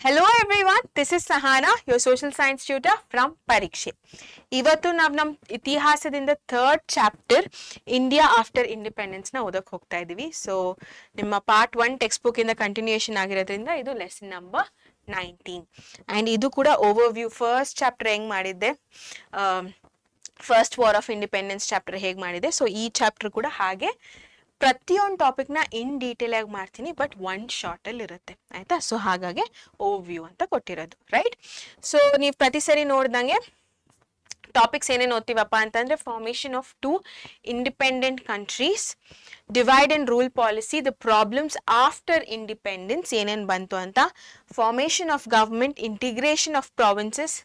Hello everyone, this is Sahana, your social science tutor from Parikshe. ಇವತ್ತು ನಾವು ನಮ್ಮ ಇತಿಹಾಸದಿಂದ third chapter India after independence ನ ಓದಕ್ಕೆ ಹೋಗ್ತಾ ಇದೀವಿ. ಸೊ ನಿಮ್ಮ ಪಾರ್ಟ್ 1 ಟೆಕ್ಸ್ಟ್ ಬುಕ್ ಇಂದ ಕಂಟಿನ್ಯೂಯೇಷನ್ ಆಗಿರೋದ್ರಿಂದ ಇದು ಲೆಸನ್ ನಂಬರ್ 19 ಅಂಡ್ ಇದು ಕೂಡ ಓವರ್ ವ್ಯೂ ಫಸ್ಟ್ ಚಾಪ್ಟರ್ ಹೆಂಗ್ ಮಾಡಿದ್ದೆ, first war of independence chapter ಹೇಗೆ ಮಾಡಿದೆ. ಸೊ ಈ ಚಾಪ್ಟರ್ ಕೂಡ ಹಾಗೆ ಪ್ರತಿಯೊಂದು ಟಾಪಿಕ್ನ ಇನ್ ಡೀಟೇಲ್ ಆಗಿ ಮಾಡ್ತೀನಿ, ಬಟ್ ಒನ್ ಶಾರ್ಟ್ ಅಲ್ಲಿ ಇರುತ್ತೆ ಆಯ್ತಾ. ಸೊ ಹಾಗಾಗಿ ಓವರ್ ವ್ಯೂ ಅಂತ ಕೊಟ್ಟಿರೋದು, ರೈಟ್. ಸೊ ನೀವು ಪ್ರತಿ ಸರಿ ನೋಡ್ದಂಗೆ ಟಾಪಿಕ್ಸ್ ಏನೇನು ಓದ್ತೀವಪ್ಪ ಅಂತಂದ್ರೆ formation of 2 independent countries, divide and rule policy, the problems after independence ಏನೇನು ಬಂತು ಅಂತ, formation of government, integration of provinces.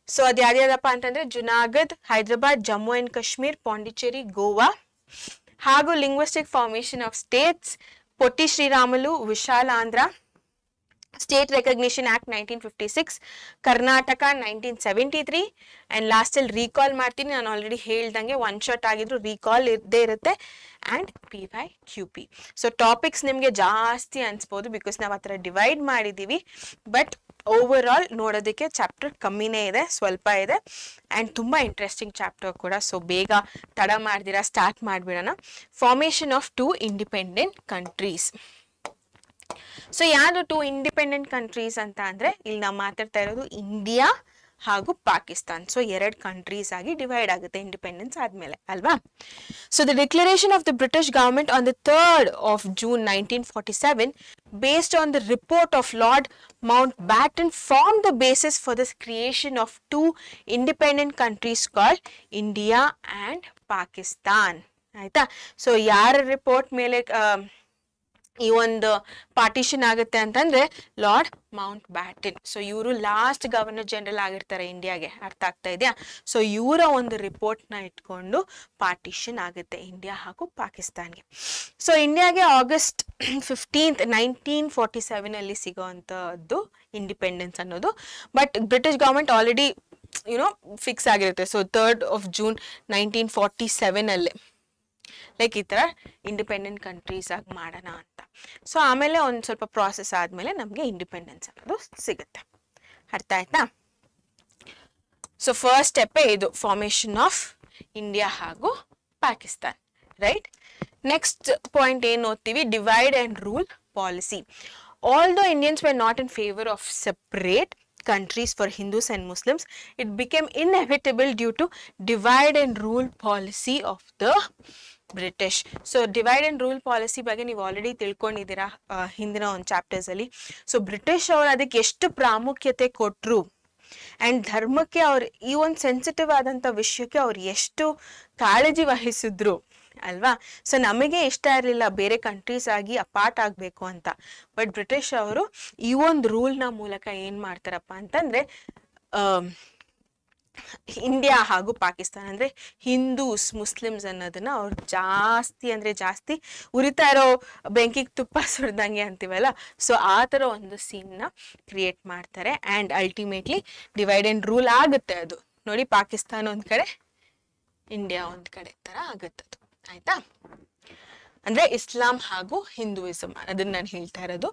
So ಅದು ಯಾವ್ಯಾವ್ದಪ್ಪ ಅಂತಂದ್ರೆ ಜುನಾಗಢ್, ಹೈದರಾಬಾದ್, ಜಮ್ಮು ಅಂಡ್ ಕಾಶ್ಮೀರ್, ಪಾಂಡಿಚೇರಿ, ಗೋವಾ. ಹಾಗೂ linguistic formation of states, Potti Sriramulu, Vishal Andhra, state recognition act 1956, Karnataka 1973 and last ಅಲ್ಲಿ ರೀಕಾಲ್ ಮಾಡ್ತೀನಿ. ನಾನು ಆಲ್ರೆಡಿ ಹೇಳ್ದಂಗೆ ಒನ್ ಶಾಟ್ ಆಗಿದ್ರು ರೀಕಾಲ್ ಇದ್ದೇ ಇರುತ್ತೆ ಅಂಡ್ PYQP. ಸೊ ಟಾಪಿಕ್ಸ್ ನಿಮಗೆ ಜಾಸ್ತಿ ಅನ್ಸ್ಬೋದು ಬಿಕಾಸ್ ನಾವು ಆ ಥರ ಡಿವೈಡ್ ಮಾಡಿದ್ದೀವಿ, ಬಟ್ ಓವರ್ ಆಲ್ ನೋಡೋದಕ್ಕೆ ಚಾಪ್ಟರ್ ಕಮ್ಮಿನೇ ಇದೆ, ಸ್ವಲ್ಪ ಇದೆ ಅಂಡ್ ತುಂಬಾ ಇಂಟ್ರೆಸ್ಟಿಂಗ್ ಚಾಪ್ಟರ್ ಕೂಡ. ಸೊ ಬೇಗ ತಡ ಮಾಡ್ದಿರಾ ಸ್ಟಾರ್ಟ್ ಮಾಡ್ಬಿಡೋಣ. Formation of 2 independent countries. So ಯಾವುದು 2 ಇಂಡಿಪೆಂಡೆಂಟ್ ಕಂಟ್ರೀಸ್ ಅಂತ ಅಂದ್ರೆ ಇಲ್ಲಿ ನಾವು ಮಾತಾಡ್ತಾ ಇರೋದು ಇಂಡಿಯಾ ಹಾಗೂ ಪಾಕಿಸ್ತಾನ್. ಸೊ 2 ಕಂಟ್ರೀಸ್ ಆಗಿ ಡಿವೈಡ್ ಆಗುತ್ತೆ ಇಂಡಿಪೆಂಡೆನ್ಸ್ ಆದ್ಮೇಲೆ ಅಲ್ವಾ. So the declaration of the British government on the 3rd of June 1947 based on the report of Lord Mountbatten formed the basis for the creation of 2 independent countries called India and Pakistan ಆಯ್ತಾ. So ಯಾರ report ಮೇಲೆ ಈ ಒಂದು partition ಆಗುತ್ತೆ ಅಂತಂದ್ರೆ lord Mount baton. So ಇವರು last governor general ಆಗಿರ್ತಾರೆ ಇಂಡಿಯಾಗೆ, ಅರ್ಥ ಆಗ್ತಾ ಇದೆಯಾ. ಸೊ ಇವರ ಒಂದು ರಿಪೋರ್ಟ್ ನ ಇಟ್ಕೊಂಡು ಪಾರ್ಟಿಷನ್ ಆಗುತ್ತೆ ಇಂಡಿಯಾ ಹಾಗೂ ಪಾಕಿಸ್ತಾನ್ಗೆ. ಸೊ ಇಂಡಿಯಾಗೆ August 15th 1947 ಅಲ್ಲಿ ಸಿಗೋವಂಥದ್ದು ಇಂಡಿಪೆಂಡೆನ್ಸ್ ಅನ್ನೋದು, but British government already fix ಆಗಿರುತ್ತೆ. ಸೊ 3rd of June 1947 ಅಲ್ಲೇ ಲೈಕ್ ಈ ತರ ಇಂಡಿಪೆಂಡೆಂಟ್ ಕಂಟ್ರೀಸ್ ಆಗಿ ಮಾಡೋಣ ಅಂತ. ಸೊ ಆಮೇಲೆ ಒಂದು ಸ್ವಲ್ಪ ಪ್ರಾಸೆಸ್ ಆದ್ಮೇಲೆ ನಮ್ಗೆ ಇಂಡಿಪೆಂಡೆನ್ಸ್ ಅನ್ನೋದು ಸಿಗುತ್ತೆ, ಅರ್ಥ ಆಯ್ತಾ. ಸೊ ಫಸ್ಟ್ ಸ್ಟೆಪ್ ಇದು ಫಾರ್ಮೇಶನ್ ಆಫ್ ಇಂಡಿಯಾ ಹಾಗೂ ಪಾಕಿಸ್ತಾನ್, ರೈಟ್. ನೆಕ್ಸ್ಟ್ ಪಾಯಿಂಟ್ ಏನ್ ಓದ್ತೀವಿ, divide and rule policy. Although Indians were not in favor of separate countries for Hindus and Muslims, it became inevitable due to divide and rule policy of the British. So divide and rule policy ಬಗ್ಗೆ ನೀವು already ತಿಳ್ಕೊಂಡಿದ್ದೀರಾ ಹಿಂದಿನ ಒಂದು chapters ಅಲ್ಲಿ. So British ಅವರು ಅದಕ್ಕೆ ಎಷ್ಟು ಪ್ರಾಮುಖ್ಯತೆ ಕೊಟ್ರು ಅಂಡ್ ಧರ್ಮಕ್ಕೆ ಅವ್ರು ಈ ಒಂದು ಸೆನ್ಸಿಟಿವ್ ಆದಂತ ವಿಷಯಕ್ಕೆ ಅವ್ರು ಎಷ್ಟು ಕಾಳಜಿ ವಹಿಸಿದ್ರು ಅಲ್ವಾ. ಸೊ ನಮಗೆ ಇಷ್ಟ ಇರಲಿಲ್ಲ ಬೇರೆ ಕಂಟ್ರೀಸ್ ಆಗಿ ಅಪಾರ್ಟ್ ಆಗ್ಬೇಕು ಅಂತ, ಬಟ್ ಬ್ರಿಟಿಷ್ ಅವರು ಈ ಒಂದು ರೂಲ್ ನ ಮೂಲಕ ಏನ್ ಮಾಡ್ತಾರಪ್ಪ ಅಂತಂದ್ರೆ ಇಂಡಿಯಾ ಹಾಗೂ ಪಾಕಿಸ್ತಾನ ಅಂದ್ರೆ ಹಿಂದೂಸ್ ಮುಸ್ಲಿಮ್ಸ್ ಅನ್ನೋದನ್ನ ಅವ್ರು ಜಾಸ್ತಿ ಅಂದ್ರೆ ಜಾಸ್ತಿ ಉರಿತಾ ಇರೋ ಬೆಂಕಿಗೆ ತುಪ್ಪ ಸುರಿದಂಗೆ ಅಂತೀವಲ್ಲ, ಸೊ ಆ ತರ ಒಂದು ಸೀನ್ ನ ಕ್ರಿಯೇಟ್ ಮಾಡ್ತಾರೆ and ultimately divide and rule ಆಗುತ್ತೆ. ಅದು ನೋಡಿ, ಪಾಕಿಸ್ತಾನ ಒಂದ್ ಕಡೆ ಇಂಡಿಯಾ ಒಂದ್ ಕಡೆ ತರ ಆಗುತ್ತದು, ಆಯ್ತಾ. ಅಂದ್ರೆ ಇಸ್ಲಾಂ ಹಾಗೂ ಹಿಂದೂಯಿಸಂ ಅದನ್ನ ನಾನು ಹೇಳ್ತಾ ಇರೋದು.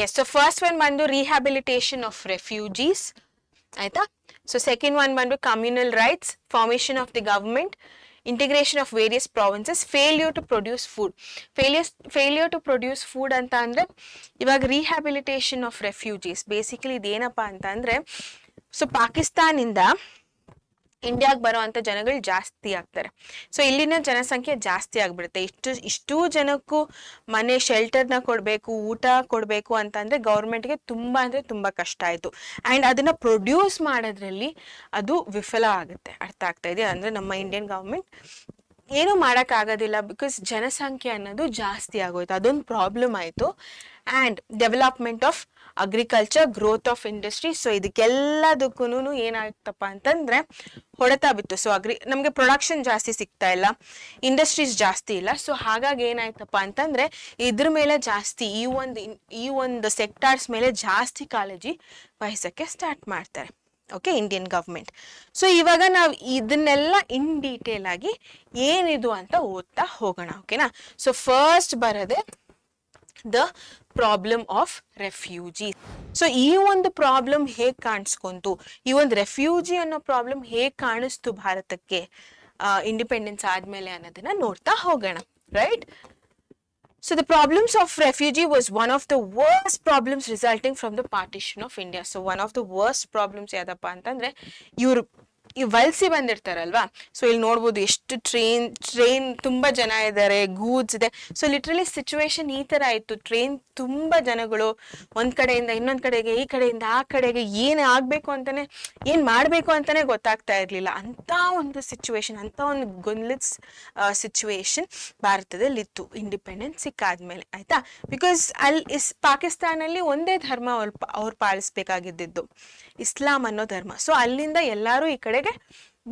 ಎಸ್, ಸೊ ಫಸ್ಟ್ ಒನ್ ಬಂದು ರಿಹ್ಯಾಬಿಲಿಟೇಷನ್ ಆಫ್ ರೆಫ್ಯೂಜೀಸ್ ಆಯ್ತಾ. ಸೊ ಸೆಕೆಂಡ್ ಒನ್ ಬಂದು communal riots, formation of the government, integration of various provinces, failure to produce food. Failure to produce food ಅಂತ ಅಂದ್ರೆ ಇವಾಗ ರಿಹ್ಯಾಬಿಲಿಟೇಷನ್ ಆಫ್ ರೆಫ್ಯೂಜೀಸ್ ಬೇಸಿಕಲಿ ಇದೇನಪ್ಪಾ ಅಂತ ಅಂದ್ರೆ, so ಪಾಕಿಸ್ತಾನಿಂದ ಇಂಡಿಯಾಗೆ ಬರೋ ಅಂತ ಜನಗಳು ಜಾಸ್ತಿ ಆಗ್ತಾರೆ. ಸೊ ಇಲ್ಲಿನ ಜನಸಂಖ್ಯೆ ಜಾಸ್ತಿ ಆಗ್ಬಿಡುತ್ತೆ. ಇಷ್ಟು ಜನಕ್ಕೂ ಮನೆ ಶೆಲ್ಟರ್ನ ಕೊಡ್ಬೇಕು, ಊಟ ಕೊಡ್ಬೇಕು ಅಂತಂದ್ರೆ ಗೌರ್ಮೆಂಟ್ಗೆ ತುಂಬಾ ಅಂದ್ರೆ ತುಂಬಾ ಕಷ್ಟ ಆಯ್ತು ಅಂಡ್ ಅದನ್ನ ಪ್ರೊಡ್ಯೂಸ್ ಮಾಡೋದ್ರಲ್ಲಿ ಅದು ವಿಫಲ ಆಗುತ್ತೆ, ಅರ್ಥ ಆಗ್ತಾ ಇದೆ. ಅಂದ್ರೆ ನಮ್ಮ ಇಂಡಿಯನ್ ಗವರ್ಮೆಂಟ್ ಏನು ಮಾಡಕ್ ಆಗೋದಿಲ್ಲ ಬಿಕಾಸ್ ಜನಸಂಖ್ಯೆ ಅನ್ನೋದು ಜಾಸ್ತಿ ಆಗೋಯ್ತು, ಅದೊಂದು ಪ್ರಾಬ್ಲಮ್ ಆಯ್ತು. And development of agriculture, growth of industry. So ಇದಕ್ಕೆಲ್ಲದಕ್ಕೂ ಏನಾಯ್ತಪ್ಪ ಅಂತಂದ್ರೆ ಹೊಡೆತ ಬಿತ್ತು. ಸೊ ನಮ್ಗೆ ಪ್ರೊಡಕ್ಷನ್ ಜಾಸ್ತಿ ಸಿಗ್ತಾ ಇಲ್ಲ, ಇಂಡಸ್ಟ್ರೀಸ್ ಜಾಸ್ತಿ ಇಲ್ಲ. ಸೊ ಹಾಗಾಗಿ ಏನಾಯ್ತಪ್ಪ ಅಂತಂದ್ರೆ ಇದ್ರ ಮೇಲೆ ಜಾಸ್ತಿ ಈ ಒಂದು ಸೆಕ್ಟಾರ್ಸ್ ಮೇಲೆ ಜಾಸ್ತಿ ಕಾಳಜಿ ವಹಿಸಕ್ಕೆ ಸ್ಟಾರ್ಟ್ ಮಾಡ್ತಾರೆ, ಓಕೆ, ಇಂಡಿಯನ್ ಗವರ್ಮೆಂಟ್. ಸೊ ಇವಾಗ ನಾವು ಇದನ್ನೆಲ್ಲ ಇನ್ ಡೀಟೇಲ್ ಆಗಿ ಏನಿದು ಅಂತ ಓದ್ತಾ ಹೋಗೋಣ, ಓಕೆನಾ. ಸೊ ಫಸ್ಟ್ ಬರೋದೆ the problem of refugee. So ಈ ಒಂದು ಪ್ರಾಬ್ಲಮ್ ಹೇಗೆ ಕಾಣಿಸ್ಕೊಂತು, ಈ ಒಂದು ರೆಫ್ಯೂಜಿ ಅನ್ನೋ ಪ್ರಾಬ್ಲಮ್ ಹೇಗೆ ಕಾಣಿಸ್ತು ಭಾರತಕ್ಕೆ ಇಂಡಿಪೆಂಡೆನ್ಸ್ ಆದ್ಮೇಲೆ ಅನ್ನೋದನ್ನ ನೋಡ್ತಾ ಹೋಗೋಣ, right? So the problems of refugee was one of the worst problems resulting from the partition of India. So one of the worst problems yadappa antandre iವರು ವಲಸೆ ಬಂದಿರ್ತಾರಲ್ವಾ. ಸೊ ಇಲ್ಲಿ ನೋಡ್ಬೋದು ಎಷ್ಟು ಟ್ರೈನ್ ತುಂಬಾ ಜನ ಇದ್ದಾರೆ, ಗೂಡ್ಸ್ ಇದೆ. ಸೊ ಲಿಟ್ರಲಿ ಸಿಚುವೇಶನ್ ಈ ತರ ಆಯ್ತು. ಟ್ರೈನ್ ತುಂಬಾ ಜನಗಳು ಒಂದ್ ಕಡೆಯಿಂದ ಇನ್ನೊಂದ್ ಕಡೆಗೆ, ಈ ಕಡೆಯಿಂದ ಆ ಕಡೆಗೆ, ಏನ್ ಆಗ್ಬೇಕು ಅಂತಾನೆ, ಏನ್ ಮಾಡ್ಬೇಕು ಅಂತಾನೆ ಗೊತ್ತಾಗ್ತಾ ಇರ್ಲಿಲ್ಲ. ಅಂತ ಒಂದು ಸಿಚುವೇಶನ್, ಅಂತ ಒಂದು ಗೊಂದಲದ ಸಿಚುವೇಶನ್ ಭಾರತದಲ್ಲಿ ಇತ್ತು ಇಂಡಿಪೆಂಡೆನ್ಸ್ ಸಿಕ್ಕಾದ್ಮೇಲೆ, ಆಯ್ತಾ? ಬಿಕಾಸ್ ಅಲ್ಲಿ ಪಾಕಿಸ್ತಾನಲ್ಲಿ ಒಂದೇ ಧರ್ಮ ಅವ್ರು ಪಾಲಿಸ್ಬೇಕಾಗಿದ್ದು, ಇಸ್ಲಾಂ ಅನ್ನೋ ಧರ್ಮ. ಸೊ ಅಲ್ಲಿಂದ ಎಲ್ಲಾರು ಈ ಕಡೆಗೆ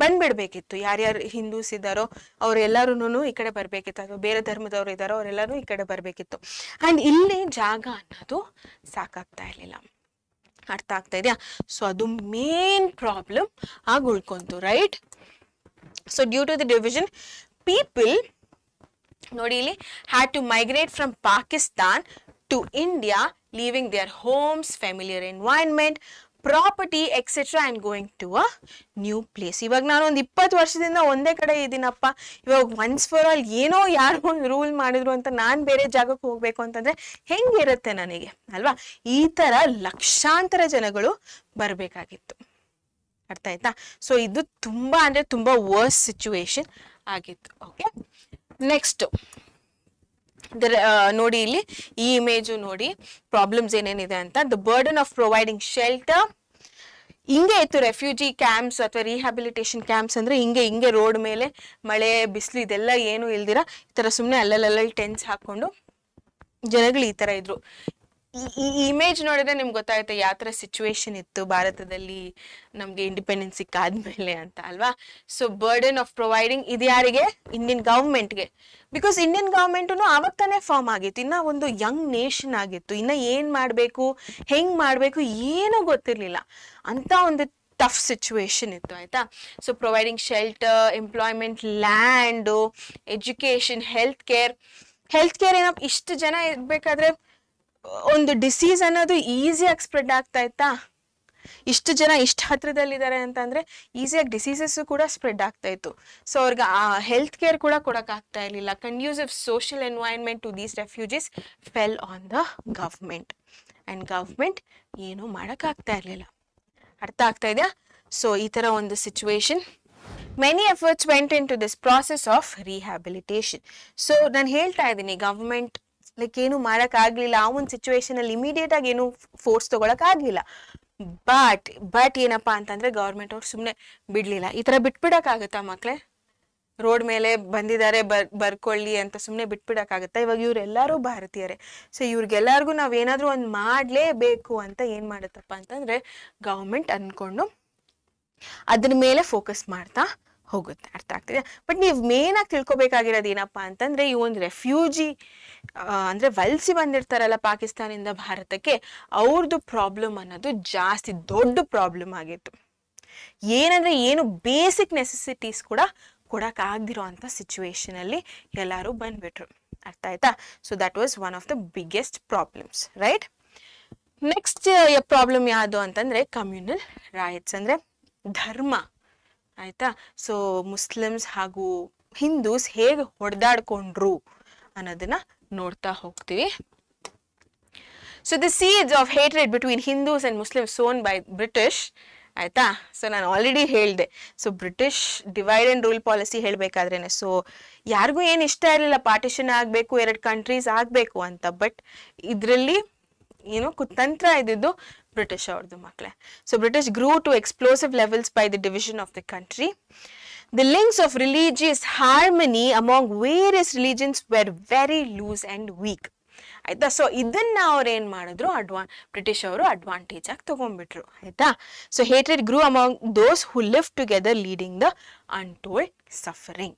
ಬಂದ್ಬಿಡ್ಬೇಕಿತ್ತು. ಯಾರ್ಯಾರು ಹಿಂದೂಸ್ ಇದ್ದಾರೋ ಅವ್ರೆಲ್ಲಾರು ಈ ಕಡೆ ಬರ್ಬೇಕಿತ್ತು, ಅಥವಾ ಬೇರೆ ಧರ್ಮದವ್ರು ಇದ್ದಾರೋ ಅವರೆಲ್ಲರೂ ಈ ಕಡೆ ಬರ್ಬೇಕಿತ್ತು. ಅಂಡ್ ಇಲ್ಲಿ ಜಾಗ ಅನ್ನೋದು ಸಾಕಾಗ್ತಾ ಇರ್ಲಿಲ್ಲ. ಅರ್ಥ ಆಗ್ತಾ ಇದೆಯಾ? ಸೊ ಅದು ಮೇನ್ ಪ್ರಾಬ್ಲಮ್ ಆಗಿ ಉಳ್ಕೊಂತು, right? So due to the division people ನೋಡಿ ಇಲ್ಲಿ had to migrate from Pakistan to India, leaving their homes, familiar environment, property etcetera and going to a new place. ಇವಾಗ ನಾನು ಒಂದು 20 ವರ್ಷದಿಂದ ಒಂದೇ ಕಡೆ ಇದ್ದೀನಪ್ಪ, ಇವಾಗ ಒನ್ಸ್ ಫಾರ್ ಆಲ್ ಏನೋ ಯಾರೋ ಒಂದು ರೂಲ್ ಮಾಡಿದ್ರು ಅಂತ ನಾನು ಬೇರೆ ಜಾಗಕ್ಕೆ ಹೋಗ್ಬೇಕು ಅಂತಂದ್ರೆ ಹೆಂಗಿರುತ್ತೆ ನನಗೆ, ಅಲ್ವಾ? ಈ ತರ ಲಕ್ಷಾಂತರ ಜನಗಳು ಬರ್ಬೇಕಾಗಿತ್ತು. ಅರ್ಥ ಆಯ್ತಾ? ಸೊ ಇದು ತುಂಬಾ ಅಂದ್ರೆ ತುಂಬಾ ವರ್ಸ್ಟ್ ಸಿಚುವೇಶನ್ ಆಗಿತ್ತು. ಓಕೆ, ನೆಕ್ಸ್ಟ್ ನೋಡಿ ಇಲ್ಲಿ ಈ ಇಮೇಜು ನೋಡಿ ಪ್ರಾಬ್ಲಮ್ಸ್ ಏನೇನಿದೆ ಅಂತ. The burden of providing shelter, ಹಿಂಗೆ ಇತ್ತು ರೆಫ್ಯೂಜಿ ಕ್ಯಾಂಪ್ಸ್ ಅಥವಾ ರಿಹ್ಯಾಬಿಲಿಟೇಷನ್ ಕ್ಯಾಂಪ್ಸ್ ಅಂದ್ರೆ ಹಿಂಗೆ ರೋಡ್ ಮೇಲೆ ಮಳೆ ಬಿಸಿಲು ಇದೆಲ್ಲ ಏನು ಇಲ್ದಿರ ಈ ತರ ಸುಮ್ಮನೆ ಅಲ್ಲಲ್ಲಿ ಟೆನ್ಸ್ ಹಾಕೊಂಡು ಜನಗಳು ಈ ತರ ಇದ್ರು. ಈ ಇಮೇಜ್ ನೋಡಿದ್ರೆ ನಿಮ್ಗೆ ಗೊತ್ತಾಗುತ್ತೆ ಯಾವ ತರ ಸಿಚುವೇಶನ್ ಇತ್ತು ಭಾರತದಲ್ಲಿ ನಮ್ಗೆ ಇಂಡಿಪೆಂಡೆನ್ಸ್ ಸಿಕ್ಕಾದ್ಮೇಲೆ ಅಂತ, ಅಲ್ವಾ? ಸೊ ಬರ್ಡನ್ ಆಫ್ ಪ್ರೊವೈಡಿಂಗ್ ಇದು ಯಾರಿಗೆ? ಇಂಡಿಯನ್ ಗವರ್ಮೆಂಟ್ಗೆ. ಬಿಕಾಸ್ ಇಂಡಿಯನ್ ಗವರ್ಮೆಂಟು ಆವಾಗ ತಾನೇ ಫಾರ್ಮ್ ಆಗಿತ್ತು, ಇನ್ನ ಒಂದು ಯಂಗ್ ನೇಷನ್ ಆಗಿತ್ತು, ಇನ್ನ ಏನ್ ಮಾಡ್ಬೇಕು ಹೆಂಗ್ ಮಾಡ್ಬೇಕು ಏನೂ ಗೊತ್ತಿರ್ಲಿಲ್ಲ. ಅಂತ ಒಂದು ಟಫ್ ಸಿಚುವೇಶನ್ ಇತ್ತು, ಆಯ್ತಾ? So providing shelter, employment, land, education, health care ಏನಪ್ಪ, ಇಷ್ಟು ಜನ ಇರ್ಬೇಕಾದ್ರೆ ಒಂದು ಡಿಸೀಸ್ ಅನ್ನೋದು ಈಸಿಯಾಗಿ ಸ್ಪ್ರೆಡ್ ಆಗ್ತಾ ಇತ್ತಾ? ಇಷ್ಟು ಜನ ಇಷ್ಟು ಹತ್ರದಲ್ಲಿದ್ದಾರೆ ಅಂತಂದ್ರೆ ಈಸಿಯಾಗಿ ಡಿಸೀಸಸ್ ಕೂಡ ಸ್ಪ್ರೆಡ್ ಆಗ್ತಾ ಇತ್ತು. ಸೊ ಅವ್ರಿಗೆ ಆ ಹೆಲ್ತ್ ಕೇರ್ ಕೂಡ ಕೊಡಕ್ ಆಗ್ತಾ ಇರ್ಲಿಲ್ಲ. Conducive social environment to these refugees fell on the government, and government ಏನು ಮಾಡಕ್ ಆಗ್ತಾ ಇರ್ಲಿಲ್ಲ. ಅರ್ಥ ಆಗ್ತಾ ಇದೆಯಾ? ಸೊ ಈ ತರ ಒಂದು situation. Many efforts went into this process of rehabilitation. So ನಾನು ಹೇಳ್ತಾ ಇದ್ದೀನಿ ಗವರ್ಮೆಂಟ್ ಲೈಕ್ ಏನು ಮಾಡಕ್ ಆಗ್ಲಿಲ್ಲ ಆ ಒಂದು ಸಿಚುವೇಶನ್ ಅಲ್ಲಿ ಇಮಿಡಿಯೇಟ್ ಆಗಿ ಏನು ಫೋರ್ಸ್ ತಗೊಳಕ್ ಆಗ್ಲಿಲ್ಲ. ಬಟ್ ಏನಪ್ಪಾ ಅಂತಂದ್ರೆ ಗವರ್ಮೆಂಟ್ ಅವ್ರು ಸುಮ್ನೆ ಬಿಡ್ಲಿಲ್ಲ. ಈ ತರ ಬಿಟ್ಬಿಡಕ್ ಆಗತ್ತಾ ಮಕ್ಳೇ? ರೋಡ್ ಮೇಲೆ ಬಂದಿದ್ದಾರೆ ಬರ್ಕೊಳ್ಳಿ ಅಂತ ಸುಮ್ನೆ ಬಿಟ್ಬಿಡಕ್ ಆಗತ್ತಾ? ಇವಾಗ ಇವ್ರೆಲ್ಲಾರು ಭಾರತೀಯರೇ. ಸೊ ಇವ್ರಿಗೆಲ್ಲಾರ್ಗು ನಾವೇನಾದ್ರೂ ಒಂದ್ ಮಾಡ್ಲೇಬೇಕು ಅಂತ ಏನ್ ಮಾಡತ್ತಪ್ಪ ಅಂತಂದ್ರೆ ಗವರ್ಮೆಂಟ್ ಅನ್ಕೊಂಡು ಅದ್ರ ಮೇಲೆ ಫೋಕಸ್ ಮಾಡ್ತಾ ಹೋಗುತ್ತೆ. ಅರ್ಥ ಆಗ್ತಿದೆ? ಬಟ್ ನೀವು ಮೇನ್ ಆಗಿ ತಿಳ್ಕೊಬೇಕಾಗಿರೋದು ಏನಪ್ಪಾ ಅಂತಂದ್ರೆ ಈ ಒಂದು ರೆಫ್ಯೂಜಿ ಅಂದ್ರೆ ವಲಸೆ ಬಂದಿರ್ತಾರಲ್ಲ ಪಾಕಿಸ್ತಾನದಿಂದ ಭಾರತಕ್ಕೆ, ಅವ್ರದ್ದು ಪ್ರಾಬ್ಲಮ್ ಅನ್ನೋದು ಜಾಸ್ತಿ ದೊಡ್ಡ ಪ್ರಾಬ್ಲಮ್ ಆಗಿತ್ತು. ಏನಂದ್ರೆ ಏನು ಬೇಸಿಕ್ ನೆಸೆಸಿಟೀಸ್ ಕೂಡ ಕೊಡಕ್ ಆಗ್ದಿರೋ ಅಂತ ಸಿಚುವೇಶನ್ ಅಲ್ಲಿ ಎಲ್ಲಾರು ಬಂದ್ಬಿಟ್ರು. ಅರ್ಥ ಆಯ್ತಾ? So that was one of the biggest problems, right? Next problem ಯಾವುದು ಅಂತಂದ್ರೆ ಕಮ್ಯುನಲ್ ರೈಟ್ಸ್, ಅಂದ್ರೆ ಧರ್ಮ, ಆಯ್ತಾ? ಸೊ ಮುಸ್ಲಿಮ್ಸ್ ಹಾಗೂ ಹಿಂದೂಸ್ ಹೇಗೆ ಹೊಡೆದಾಡ್ಕೊಂಡ್ರು ಅನ್ನೋದನ್ನ ನೋಡ್ತಾ ಹೋಗ್ತೀವಿ. So the seeds of hatred between Hindus and Muslims sown by British, ಆಯ್ತಾ? ಸೊ ನಾನು ಆಲ್ರೆಡಿ ಹೇಳಿದೆ. So British divide and rule policy ಹೇಳ್ಬೇಕಾದ್ರೇನೆ ಸೊ ಯಾರಿಗೂ ಏನು ಇಷ್ಟ ಇರಲಿಲ್ಲ ಪಾರ್ಟಿಷನ್ ಆಗಬೇಕು, 2 ಕಂಟ್ರೀಸ್ ಆಗಬೇಕು ಅಂತ. ಬಟ್ ಇದರಲ್ಲಿ ಏನೋ ಕುತಂತ್ರ ಇದ್ದಿದ್ದು ಬ್ರಿಟಿಷ್ ಅವ್ರದ್ದು ಮಕ್ಕಳೇ. So British grew to explosive levels by the division of the country. The links of religious harmony among various religions were very loose and weak. ಆಯ್ತಾ? ಸೊ ಇದನ್ನ ಅವ್ರು ಏನ್ ಮಾಡಿದ್ರು, ಬ್ರಿಟಿಷ್ ಅವರು ಅಡ್ವಾಂಟೇಜ್ ಆಗಿ ತಗೊಂಡ್ಬಿಟ್ರು. ಆಯ್ತಾ? So hatred grew among those who lived together, leading the untold suffering.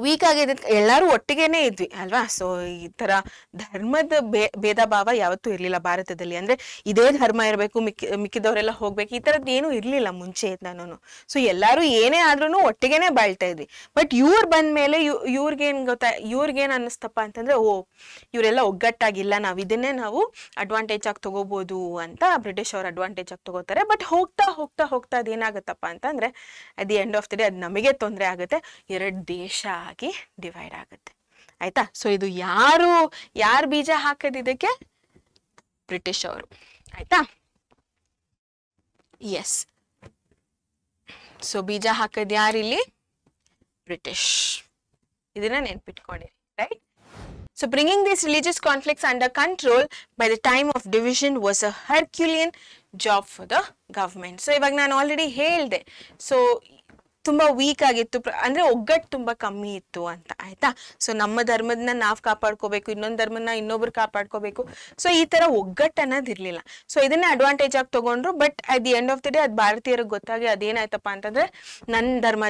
Weak ಆಗಿದೆ, ಎಲ್ಲರೂ ಒಟ್ಟಿಗೆನೇ ಇದ್ವಿ ಅಲ್ವಾ. ಸೊ ಈ ತರ ಧರ್ಮದ ಭೇದ ಭಾವ ಯಾವತ್ತೂ ಇರ್ಲಿಲ್ಲ ಭಾರತದಲ್ಲಿ. ಅಂದ್ರೆ ಇದೇ ಧರ್ಮ ಇರಬೇಕು, ಮಿಕ್ಕಿದವರೆಲ್ಲ ಹೋಗ್ಬೇಕು, ಈ ತರದ್ ಏನು ಇರ್ಲಿಲ್ಲ ಮುಂಚೆ ನಾನು. ಸೊ ಎಲ್ಲಾರು ಏನೇ ಆದ್ರೂ ಒಟ್ಟಿಗೆನೆ ಬಾಳ್ತಾ ಇದ್ವಿ. ಬಟ್ ಇವ್ರು ಬಂದ್ಮೇಲೆ ಇವ್ರಿಗೇನ್ ಗೊತ್ತಾ, ಇವ್ರಿಗೇನ್ ಅನ್ನಿಸ್ತಪ್ಪ ಅಂತಂದ್ರೆ, ಓ ಇವರೆಲ್ಲ ಒಗ್ಗಟ್ಟಾಗಿಲ್ಲ, ಇದನ್ನೇ ನಾವು ಅಡ್ವಾಂಟೇಜ್ ಆಗಿ ತಗೋಬಹುದು ಅಂತ ಬ್ರಿಟಿಷ್ ಅವ್ರ ಅಡ್ವಾಂಟೇಜ್ ಆಗಿ ತಗೋತಾರೆ. ಬಟ್ ಹೋಗ್ತಾ ಹೋಗ್ತಾ ಹೋಗ್ತಾ ಅದೇನಾಗತ್ತಪ್ಪ ಅಂತಂದ್ರೆ at the end of the day ಅದು ನಮಗೆ ತೊಂದರೆ ಆಗುತ್ತೆ, 2 ದೇಶ ಆಗಿ ಡಿವೈಡ್ ಆಗುತ್ತೆ. ಆಯ್ತಾ. ಸೊ ಇದು ಯಾರು ಬೀಜ ಹಾಕದ್ ಇದಕ್ಕೆ? ಬ್ರಿಟಿಷ್ ಅವರು. ಆಯ್ತಾ. ಎಸ್, ಸೊ ಬೀಜ ಹಾಕದ್ ಯಾರಿಲ್ಲಿ? ಬ್ರಿಟಿಷ್. ಇದನ್ನ ನೆನ್ಪಿಟ್ಕೊಂಡಿರಿ, right. So bringing these religious conflicts under control by the time of division was a Herculean job for the government. So ಇವಾಗ ನಾನು ಆಲ್ರೆಡಿ ಹೇಳ್ದೆ, ಸೊ ತುಂಬಾ ವೀಕ್ ಆಗಿತ್ತು, ಅಂದ್ರೆ ಒಗ್ಗಟ್ಟು ತುಂಬಾ ಕಮ್ಮಿ ಇತ್ತು ಅಂತ. ಆಯ್ತಾ. ಸೊ ನಮ್ಮ ಧರ್ಮದನ್ನ ನಾವ್ ಕಾಪಾಡ್ಕೋಬೇಕು, ಇನ್ನೊಂದು ಧರ್ಮನ ಇನ್ನೊಬ್ರು ಕಾಪಾಡ್ಕೋಬೇಕು. ಸೊ ಈ ತರ ಒಗ್ಗಟ್ಟು ಅನ್ನೋದಿರ್ಲಿಲ್ಲ. ಸೊ ಇದನ್ನೇ ಅಡ್ವಾಂಟೇಜ್ ಆಗಿ ತಗೊಂಡ್ರು. But at the end of the day ಅದು ಭಾರತೀಯರಿಗೆ ಗೊತ್ತಾಗಿ ಅದೇನಾಯ್ತಪ್ಪ ಅಂತಂದ್ರೆ ನನ್ ಧರ್ಮ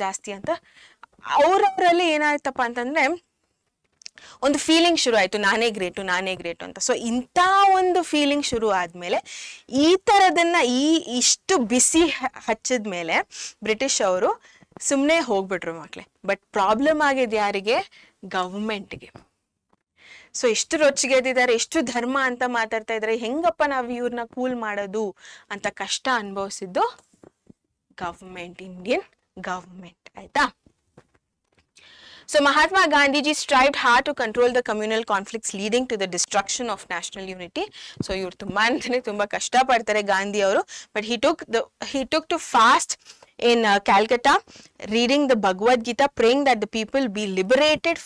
ಜಾಸ್ತಿ ಅಂತ ಅವ್ರವರಲ್ಲಿ ಏನಾಯ್ತಪ್ಪ ಅಂತಂದ್ರೆ ಒಂದು ಫೀಲಿಂಗ್ ಶುರು ಆಯ್ತು, ನಾನೇ ಗ್ರೇಟು ಅಂತ. ಸೊ ಇಂಥ ಒಂದು ಫೀಲಿಂಗ್ ಶುರು ಆದ್ಮೇಲೆ ಈ ತರದನ್ನ ಇಷ್ಟು ಬಿಸಿ ಹಚ್ಚಿದ್ಮೇಲೆ ಬ್ರಿಟಿಷ್ ಅವರು ಸುಮ್ಮನೆ ಹೋಗ್ಬಿಟ್ರು ಮಕ್ಳೆ. ಬಟ್ ಪ್ರಾಬ್ಲಮ್ ಆಗಿದೆ ಯಾರಿಗೆ? ಗವರ್ಮೆಂಟ್ಗೆ. ಸೊ ಎಷ್ಟು ರೊಚ್ಚಿಗೆದಿದ್ದಾರೆ, ಎಷ್ಟು ಧರ್ಮ ಅಂತ ಮಾತಾಡ್ತಾ ಇದಾರೆ, ಹೆಂಗಪ್ಪ ನಾವು ಇವ್ರನ್ನ ಕೂಲ್ ಮಾಡೋದು ಅಂತ ಕಷ್ಟ ಅನುಭವಿಸಿದ್ದು ಗವರ್ಮೆಂಟ್, ಇಂಡಿಯನ್ ಗವರ್ಮೆಂಟ್. ಆಯ್ತಾ. So Mahatma Gandhiji strived hard to control the communal conflicts leading to the destruction of national unity. So ಇವ್ರು ತುಂಬಾ ಕಷ್ಟ ಪಡ್ತಾರೆ ಗಾಂಧಿ ಅವರು. But he took to fast in Calcutta, reading the Bhagavad Gita, praying that the people be liberated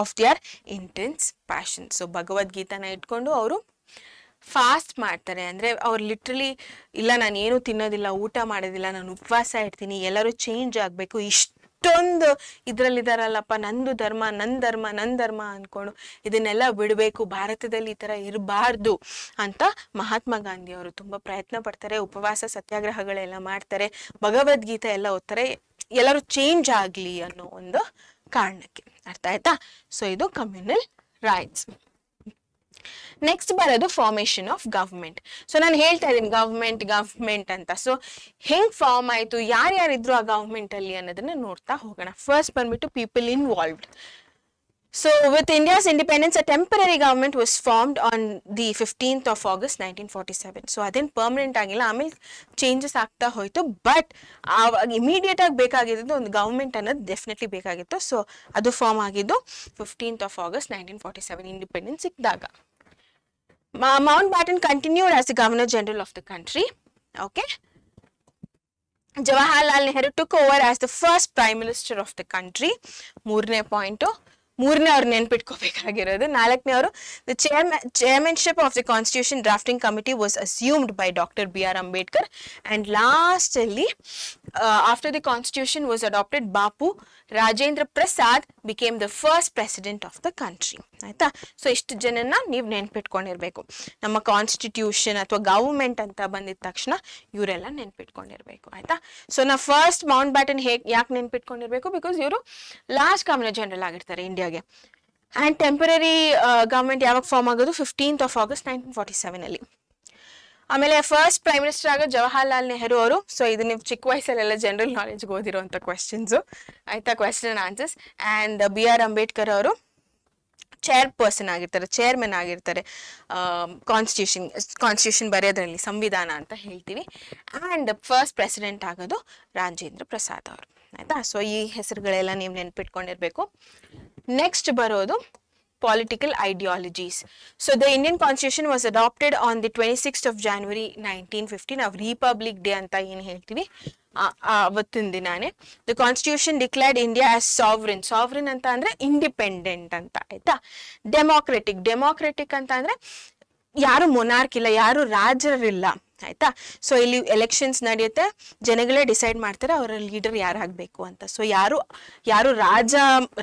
of their intense passion. So Bhagavad Gita ನ ಇಟ್ಕೊಂಡು ಅವರು fast ಮಾಡ್ತಾರೆ. ಅಂದ್ರೆ ಅವ್ರು ಲಿಟ್ರಲಿ ಇಲ್ಲ, ನಾನು ಏನು ತಿನ್ನೋದಿಲ್ಲ, ಊಟ ಮಾಡೋದಿಲ್ಲ, ನಾನು ಉಪವಾಸ ಇರ್ತೀನಿ, ಎಲ್ಲರೂ ಚೇಂಜ್ ಆಗ್ಬೇಕು, ಇಷ್ಟೊಂದು ಇದ್ರಲ್ಲಿದಾರಲ್ಲಪ್ಪ, ನಂದು ಧರ್ಮ ಅನ್ಕೊಂಡು ಇದನ್ನೆಲ್ಲ ಬಿಡಬೇಕು, ಭಾರತದಲ್ಲಿ ಈ ತರ ಇರಬಾರ್ದು ಅಂತ ಮಹಾತ್ಮ ಗಾಂಧಿ ಅವರು ತುಂಬಾ ಪ್ರಯತ್ನ ಪಡ್ತಾರೆ. ಉಪವಾಸ ಸತ್ಯಾಗ್ರಹಗಳೆಲ್ಲ ಮಾಡ್ತಾರೆ, ಭಗವದ್ಗೀತೆ ಎಲ್ಲ ಓದ್ತಾರೆ, ಎಲ್ಲರೂ ಚೇಂಜ್ ಆಗ್ಲಿ ಅನ್ನೋ ಒಂದು ಕಾರಣಕ್ಕೆ. ಅರ್ಥ ಆಯ್ತಾ. ಸೊ ಇದು ಕಮ್ಯುನಲ್ ರೈಟ್ಸ್. ನೆಕ್ಸ್ಟ್ ಬರೋದು ಫಾರ್ಮೇಶನ್ ಆಫ್ ಗವರ್ಮೆಂಟ್. ಸೊ ನಾನು ಹೇಳ್ತಾ ಇದ್ದೀನಿ ಗವರ್ಮೆಂಟ್ ಅಂತ. ಸೊ ಹೆಂಗ್ ಫಾರ್ಮ್ ಆಯ್ತು, ಯಾರ್ಯಾರಿದ್ರು ಆ ಗವರ್ಮೆಂಟ್ ಅಲ್ಲಿ ಅನ್ನೋದನ್ನ ನೋಡ್ತಾ ಹೋಗೋಣ. ಫಸ್ಟ್ ಬಂದ್ಬಿಟ್ಟು people involved. So with India's independence, a temporary government was formed on the 15th of August 1947. So ಅದೇನು ಪರ್ಮನೆಂಟ್ ಆಗಿಲ್ಲ, ಆಮೇಲೆ ಚೇಂಜಸ್ ಆಗ್ತಾ ಹೋಯ್ತು. ಬಟ್ ಇಮಿಡಿಯೇಟ್ ಆಗಿ ಬೇಕಾಗಿದ್ದು ಒಂದು ಗವರ್ಮೆಂಟ್ ಅನ್ನೋದು ಡೆಫಿನೆಟ್ಲಿ ಬೇಕಾಗಿತ್ತು. ಸೊ ಅದು ಫಾರ್ಮ್ ಆಗಿದ್ದು 15th of August 1947, ಇಂಡಿಪೆಂಡೆನ್ಸ್ ಸಿಕ್ಕಿದಾಗ. Mountbatten continued as the Governor General of the country. Okay. Jawaharlal Nehru took over as the first Prime Minister of the country. ಮೂರನೇ point, ಮೂರನೇ ಅವ್ರು ನೆನ್ಪಿಟ್ಕೋಬೇಕಾಗಿರೋದು. ನಾಲ್ಕನೇ ಅವರು, the chairmanship of the Constitution Drafting Committee was assumed by Dr. B.R. Ambedkar. And lastly, after the Constitution was adopted, Bapu Rajendra Prasad became the first president of the country. ಆಯ್ತಾ. So ಇಷ್ಟು ಜನನ ನೀವು ನೆನ್ಪಿಟ್ಕೊಂಡಿರ್ಬೇಕು. ನಮ್ಮ constitution ಅಥವಾ government ಅಂತ ಬಂದಿದ ತಕ್ಷಣ ಇವರೆಲ್ಲ ನೆನ್ಪಿಟ್ಕೊಂಡಿರ್ಬೇಕು. ಆಯ್ತಾ. ಸೊ ನಾವು ಫಸ್ಟ್ ಮೌಂಟ್ ಬ್ಯಾಟನ್ ಯಾಕೆ ನೆನ್ಪಿಟ್ಕೊಂಡಿರ್ಬೇಕು? ಬಿಕಾಸ್ ಇವರು ಲಾಸ್ಟ್ ಗವರ್ನರ್ ಜನರಲ್ ಆಗಿರ್ತಾರೆ ಇಂಡಿಯಾಗೆ. ಅಂಡ್ ಟೆಂಪರರಿ ಗವರ್ಮೆಂಟ್ ಯಾವಾಗ ಫಾರ್ಮ್ ಆಗೋದು? 15th of August 1947 ಅಲ್ಲಿ. ಆಮೇಲೆ ಫಸ್ಟ್ ಪ್ರೈಮ್ ಮಿನಿಸ್ಟರ್ ಆಗೋ ಜವಾಹರ್ಲಾಲ್ ನೆಹರು ಅವರು. ಸೊ ಇದು ನೀವು ಚಿಕ್ಕ ವಯಸ್ಸಲ್ಲೆಲ್ಲ ಜನರಲ್ ನಾಲೆಜ್ಗೆ ಓದಿರುವಂಥ ಕ್ವೆಶನ್ಸು. ಆಯ್ತಾ, question and answers. And B.R. Ambedkar ಅವರು ಚೇರ್ಮನ್ ಆಗಿರ್ತಾರೆ ಕಾನ್ಸ್ಟಿಟ್ಯೂಷನ್ ಬರೆಯೋದ್ರಲ್ಲಿ, ಸಂವಿಧಾನ ಅಂತ ಹೇಳ್ತೀವಿ. ಆ್ಯಂಡ್ ಫಸ್ಟ್ ಪ್ರೆಸಿಡೆಂಟ್ ಆಗೋದು ರಾಜೇಂದ್ರ ಪ್ರಸಾದ್ ಅವರು. ಆಯ್ತಾ. ಸೊ ಈ ಹೆಸರುಗಳೆಲ್ಲ ನೀವು ನೆನ್ಪಿಟ್ಕೊಂಡಿರ್ಬೇಕು. ನೆಕ್ಸ್ಟ್ ಬರೋದು political ideologies. So the Indian Constitution was adopted on the 26th of January 1950. ನಾವು ರಿಪಬ್ಲಿಕ್ ಡೇ ಅಂತ ಏನು ಹೇಳ್ತೀವಿ ಅವತ್ತಿನ ದಿನಾನೇ. The Constitution declared India as sovereign ಅಂತ ಅಂದ್ರೆ ಇಂಡಿಪೆಂಡೆಂಟ್ ಅಂತ. ಆಯ್ತಾ. ಡೆಮೋಕ್ರೆಟಿಕ್ ಅಂತ ಅಂದ್ರೆ ಯಾರು ಮೊನಾರ್ಕ್ ಇಲ್ಲ, ಯಾರು ರಾಜರಿಲ್ಲ. ಆಯ್ತಾ. ಸೊ ಇಲ್ಲಿ ಎಲೆಕ್ಷನ್ಸ್ ನಡೆಯುತ್ತೆ, ಜನಗಳೇ ಡಿಸೈಡ್ ಮಾಡ್ತಾರೆ ಅವರ ಲೀಡರ್ ಯಾರಾಗಬೇಕು ಅಂತ. ಸೊ ಯಾರು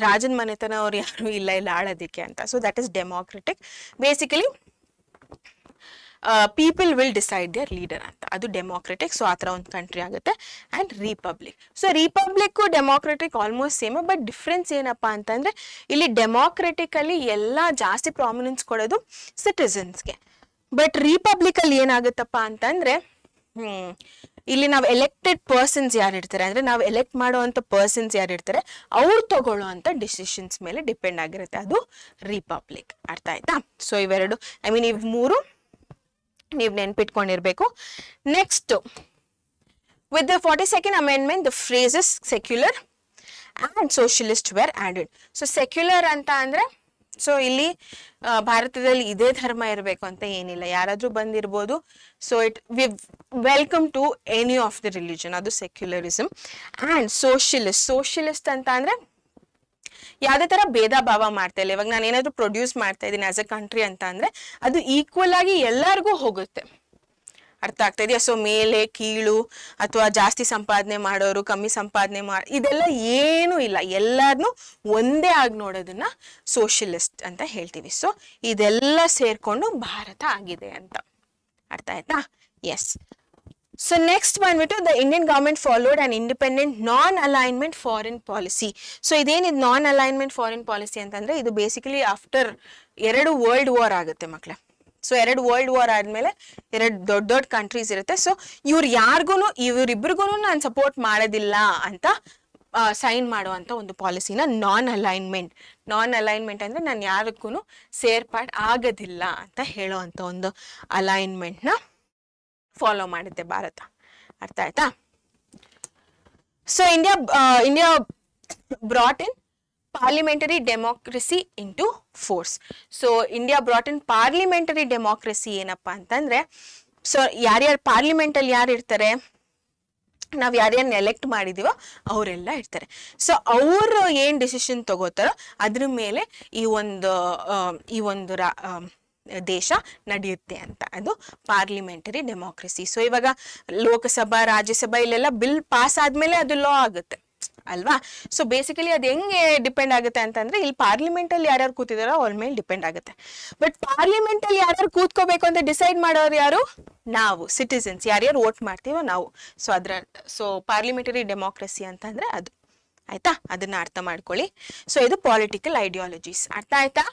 ರಾಜನ ಮನೆತನ ಅವ್ರು ಯಾರು ಇಲ್ಲ ಆಳೋದಕ್ಕೆ ಅಂತ. So that is democratic. Basically people will decide their leader ಅಂತ. ಅದು ಡೆಮೋಕ್ರೆಟಿಕ್, ಸೊ ಆ ಥರ ಒಂದು ಕಂಟ್ರಿ ಆಗುತ್ತೆ. And republic. So republic democratic almost same, but difference ಏನಪ್ಪ ಅಂತಂದರೆ ಇಲ್ಲಿ ಡೆಮೋಕ್ರೆಟಿಕಲ್ಲಿ ಎಲ್ಲ ಜಾಸ್ತಿ ಪ್ರಾಮಿನೆನ್ಸ್ ಕೊಡೋದು ಸಿಟಿಸನ್ಸ್ಗೆ. ಬಟ್ ರಿಪಬ್ಲಿಕಲ್ಲಿ ಏನಾಗುತ್ತಪ್ಪ ಅಂತಂದರೆ ಇಲ್ಲಿ ನಾವು ಎಲೆಕ್ಟೆಡ್ ಪರ್ಸನ್ಸ್ ಯಾರು ಇರ್ತಾರೆ, ಅಂದರೆ ನಾವು ಎಲೆಕ್ಟ್ ಮಾಡುವಂಥ ಪರ್ಸನ್ಸ್ ಯಾರು ಇರ್ತಾರೆ ಅವ್ರು ತಗೊಳ್ಳೋ ಅಂಥ ಡಿಸಿಷನ್ಸ್ ಮೇಲೆ ಡಿಪೆಂಡ್ ಆಗಿರುತ್ತೆ, ಅದು ರಿಪಬ್ಲಿಕ್. ಅರ್ಥ ಆಯ್ತಾ? ಸೊ ಇವೆರಡು ಇವು ಮೂರು ನೀವು ನೆನ್ಪಿಟ್ಕೊಂಡಿರ್ಬೇಕು. Next, with the 42nd amendment the phrases secular and socialist were added. So secular ಅಂತ ಅಂದರೆ, ಸೊ ಇಲ್ಲಿ ಭಾರತದಲ್ಲಿ ಇದೇ ಧರ್ಮ ಇರಬೇಕು ಅಂತ ಏನಿಲ್ಲ, ಯಾರಾದರೂ ಬಂದಿರ್ಬೋದು. So we welcome to any of the religion, ಅದು ಸೆಕ್ಯುಲರಿಸಮ್. ಆ್ಯಂಡ್ ಸೋಷಿಯಲಿಸ್ಟ್ ಅಂತ ಅಂದರೆ ಯಾವುದೇ ಥರ ಭೇದ ಭಾವ ಮಾಡ್ತಾ ಇಲ್ಲ. ಇವಾಗ ನಾನು ಏನಾದರೂ ಪ್ರೊಡ್ಯೂಸ್ ಮಾಡ್ತಾ ಇದ್ದೀನಿ ಆಸ್ ಅ ಕಂಟ್ರಿ ಅಂತ ಅಂದರೆ ಅದು ಈಕ್ವಲ್ ಆಗಿ ಎಲ್ಲರಿಗೂ ಹೋಗುತ್ತೆ. ಅರ್ಥ ಆಗ್ತಾ ಇದೆಯಾ? ಸೊ ಮೇಲೆ ಕೀಳು ಅಥವಾ ಜಾಸ್ತಿ ಸಂಪಾದನೆ ಮಾಡೋರು ಕಮ್ಮಿ ಸಂಪಾದನೆ ಇದೆಲ್ಲ ಏನೂ ಇಲ್ಲ, ಎಲ್ಲರನ್ನೂ ಒಂದೇ ಆಗಿ ನೋಡೋದನ್ನ ಸೋಷಿಯಲಿಸ್ಟ್ ಅಂತ ಹೇಳ್ತೀವಿ. ಸೊ ಇದೆಲ್ಲ ಸೇರ್ಕೊಂಡು ಭಾರತ ಆಗಿದೆ ಅಂತ. ಅರ್ಥ ಆಯ್ತಾ? ಎಸ್. ಸೊ ನೆಕ್ಸ್ಟ್ ಬಂದ್ಬಿಟ್ಟು the Indian government followed on independent non alignment foreign policy. So ಇದೇನಿದು ನಾನ್ ಅಲೈನ್ಮೆಂಟ್ ಫಾರಿನ್ ಪಾಲಿಸಿ ಅಂತಂದ್ರೆ ಇದು ಬೇಸಿಕಲಿ ಆಫ್ಟರ್ 2 ವರ್ಲ್ಡ್ ವಾರ್ ಆಗುತ್ತೆ ಮಕ್ಕಳೇ. ಸೊ 2 ವರ್ಲ್ಡ್ ವಾರ್ ಆದ್ಮೇಲೆ 2 ದೊಡ್ಡ ಕಂಟ್ರೀಸ್ ಇರುತ್ತೆ. ಸೊ ಇವರಿಬ್ರಿಗೂ ನಾನು ಸಪೋರ್ಟ್ ಮಾಡೋದಿಲ್ಲ ಅಂತ ಸೈನ್ ಮಾಡುವಂಥ ಒಂದು ಪಾಲಿಸಿನ ನಾನ್ ಅಲೈನ್ಮೆಂಟ್ ಅಂದರೆ ನಾನು ಯಾರಕ್ಕೂ ಸೇರ್ಪಾಡು ಆಗೋದಿಲ್ಲ ಅಂತ ಹೇಳೋವಂಥ ಒಂದು ಅಲೈನ್ಮೆಂಟ್ನ ಫಾಲೋ ಮಾಡುತ್ತೆ ಭಾರತ. ಅರ್ಥ ಆಯ್ತಾ? So India brought in parliamentary democracy into force. So India brought in parliamentary democracy ಏನಪ್ಪ ಅಂತಂದರೆ, ಸೊ ಯಾರ್ಯಾರು ಪಾರ್ಲಿಮೆಂಟಲ್ಲಿ ಯಾರು ಇರ್ತಾರೆ, ನಾವು ಯಾರ್ಯಾರನ್ನ ಎಲೆಕ್ಟ್ ಮಾಡಿದೀವೋ ಅವರೆಲ್ಲ ಇರ್ತಾರೆ. ಸೊ ಅವರು ಏನು ಡಿಸಿಷನ್ ತಗೋತಾರೋ ಅದ್ರ ಮೇಲೆ ಈ ಒಂದು ದೇಶ ನಡೆಯುತ್ತೆ ಅಂತ, ಅದು ಪಾರ್ಲಿಮೆಂಟರಿ ಡೆಮೋಕ್ರಸಿ. ಸೊ ಇವಾಗ ಲೋಕಸಭಾ ರಾಜ್ಯಸಭಾ ಇಲ್ಲೆಲ್ಲ ಬಿಲ್ ಪಾಸ್ ಆದ್ಮೇಲೆ ಅದು ಲಾ ಆಗುತ್ತೆ ಅಲ್ವಾ? ಸೊ ಬೇಸಿಕಲಿ ಅದು ಹೆಂಗೆ ಡಿಪೆಂಡ್ ಆಗುತ್ತೆ ಅಂತಂದ್ರೆ ಇಲ್ಲಿ ಪಾರ್ಲಿಮೆಂಟಲ್ಲಿ ಯಾರ್ಯಾರು ಕೂತಿದಾರೋ ಅವ್ರ ಮೇಲೆ ಡಿಪೆಂಡ್ ಆಗುತ್ತೆ. ಬಟ್ ಪಾರ್ಲಿಮೆಂಟಲ್ಲಿ ಯಾರ್ಯಾರು ಕೂತ್ಕೋಬೇಕು ಅಂತ ಡಿಸೈಡ್ ಮಾಡೋರು ಯಾರು? ನಾವು ಸಿಟಿಸನ್ಸ್, ಯಾರ್ಯಾರು ವೋಟ್ ಮಾಡ್ತೀವೋ ನಾವು. ಸೊ ಪಾರ್ಲಿಮೆಂಟರಿ ಡೆಮೋಕ್ರಸಿ ಅಂತಂದ್ರೆ ಅದು. ಆಯ್ತಾ? ಅದನ್ನ ಅರ್ಥ ಮಾಡ್ಕೊಳ್ಳಿ. ಸೊ ಇದು ಪೊಲಿಟಿಕಲ್ ಐಡಿಯಾಲಜೀಸ್. ಅರ್ಥ ಆಯ್ತಾ?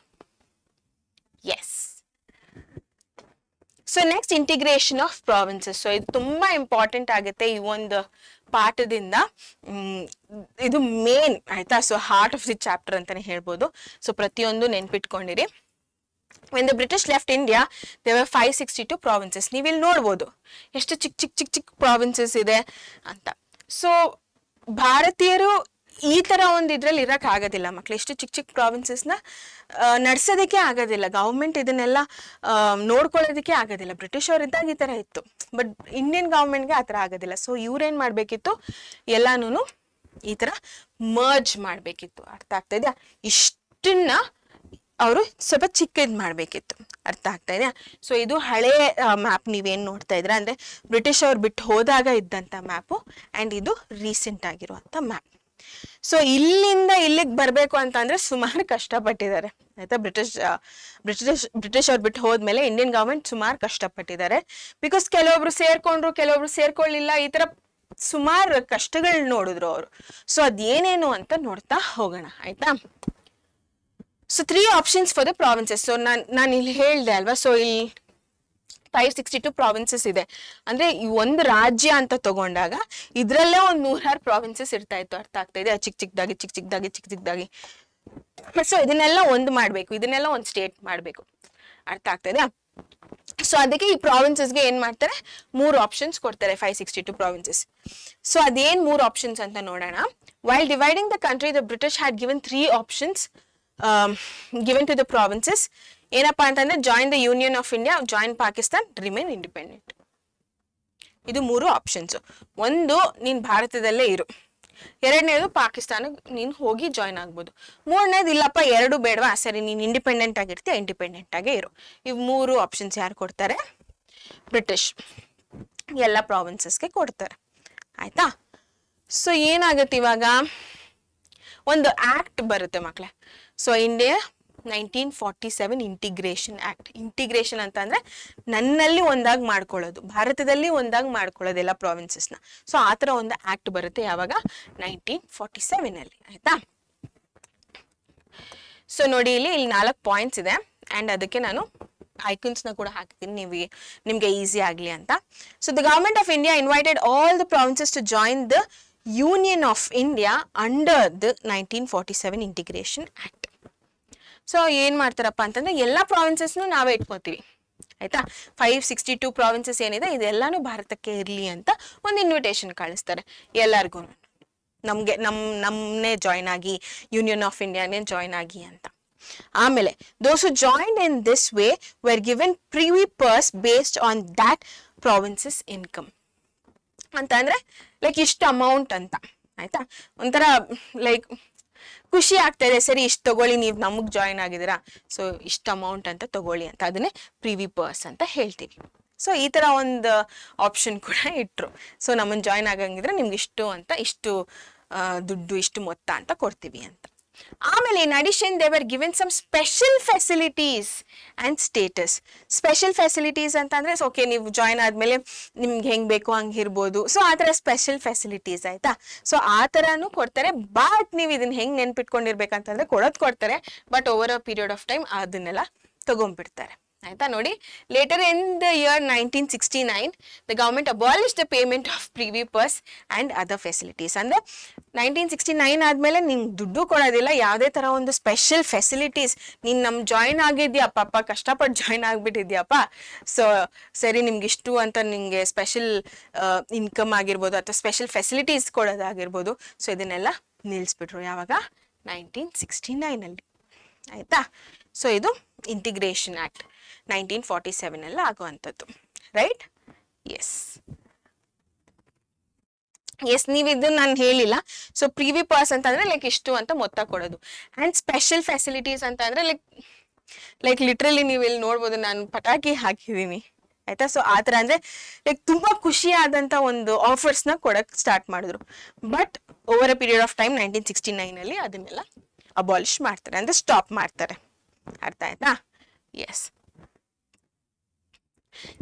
Yes. So next, integration of provinces. So ಇದು ತುಂಬಾ ಇಂಪಾರ್ಟೆಂಟ್ ಆಗುತ್ತೆ ಈ ಒಂದು ಪಾಠದಿಂದ. ಇದು ಮೇನ್. ಆಯ್ತಾ? So heart of the chapter ಅಂತಾನೆ ಹೇಳ್ಬೋದು. ಸೊ ಪ್ರತಿಯೊಂದು ನೆನ್ಪಿಟ್ಕೊಂಡಿರಿ. when the British left India there were 562 provinces. ನೀವು ಇಲ್ಲಿ ನೋಡ್ಬೋದು ಎಷ್ಟು ಚಿಕ್ಕ ಪ್ರಾವಿನ್ಸಸ್ ಇದೆ ಅಂತ. ಸೊ ಭಾರತೀಯರು ಈ ತರ ಒಂದು ಇದ್ರಲ್ಲಿ ಇರಕ್ ಆಗೋದಿಲ್ಲ ಮಕ್ಳು. ಎಷ್ಟು ಚಿಕ್ಕ ಪ್ರಾವಿನ್ಸಸ್ನ ನಡ್ಸೋದಕ್ಕೆ ಆಗೋದಿಲ್ಲ, ಗೌರ್ಮೆಂಟ್ ಇದನ್ನೆಲ್ಲ ನೋಡ್ಕೊಳ್ಳೋದಕ್ಕೆ ಆಗೋದಿಲ್ಲ. ಬ್ರಿಟಿಷ್ ಅವರಿದ್ದಾಗ ಈ ತರ ಇತ್ತು, ಬಟ್ ಇಂಡಿಯನ್ ಗೌರ್ಮೆಂಟ್ಗೆ ಆ ಥರ ಆಗೋದಿಲ್ಲ. ಸೊ ಇವ್ರೇನ್ ಮಾಡ್ಬೇಕಿತ್ತು, ಎಲ್ಲಾನು ಈ ತರ ಮರ್ಜ್ ಮಾಡ್ಬೇಕಿತ್ತು. ಅರ್ಥ ಆಗ್ತಾ ಇದೆಯಾ? ಇಷ್ಟನ್ನ ಅವರು ಸ್ವಲ್ಪ ಚಿಕ್ಕದ್ ಮಾಡ್ಬೇಕಿತ್ತು. ಅರ್ಥ ಆಗ್ತಾ ಇದೆಯಾ? ಸೊ ಇದು ಹಳೆ ಮ್ಯಾಪ್ ನೀವೇನ್ ನೋಡ್ತಾ ಇದ್ರ ಅಂದ್ರೆ ಬ್ರಿಟಿಷ್ ಅವ್ರು ಬಿಟ್ಟು ಹೋದಾಗ ಇದ್ದಂತ ಮ್ಯಾಪು, ಅಂಡ್ ಇದು ರೀಸೆಂಟ್ ಆಗಿರುವಂತ ಮ್ಯಾಪ್. ಸೊ ಇಲ್ಲಿಂದ ಇಲ್ಲಿಗೆ ಬರಬೇಕು ಅಂತ ಅಂದ್ರೆ ಸುಮಾರು ಕಷ್ಟಪಟ್ಟಿದ್ದಾರೆ. ಆಯ್ತಾ? ಬ್ರಿಟಿಷ್ ಅವ್ರು ಬಿಟ್ಟು ಹೋದ್ಮೇಲೆ ಇಂಡಿಯನ್ ಗವರ್ಮೆಂಟ್ ಸುಮಾರು ಕಷ್ಟಪಟ್ಟಿದ್ದಾರೆ. ಬಿಕಾಸ್ ಕೆಲವೊಬ್ರು ಸೇರ್ಕೊಂಡ್ರು, ಕೆಲವೊಬ್ರು ಸೇರ್ಕೊಳ್ಳಿಲ್ಲ, ಈ ತರ ಸುಮಾರು ಕಷ್ಟಗಳು ನೋಡಿದ್ರು ಅವರು. ಸೊ ಅದೇನೇನು ಅಂತ ನೋಡ್ತಾ ಹೋಗೋಣ. ಆಯ್ತಾ? So 3 options for the provinces. So ನಾನು ಇಲ್ಲಿ ಹೇಳ್ದೆ ಅಲ್ವಾ, ಸೊ ಇಲ್ಲಿ 562 ಪ್ರಾವಿನ್ಸಸ್ ಇದೆ. ಅಂದ್ರೆ ಈ ಒಂದು ರಾಜ್ಯ ಅಂತ ತಗೊಂಡಾಗ ಇದ್ರಲ್ಲೇ ಒಂದು 106 ಪ್ರಾವಿನ್ಸಸ್ ಇರ್ತಾ ಇತ್ತು. ಅರ್ಥ ಆಗ್ತಾ ಇದೆ? ಚಿಕ್ಕದಾಗಿ. ಸೊ ಇದನ್ನೆಲ್ಲ ಒಂದು ಮಾಡ್ಬೇಕು, ಇದನ್ನೆಲ್ಲ ಒಂದು ಸ್ಟೇಟ್ ಮಾಡ್ಬೇಕು. ಅರ್ಥ ಆಗ್ತಾ ಇದೆಯಾ? ಸೊ ಅದಕ್ಕೆ ಈ ಪ್ರಾವಿನ್ಸಸ್ಗೆ ಏನ್ ಮಾಡ್ತಾರೆ, 3 ಆಪ್ಷನ್ಸ್ ಕೊಡ್ತಾರೆ. 562 ಪ್ರಾವಿನ್ಸಸ್. ಸೊ ಅದೇನ್ 3 ಆಪ್ಷನ್ಸ್ ಅಂತ ನೋಡೋಣ. While dividing the country the British had given 3 options given to the provinces. ಏನಪ್ಪಾ ಅಂತಂದ್ರೆ join the union of India, join Pakistan, remain independent. ಇದು 3 ಆಪ್ಷನ್ಸ್. ಒಂದು, ನೀನ್ ಭಾರತದಲ್ಲೇ ಇರು. 2ನೇದು, ಪಾಕಿಸ್ತಾನಕ್ಕೆ ನೀನ್ ಹೋಗಿ ಜಾಯಿನ್ ಆಗ್ಬೋದು. 3ನೇದು, ಇಲ್ಲಪ್ಪ 2 ಬೇಡವಾ, ಸರಿ ನೀನ್ ಇಂಡಿಪೆಂಡೆಂಟ್ ಆಗಿರ್ತೀಯ, ಇಂಡಿಪೆಂಡೆಂಟ್ ಆಗೇ ಇರು. ಇವ್ 3 ಆಪ್ಷನ್ಸ್ ಯಾರು ಕೊಡ್ತಾರೆ? ಬ್ರಿಟಿಷ್ ಎಲ್ಲ ಪ್ರಾವಿನ್ಸಸ್ಗೆ ಕೊಡ್ತಾರೆ. ಆಯ್ತಾ? ಸೊ ಏನಾಗುತ್ತೆ ಇವಾಗ, ಒಂದು ಆಕ್ಟ್ ಬರುತ್ತೆ ಮಕ್ಳೇ. So India 1947 integration act. Integration ಅಂತ ಅಂದ್ರೆ ನನ್ನಲ್ಲಿ ಒಂದಾಗಿ ಮಾಡ್ಕೊಳ್ಳೋದು, ಭಾರತದಲ್ಲಿ ಒಂದಾಗಿ ಮಾಡ್ಕೊಳ್ಳೋದು ಎಲ್ಲ ಪ್ರಾವಿನ್ಸಸ್ನ. ಸೊ ಆ ಥರ ಒಂದು ಆಕ್ಟ್ ಬರುತ್ತೆ ಯಾವಾಗ, 1947 ಅಲ್ಲಿ. ಆಯ್ತಾ? ಸೊ ನೋಡಿ ಇಲ್ಲಿ 4 ಪಾಯಿಂಟ್ಸ್ ಇದೆ ಅಂಡ್ ಅದಕ್ಕೆ ನಾನು ಐಕನ್ಸ್ನ ಕೂಡ ಹಾಕ್ತೀನಿ ನಿಮಗೆ ಈಸಿ ಆಗಲಿ ಅಂತ. So the government of India invited all the provinces to join the union of India under the 1947 integration act. So ಏನ್ ಮಾಡ್ತಾರಪ್ಪ ಅಂತಂದ್ರೆ ಎಲ್ಲ ಪ್ರಾವಿನ್ಸಸ್ನು ನಾವೇ ಇಟ್ಕೋತೀವಿ. ಆಯ್ತಾ? 562 ಪ್ರಾವಿನ್ಸಸ್ ಏನಿದೆ ಇದೆಲ್ಲಾನು ಭಾರತಕ್ಕೆ ಇರಲಿ ಅಂತ ಒಂದು ಇನ್ವಿಟೇಷನ್ ಕಳಿಸ್ತಾರೆ ಎಲ್ಲರಿಗೂ, ನಮ್ಮನ್ನೇ ಜಾಯ್ನ್ ಆಗಿ, ಯೂನಿಯನ್ ಆಫ್ ಇಂಡಿಯಾನೇ ಜಾಯ್ನ್ ಆಗಿ ಅಂತ. ಆಮೇಲೆ those who joined in this way were given privy purse based on that province's income ಅಂತ ಅಂದ್ರೆ ಲೈಕ್ ಇಷ್ಟು ಅಮೌಂಟ್ ಅಂತ. ಆಯ್ತಾ? ಒಂಥರ ಲೈಕ್ ಖುಷಿ ಆಗ್ತಾ ಇದೆ, ಸರಿ ಇಷ್ಟು ತಗೊಳ್ಳಿ, ನೀವು ನಮಗ್ ಜಾಯಿನ್ ಆಗಿದ್ದೀರಾ, ಸೊ ಇಷ್ಟು ಅಮೌಂಟ್ ಅಂತ ತಗೊಳ್ಳಿ ಅಂತ, ಅದನ್ನೇ ಪ್ರಿವಿ ಪರ್ಸ್ ಅಂತ ಹೇಳ್ತೀವಿ. ಸೊ ಈ ತರ ಒಂದು ಆಪ್ಷನ್ ಕೂಡ ಇಟ್ರು. ಸೊ ನಮ್ಮನ್ನ ಜಾಯಿನ್ ಆಗಂಗಿದ್ರೆ ನಿಮ್ಗೆ ಇಷ್ಟು ಅಂತ, ಇಷ್ಟು ದುಡ್ಡು, ಇಷ್ಟು ಮೊತ್ತ ಅಂತ ಕೊಡ್ತೀವಿ ಅಂತ. ಆಮೇಲೆ in addition they were given some special facilities and status. Special facilities ಅಂತ ಅಂದ್ರೆ ಓಕೆ, ನೀವು ಜಾಯಿನ್ ಆದ್ಮೇಲೆ ನಿಮ್ಗೆ ಹೆಂಗ್ ಬೇಕು ಹಂಗೆ ಇರ್ಬೋದು. ಸೊ ಆ ಥರ ಸ್ಪೆಷಲ್ ಫೆಸಿಲಿಟೀಸ್. ಆಯ್ತಾ? ಸೊ ಆ ಥರನೂ ಕೊಡ್ತಾರೆ. ಬಟ್ ನೀವು ಇದನ್ನ ಹೆಂಗ್ ನೆನ್ಪಿಟ್ಕೊಂಡಿರ್ಬೇಕಂತಂದ್ರೆ ಕೊಡ್ತಾರೆ, but over a period of time ಅದನ್ನೆಲ್ಲ ತಗೊಂಡ್ಬಿಡ್ತಾರೆ. ಆಯ್ತಾ? ನೋಡಿ, later in the year 1969 the government abolish the payment of privy purse and other facilities. ಅಂದ್ರೆ 1969 ಆದ್ಮೇಲೆ ನಿಂಗೆ ದುಡ್ಡು ಕೊಡೋದಿಲ್ಲ, ಯಾವುದೇ ತರ ಒಂದು ಸ್ಪೆಷಲ್ ಫೆಸಿಲಿಟೀಸ್, ನೀನ್ ನಮ್ ಜಾಯಿನ್ ಆಗಿದ್ಯಪ್ಪ, ಕಷ್ಟಪಟ್ಟು ಜಾಯಿನ್ ಆಗ್ಬಿಟ್ಟಿದ್ಯಪ್ಪ, ಸೊ ಸರಿ ನಿಮ್ಗೆ ಇಷ್ಟು ಅಂತ ನಿಂಗೆ ಸ್ಪೆಷಲ್ ಇನ್ಕಮ್ ಆಗಿರ್ಬೋದು ಅಥವಾ ಸ್ಪೆಷಲ್ ಫೆಸಿಲಿಟೀಸ್ ಕೊಡೋದಾಗಿರ್ಬೋದು. ಸೊ ಇದನ್ನೆಲ್ಲ ನಿಲ್ಲಿಸ್ಬಿಟ್ರು ಯಾವಾಗ, 1969 ಅಲ್ಲಿ. ಆಯ್ತಾ? ಸೊ ಇದು ಇಂಟಿಗ್ರೇಷನ್ ಆಕ್ಟ್ 1947 ಅಲ್ಲಿ ಆಗುವಂಥದ್ದು. ರೈಟ್? ಎಸ್, ನೀವು ಇದು ನಾನು ಹೇಳಿಲ್ಲ. ಸೊ ಪ್ರಿವಿ ಪರ್ಸ್ ಅಂತ ಅಂದ್ರೆ ಲೈಕ್ ಇಷ್ಟು ಅಂತ ಮೊತ್ತ ಕೊಡೋದು, ಅಂಡ್ ಸ್ಪೆಷಲ್ ಫೆಸಿಲಿಟೀಸ್ ಅಂತ ಅಂದ್ರೆ ಲೈಕ್ ಲಿಟ್ರಲಿ ನೀವು ಇಲ್ಲಿ ನೋಡ್ಬೋದು, ನಾನು ಪಟಾಕಿ ಹಾಕಿದೀನಿ. ಆಯ್ತಾ? ಸೊ ಆ ಥರ ಅಂದ್ರೆ ಲೈಕ್ ತುಂಬಾ ಖುಷಿಯಾದಂತ ಒಂದು ಆಫರ್ಸ್ನ ಕೊಡಕ್ ಸ್ಟಾರ್ಟ್ ಮಾಡಿದ್ರು. But over a period of time 1969 ಅಲ್ಲಿ ಅದನ್ನೆಲ್ಲ ಅಬಾಲಿಷ್ ಮಾಡ್ತಾರೆ, ಅಂದ್ರೆ ಸ್ಟಾಪ್ ಮಾಡ್ತಾರೆ. ಅರ್ಥ ಆಯ್ತಾ? Yes.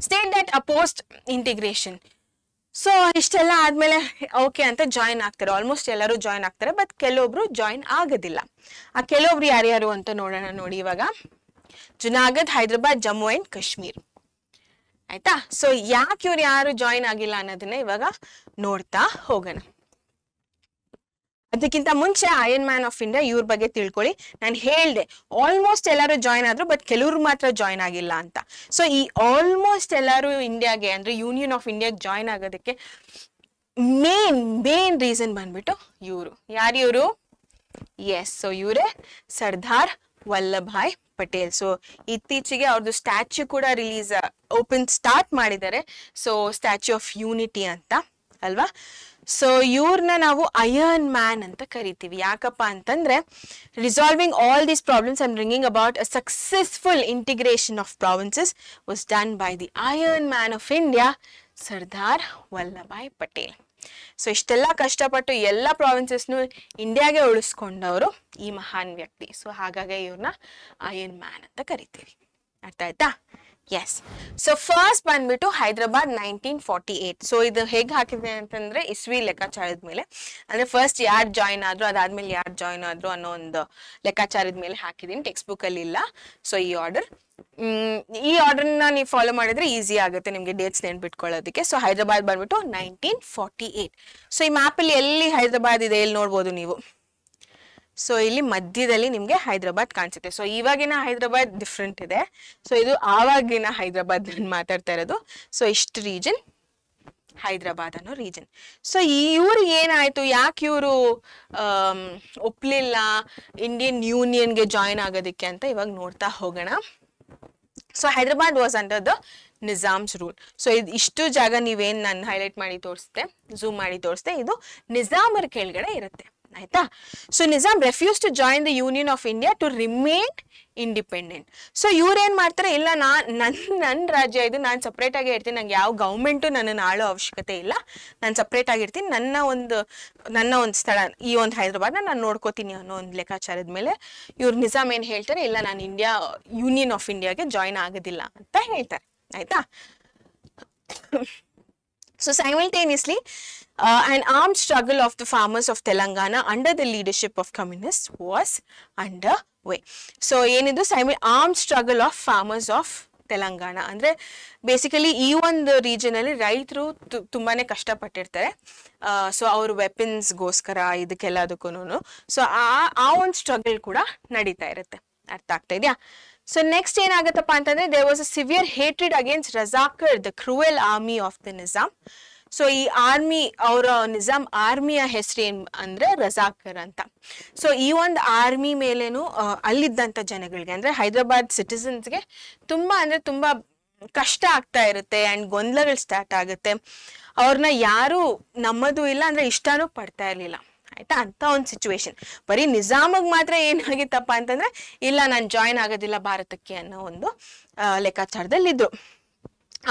State that opposed integration. So ಇಷ್ಟೆಲ್ಲ ಆದ್ಮೇಲೆ ಓಕೆ ಅಂತ ಜಾಯಿನ್ ಆಗ್ತಾರೆ, ಆಲ್ಮೋಸ್ಟ್ ಎಲ್ಲರೂ ಜಾಯಿನ್ ಆಗ್ತಾರೆ. ಬಟ್ ಕೆಲವೊಬ್ರು ಜಾಯಿನ್ ಆಗೋದಿಲ್ಲ. ಆ ಕೆಲವೊಬ್ರು ಯಾರ್ಯಾರು ಅಂತ ನೋಡೋಣ. ನೋಡಿ ಇವಾಗ ಜುನಾಗಢ್, ಹೈದರಾಬಾದ್, ಜಮ್ಮು ಅಂಡ್ ಕಾಶ್ಮೀರ್. ಆಯ್ತಾ? ಸೊ ಯಾಕೆ ಇವ್ರು ಯಾರು ಜಾಯಿನ್ ಆಗಿಲ್ಲ ಅನ್ನೋದನ್ನ ಇವಾಗ ನೋಡ್ತಾ ಹೋಗೋಣ. ಅದಕ್ಕಿಂತ ಮುಂಚೆ ಅಯರ್ನ್ ಮ್ಯಾನ್ ಆಫ್ ಇಂಡಿಯಾ ಇವ್ರ ಬಗ್ಗೆ ತಿಳ್ಕೊಳ್ಳಿ. ನಾನು ಹೇಳ್ದೆ ಆಲ್ಮೋಸ್ಟ್ ಎಲ್ಲರೂ ಜಾಯಿನ್ ಆದ್ರು, ಬಟ್ ಕೆಲವ್ರು ಮಾತ್ರ ಜಾಯಿನ್ ಆಗಿಲ್ಲ ಅಂತ. ಸೊ ಈ ಆಲ್ಮೋಸ್ಟ್ ಎಲ್ಲರೂ ಇಂಡಿಯಾಗೆ ಅಂದ್ರೆ ಯೂನಿಯನ್ ಆಫ್ ಇಂಡಿಯಾಗೆ ಜಾಯಿನ್ ಆಗೋದಕ್ಕೆ ಮೇನ್ ರೀಸನ್ ಬಂದ್ಬಿಟ್ಟು ಇವರು. ಯಾರು? ಎಸ್, ಸೊ ಇವರೇ ಸರ್ದಾರ್ ವಲ್ಲಭಾಯ್ ಪಟೇಲ್. ಸೊ ಇತ್ತೀಚೆಗೆ ಅವ್ರದ್ದು ಸ್ಟ್ಯಾಚ್ಯೂ ಕೂಡ ಸ್ಟಾರ್ಟ್ ಮಾಡಿದ್ದಾರೆ. ಸೊ ಸ್ಟ್ಯಾಚ್ಯೂ ಆಫ್ ಯೂನಿಟಿ ಅಂತ ಅಲ್ವಾ. ಸೊ ಇವ್ರನ್ನ ನಾವು ಅಯರ್ನ್ ಮ್ಯಾನ್ ಅಂತ ಕರಿತೀವಿ. ಯಾಕಪ್ಪ ಅಂತಂದ್ರೆ resolving all these problems and bringing about a successful integration of provinces was done by the iron man of India, Sardar Vallabhbhai Patel. So ಇಷ್ಟೆಲ್ಲ ಕಷ್ಟಪಟ್ಟು ಎಲ್ಲ ಪ್ರಾವಿನ್ಸಸ್ನು ಇಂಡಿಯಾಗೆ ಉಳಿಸ್ಕೊಂಡವರು ಈ ಮಹಾನ್ ವ್ಯಕ್ತಿ. ಸೊ ಹಾಗಾಗಿ ಇವ್ರನ್ನ ಅಯರ್ನ್ ಮ್ಯಾನ್ ಅಂತ ಕರಿತೀವಿ. ಅರ್ಥ ಆಯ್ತಾ? ಎಸ್. ಸೊ ಫಸ್ಟ್ ಬಂದ್ಬಿಟ್ಟು ಹೈದರಾಬಾದ್ 1948. ಸೊ ಇದು ಹೇಗೆ ಹಾಕಿದೆ ಅಂತಂದ್ರೆ ಇಸ್ವಿ ಲೆಕ್ಕಾಚಾರದ ಮೇಲೆ, ಅಂದ್ರೆ ಫಸ್ಟ್ ಯಾರು ಜಾಯಿನ್ ಆದ್ರು, ಅದಾದ್ಮೇಲೆ ಯಾರು ಜಾಯಿನ್ ಆದ್ರು ಅನ್ನೋ ಒಂದು ಲೆಕ್ಕಾಚಾರದ ಮೇಲೆ ಹಾಕಿದೀನಿ. ಟೆಕ್ಸ್ಟ್ ಬುಕ್ ಅಲ್ಲಿ ಇಲ್ಲ. ಸೊ ಈ ಆರ್ಡರ್ನ ನೀವು ಫಾಲೋ ಮಾಡಿದ್ರೆ ಈಸಿ ಆಗುತ್ತೆ ನಿಮ್ಗೆ ಡೇಟ್ಸ್ ನೆನ್ಪಿಟ್ಕೊಳ್ಳೋದಕ್ಕೆ. ಸೊ ಹೈದರಾಬಾದ್ ಬಂದ್ಬಿಟ್ಟು 1948. ಸೊ ಈ ಮ್ಯಾಪ್ ಅಲ್ಲಿ ಎಲ್ಲಿ ಹೈದರಾಬಾದ್ ಇದೆ ಇಲ್ಲಿ ನೋಡ್ಬೋದು ನೀವು. ಸೊ ಇಲ್ಲಿ ಮಧ್ಯದಲ್ಲಿ ನಿಮ್ಗೆ ಹೈದರಾಬಾದ್ ಕಾಣಿಸುತ್ತೆ. ಸೊ ಇವಾಗಿನ ಹೈದರಾಬಾದ್ ಡಿಫ್ರೆಂಟ್ ಇದೆ. ಸೊ ಇದು ಆವಾಗಿನ ಹೈದರಾಬಾದ್ ನಾನು ಮಾತಾಡ್ತಾ ಇರೋದು. ಸೊ ಇಷ್ಟು ರೀಜನ್ ಹೈದರಾಬಾದ್ ಅನ್ನೋ ರೀಜನ್. ಸೊ ಇವ್ರಿಗೆ ಏನಾಯ್ತು, ಯಾಕೆ ಇವರು ಒಪ್ಲಿಲ್ಲ ಇಂಡಿಯನ್ ಯೂನಿಯನ್ಗೆ ಜಾಯಿನ್ ಆಗೋದಕ್ಕೆ ಅಂತ ಇವಾಗ ನೋಡ್ತಾ ಹೋಗೋಣ. So Hyderabad was under the Nizam's rule. So ಇಷ್ಟು ಜಾಗ ನೀವೇನ್ ನಾನು ಹೈಲೈಟ್ ಮಾಡಿ ತೋರಿಸ್ದೆ, ಝೂಮ್ ಮಾಡಿ ತೋರಿಸ್ದೆ, ಇದು ನಿಜಾಮರ ಕೆಳಗಡೆ ಇರುತ್ತೆ. ಆಯ್ತಾ. So Nizam refuse to join the union of India to remain independent. So ಇವ್ರೇನ್ ಮಾಡ್ತಾರೆ, ಇಲ್ಲ ನನ್ನ ರಾಜ್ಯ ಇದು, ನಾನು ಸಪ್ರೇಟ್ ಆಗಿ ಇರ್ತೀನಿ, ನಂಗೆ ಯಾವ ಗೌರ್ಮೆಂಟು ನನ್ನನ್ನು ಆಳೋ ಅವಶ್ಯಕತೆ ಇಲ್ಲ, ನಾನು ಸಪ್ರೇಟ್ ಆಗಿರ್ತೀನಿ, ನನ್ನ ಒಂದು ಸ್ಥಳ ಈ ಒಂದು ಹೈದರಾಬಾದ್ನ ನಾನು ನೋಡ್ಕೋತೀನಿ ಅನ್ನೋ ಒಂದು ಲೆಕ್ಕಾಚಾರದ ಮೇಲೆ ಇವ್ರು ನಿಜಾಮ್ ಏನು ಹೇಳ್ತಾರೆ, ಇಲ್ಲ ನಾನು ಯೂನಿಯನ್ ಆಫ್ ಇಂಡಿಯಾಗೆ ಜಾಯಿನ್ ಆಗೋದಿಲ್ಲ ಅಂತ ಹೇಳ್ತಾರೆ. ಆಯ್ತಾ. So simultaneously, an armed struggle of the farmers of Telangana under the leadership of communists was underway. So ಏನಿದು armed struggle of farmers of Telangana ಅಂದ್ರೆ ಬೇಸಿಕಲಿ ಈ ಒಂದು ರೀಜನ್ ಅಲ್ಲಿ ರೈತರು ತುಂಬಾನೇ ಕಷ್ಟಪಟ್ಟಿರ್ತಾರೆ. ಸೊ ಅವ್ರ ವೆಪನ್ಸ್ಗೋಸ್ಕರ ಇದಕ್ಕೆಲ್ಲದಕ್ಕೂನು. ಸೊ ಆ ಒಂದು ಸ್ಟ್ರಗಲ್ ಕೂಡ ನಡೀತಾ ಇರುತ್ತೆ. ಅರ್ಥ ಆಗ್ತಾ ಇದೆಯಾ. ಸೊ ನೆಕ್ಸ್ಟ್ ಏನಾಗತ್ತಪ್ಪ ಅಂತಂದ್ರೆ, there was a severe hatred against Razakar, the cruel army of the Nizam. So ಈ ಆರ್ಮಿ, ಅವರ ನಿಜಾಮ್ ಆರ್ಮಿಯ ಹೆಸರು ಏನ್ ಅಂದ್ರೆ ರಜಾಕರ್ ಅಂತ. ಸೊ ಈ ಒಂದು ಆರ್ಮಿ ಮೇಲೇನು ಅಲ್ಲಿದ್ದಂಥ ಜನಗಳಿಗೆ ಅಂದ್ರೆ ಹೈದರಾಬಾದ್ ಸಿಟಿಸನ್ಸ್ಗೆ ತುಂಬಾ ಕಷ್ಟ ಆಗ್ತಾ ಇರುತ್ತೆ ಅಂಡ್ ಗೊಂದಲಗಳು ಸ್ಟಾರ್ಟ್ ಆಗುತ್ತೆ. ಅವ್ರನ್ನ ಯಾರು ನಮ್ಮದು ಇಲ್ಲ ಅಂದ್ರೆ ಇಷ್ಟನೂ ಪಡ್ತಾ ಇರ್ಲಿಲ್ಲ. ಆಯ್ತಾ. ಅಂತ ಒಂದು ಸಿಚುವೇಶನ್. ಬರೀ ನಿಜಾಮಗ್ ಮಾತ್ರ ಏನಾಗಿತ್ತಪ್ಪ ಅಂತಂದ್ರೆ, ಇಲ್ಲ ನಾನು ಜಾಯಿನ್ ಆಗೋದಿಲ್ಲ ಭಾರತಕ್ಕೆ ಅನ್ನೋ ಒಂದು ಲೆಕ್ಕಾಚಾರದಲ್ಲಿ ಇದ್ರು.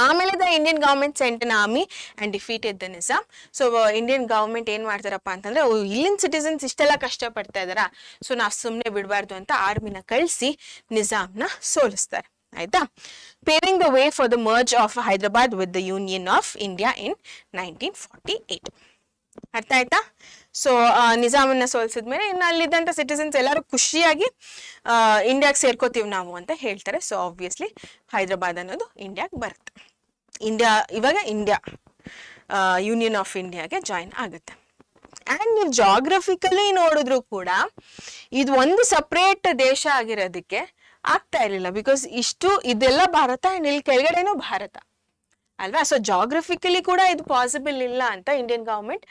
ಆಮೇಲೆ the Indian government sent an army and defeated the Nizam. So Indian government ಏನ್ ಮಾಡ್ತಾರಪ್ಪ ಅಂತಂದ್ರೆ, ಇಲ್ಲಿನ ಸಿಟಿಸನ್ಸ್ ಇಷ್ಟೆಲ್ಲ ಕಷ್ಟ ಪಡ್ತಾ ಇದಾರ, ಸೊ ನಾವು ಸುಮ್ಮನೆ ಬಿಡಬಾರ್ದು ಅಂತ ಆರ್ಮಿನ ಕಳಿಸಿ ನಿಜಾಮ್ನ ಸೋಲಿಸ್ತಾರೆ. ಆಯ್ತಾ. Paving the way for the merge of Hyderabad with the union of India in 1948. ಅರ್ಥ ಆಯ್ತಾ. ಸೊ ನಿಜಾಮನ್ನ ಸೋಲಿಸಿದ್ಮೇಲೆ ಇನ್ನು ಅಲ್ಲಿದ್ದಂಥ ಸಿಟಿಸನ್ಸ್ ಎಲ್ಲರೂ ಖುಷಿಯಾಗಿ ಇಂಡಿಯಾಗೆ ಸೇರ್ಕೋತೀವಿ ನಾವು ಅಂತ ಹೇಳ್ತಾರೆ. ಸೊ ಆಬ್ವಿಯಸ್ಲಿ ಹೈದರಾಬಾದ್ ಅನ್ನೋದು ಇಂಡಿಯಾಗೆ ಬರುತ್ತೆ. ಇವಾಗ ಇಂಡಿಯಾ ಯೂನಿಯನ್ ಆಫ್ ಇಂಡಿಯಾಗೆ ಜಾಯಿನ್ ಆಗುತ್ತೆ. ಆ್ಯಂಡ್ ನೀವು ಜಾಗ್ರಫಿಕಲಿ ನೋಡಿದ್ರು ಕೂಡ ಇದು ಒಂದು ಸಪ್ರೇಟ್ ದೇಶ ಆಗಿರೋದಕ್ಕೆ ಆಗ್ತಾ ಇರಲಿಲ್ಲ. ಬಿಕಾಸ್ ಇದೆಲ್ಲ ಭಾರತ ಆ್ಯಂಡ್ ಇಲ್ಲಿ ಕೆಳಗಡೆನೂ ಭಾರತ ಅಲ್ವಾ. ಸೊ ಜಾಗ್ರಫಿಕಲಿ ಕೂಡ ಇದು ಪಾಸಿಬಲ್ ಇಲ್ಲ ಅಂತ ಇಂಡಿಯನ್ ಗವರ್ಮೆಂಟ್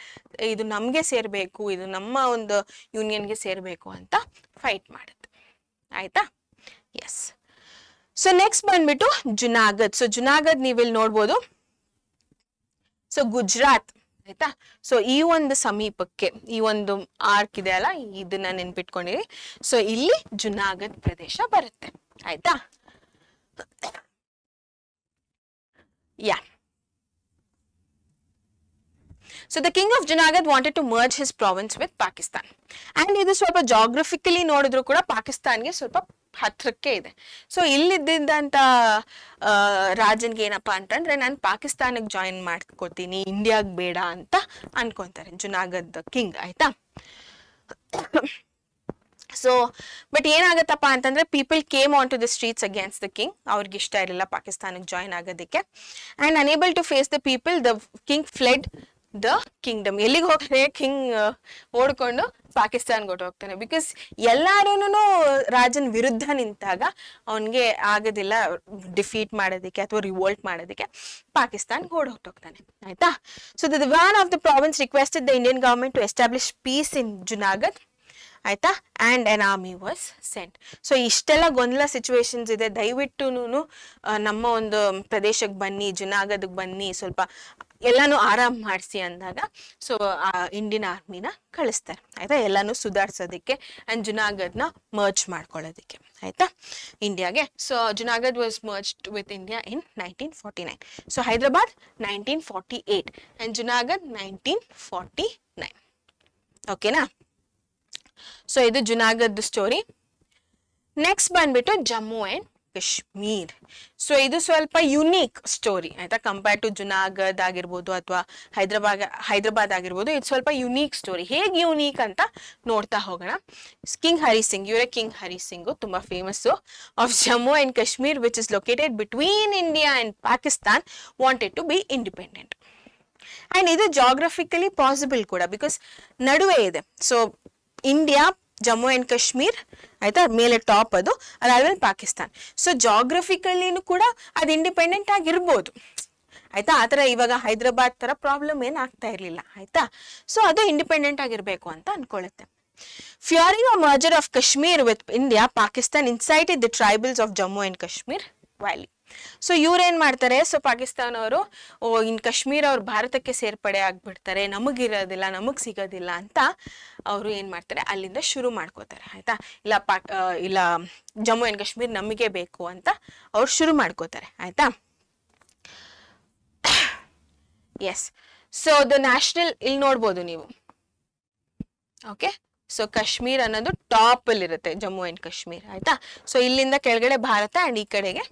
ಇದು ನಮಗೆ ಸೇರಬೇಕು, ಇದು ನಮ್ಮ ಒಂದು ಯೂನಿಯನ್ಗೆ ಸೇರಬೇಕು ಅಂತ ಫೈಟ್ ಮಾಡುತ್ತೆ. ಆಯ್ತಾ. ಎಸ್. ಸೊ ನೆಕ್ಸ್ಟ್ ಬಂದ್ಬಿಟ್ಟು ಜುನಾಗಢ್. ಸೊ ಜುನಾಗಢ್ ನೀವಿಲ್ಲಿ ನೋಡ್ಬೋದು. ಸೊ ಗುಜರಾತ್. ಆಯ್ತಾ. ಸೊ ಈ ಒಂದು ಸಮೀಪಕ್ಕೆ ಈ ಒಂದು ಆರ್ಕ್ ಇದೆ ಅಲ್ಲ, ಇದನ್ನ ನೆನ್ಪಿಟ್ಕೊಂಡಿರಿ. ಸೊ ಇಲ್ಲಿ ಜುನಾಗಢ್ ಪ್ರದೇಶ ಬರುತ್ತೆ. ಆಯ್ತಾ. Yeah. So the king of Junagadh wanted to merge his province with Pakistan. And ಇದು ಸ್ವಲ್ಪ ಜಾಗ್ರಫಿಕಲಿ ನೋಡಿದ್ರು ಕೂಡ ಪಾಕಿಸ್ತಾನ್ಗೆ ಸ್ವಲ್ಪ ಹತ್ರಕ್ಕೆ ಇದೆ. ಸೊ ಇಲ್ಲಿದ್ದಂಥ ರಾಜನ್ಗೆ ಏನಪ್ಪಾ ಅಂತಂದ್ರೆ, ನಾನು ಪಾಕಿಸ್ತಾನಕ್ಕೆ ಜಾಯಿನ್ ಮಾಡ್ಕೋತೀನಿ, ಇಂಡಿಯಾಗ್ ಬೇಡ ಅಂತ ಅನ್ಕೊಂತಾರೆ ಜುನಾಗಢ್ ಕಿಂಗ್. ಆಯ್ತಾ. ಸೊ ಬಟ್ ಏನಾಗತ್ತಪ್ಪ ಅಂತಂದ್ರೆ, people came on to the streets against the king. ಅವ್ರಿಗೆ ಇಷ್ಟ ಇರಲಿಲ್ಲ ಪಾಕಿಸ್ತಾನಕ್ಕೆ ಜಾಯಿನ್ ಆಗೋದಕ್ಕೆ. And unable to face the people, the king fled the kingdom. ಎಲ್ಲಿಗೆ ಹೋಗ್ತಾರೆ, ಕಿಂಗ್ ಓಡ್ಕೊಂಡು ಪಾಕಿಸ್ತಾನ್ಗೆ ಹೋಗ್ತಾನೆ. ಬಿಕಾಸ್ ಎಲ್ಲಾರು ರಾಜನ್ ವಿರುದ್ಧ ನಿಂತಾಗ ಅವನಿಗೆ ಆಗೋದಿಲ್ಲ ಡಿಫೀಟ್ ಮಾಡೋದಕ್ಕೆ ಅಥವಾ ರಿವೋಲ್ಟ್ ಮಾಡೋದಕ್ಕೆ, ಪಾಕಿಸ್ತಾನ್ಗೆ ಹೋಗ್ತಾನೆ. ಆಯ್ತಾ. So the diwan of the province requested the Indian government to establish peace in Junagadh. ಆಯ್ತಾ. And an army was sent. So ಇಷ್ಟೆಲ್ಲ ಗೊಂದಲ ಸಿಚುವೇಶನ್ಸ್ ಇದೆ, ದಯವಿಟ್ಟು ನಮ್ಮ ಒಂದು ಪ್ರದೇಶಕ್ಕೆ ಬನ್ನಿ, ಜುನಾಗಢ್ಗೆ ಬನ್ನಿ, ಸ್ವಲ್ಪ ಎಲ್ಲಾನು ಆರಾಮ್ ಮಾಡಿಸಿ ಅಂದಾಗ ಸೊ ಇಂಡಿಯನ್ ಆರ್ಮಿನ ಕಳಿಸ್ತಾರೆ. ಆಯ್ತಾ. ಎಲ್ಲಾನು ಸುಧಾರಿಸೋದಕ್ಕೆ ಆ್ಯಂಡ್ ಜುನಾಗಢ್ನ ಮರ್ಜ್ ಮಾಡ್ಕೊಳ್ಳೋದಕ್ಕೆ. ಆಯ್ತಾ. ಇಂಡಿಯಾಗೆ. So Junagadh was merged with India in 1949. So Hyderabad 1948 and Junagadh 1949. ಓಕೆನಾ. ಸೊ ಇದು ಜುನಾಗಢ್ ಸ್ಟೋರಿ. ನೆಕ್ಸ್ಟ್ ಬಂದ್ಬಿಟ್ಟು ಜಮ್ಮು ಅಂಡ್ ಕಾಶ್ಮೀರ್. ಸೊ ಇದು ಸ್ವಲ್ಪ ಯುನೀಕ್ ಸ್ಟೋರಿ. ಆಯ್ತಾ. ಕಂಪೇರ್ ಟು ಜುನಾಗಢ್ ಆಗಿರ್ಬೋದು ಅಥವಾ ಹೈದರಾಬಾದ್ ಆಗಿರ್ಬೋದು, ಇದು ಸ್ವಲ್ಪ ಯುನೀಕ್ ಸ್ಟೋರಿ. ಹೇಗೆ ಯುನೀಕ್ ಅಂತ ನೋಡ್ತಾ ಹೋಗೋಣ. ಕಿಂಗ್ ಹರಿ ಸಿಂಗ್, ಇವರೇ ಕಿಂಗ್ ಹರಿ ಸಿಂಗು, ತುಂಬಾ famous, of Jammu and Kashmir which is located between India and Pakistan, wanted to be independent. And ಇದು ಜಾಗ್ರಫಿಕಲಿ ಪಾಸಿಬಲ್ ಕೂಡ, ಬಿಕಾಸ್ ನಡುವೆ ಇದೆ. So India, Jammu and Kashmir, ಆಯ್ತಾ, ಮೇಲೆ ಟಾಪ್ ಅದು, ಅದಾದ್ಮೇಲೆ ಪಾಕಿಸ್ತಾನ್. ಸೊ ಜಾಗ್ರಫಿಕಲಿನೂ ಕೂಡ ಅದು ಇಂಡಿಪೆಂಡೆಂಟ್ ಆಗಿರ್ಬೋದು. ಆಯ್ತಾ. ಆ ಥರ ಇವಾಗ ಹೈದರಾಬಾದ್ ಥರ ಪ್ರಾಬ್ಲಮ್ ಏನು ಆಗ್ತಾ ಇರಲಿಲ್ಲ. ಆಯ್ತಾ. ಸೊ ಅದು ಇಂಡಿಪೆಂಡೆಂಟ್ ಆಗಿರಬೇಕು ಅಂತ ಅನ್ಕೊಳ್ಳುತ್ತೆ. Fearing a merger of Kashmir with India, Pakistan incited the tribals of Jammu and Kashmir Valley. So ಇವ್ರೇನ್ ಮಾಡ್ತಾರೆ, ಸೊ ಪಾಕಿಸ್ತಾನ ಅವರು ಇನ್ ಕಾಶ್ಮೀರ ಅವ್ರು ಭಾರತಕ್ಕೆ ಸೇರ್ಪಡೆ ಆಗ್ಬಿಡ್ತಾರೆ, ನಮಗಿರೋದಿಲ್ಲ, ನಮಗ್ ಸಿಗೋದಿಲ್ಲ ಅಂತ ಅವರು ಏನ್ ಮಾಡ್ತಾರೆ, ಅಲ್ಲಿಂದ ಶುರು ಮಾಡ್ಕೋತಾರೆ. ಆಯ್ತಾ, ಇಲ್ಲ ಜಮ್ಮು ಅಂಡ್ ಕಾಶ್ಮೀರ್ ನಮಗೆ ಬೇಕು ಅಂತ ಅವ್ರು ಶುರು ಮಾಡ್ಕೋತಾರೆ. ಆಯ್ತಾ, ಎಸ್. ಸೊ ದ ನ್ಯಾಷನಲ್ ಇಲ್ಲಿ ನೋಡ್ಬೋದು ನೀವು. ಓಕೆ, ಸೊ ಕಾಶ್ಮೀರ್ ಅನ್ನೋದು ಟಾಪ್ ಅಲ್ಲಿ ಇರುತ್ತೆ, ಜಮ್ಮು ಅಂಡ್ ಕಾಶ್ಮೀರ್. ಆಯ್ತಾ, ಸೊ ಇಲ್ಲಿಂದ ಕೆಳಗಡೆ ಭಾರತ ಅಂಡ್ ಈ ಕಡೆಗೆ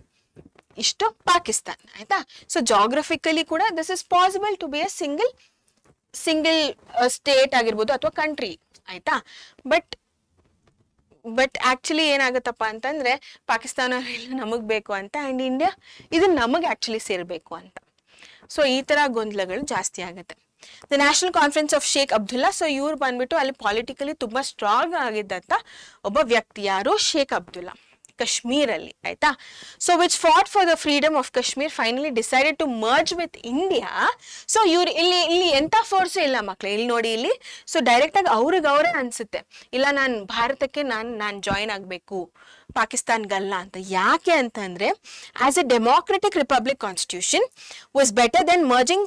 ಇಷ್ಟು ಪಾಕಿಸ್ತಾನ್. ಆಯ್ತಾ, ಸೊ ಜಾಗ್ರಫಿಕಲಿ ಕೂಡ this is possible to be a single state ಆಗಿರ್ಬೋದು ಅಥವಾ ಕಂಟ್ರಿ. ಆಯ್ತಾ, ಬಟ್ ಆಕ್ಚುಲಿ ಏನಾಗುತ್ತಪ್ಪ ಅಂತಂದ್ರೆ ಪಾಕಿಸ್ತಾನ ನಮಗ್ ಬೇಕು ಅಂತ ಅಂಡ್ ಇಂಡಿಯಾ ಇದು ನಮಗ್ ಆಕ್ಚುಲಿ ಸೇರ್ಬೇಕು ಅಂತ. ಸೊ ಈ ತರ ಗೊಂದಲಗಳು ಜಾಸ್ತಿ ಆಗುತ್ತೆ. The national conference of Sheikh Abdullah, so ಇವ್ರು ಬಂದ್ಬಿಟ್ಟು ಅಲ್ಲಿ ಪಾಲಿಟಿಕಲಿ ತುಂಬಾ ಸ್ಟ್ರಾಂಗ್ ಆಗಿದ್ದಂತ ಒಬ್ಬ ವ್ಯಕ್ತಿ. ಯಾರು? ಶೇಖ್ ಅಬ್ದುಲ್ಲಾ, ಕಾಶ್ಮೀರ್ ಅಲ್ಲಿ. ಆಯ್ತಾ, so which fought for the freedom of Kashmir finally decided to merge with India. So ಇವ್ರು ಇಲ್ಲಿ ಎಂತ ಫೋರ್ಸ್ ಇಲ್ಲ ಮಕ್ಳು, ಇಲ್ಲಿ ನೋಡಿ, ಇಲ್ಲಿ ಸೊ ಡೈರೆಕ್ಟ್ ಆಗಿ ಅವ್ರಿಗೆ ಅನ್ಸುತ್ತೆ, ಇಲ್ಲ ನಾನು ಭಾರತಕ್ಕೆ ನಾನು ಜಾಯಿನ್ ಆಗ್ಬೇಕು, ಪಾಕಿಸ್ತಾನ್ಗಲ್ಲ ಅಂತ. ಯಾಕೆ ಅಂತಂದ್ರೆ as a democratic republic constitution was better than merging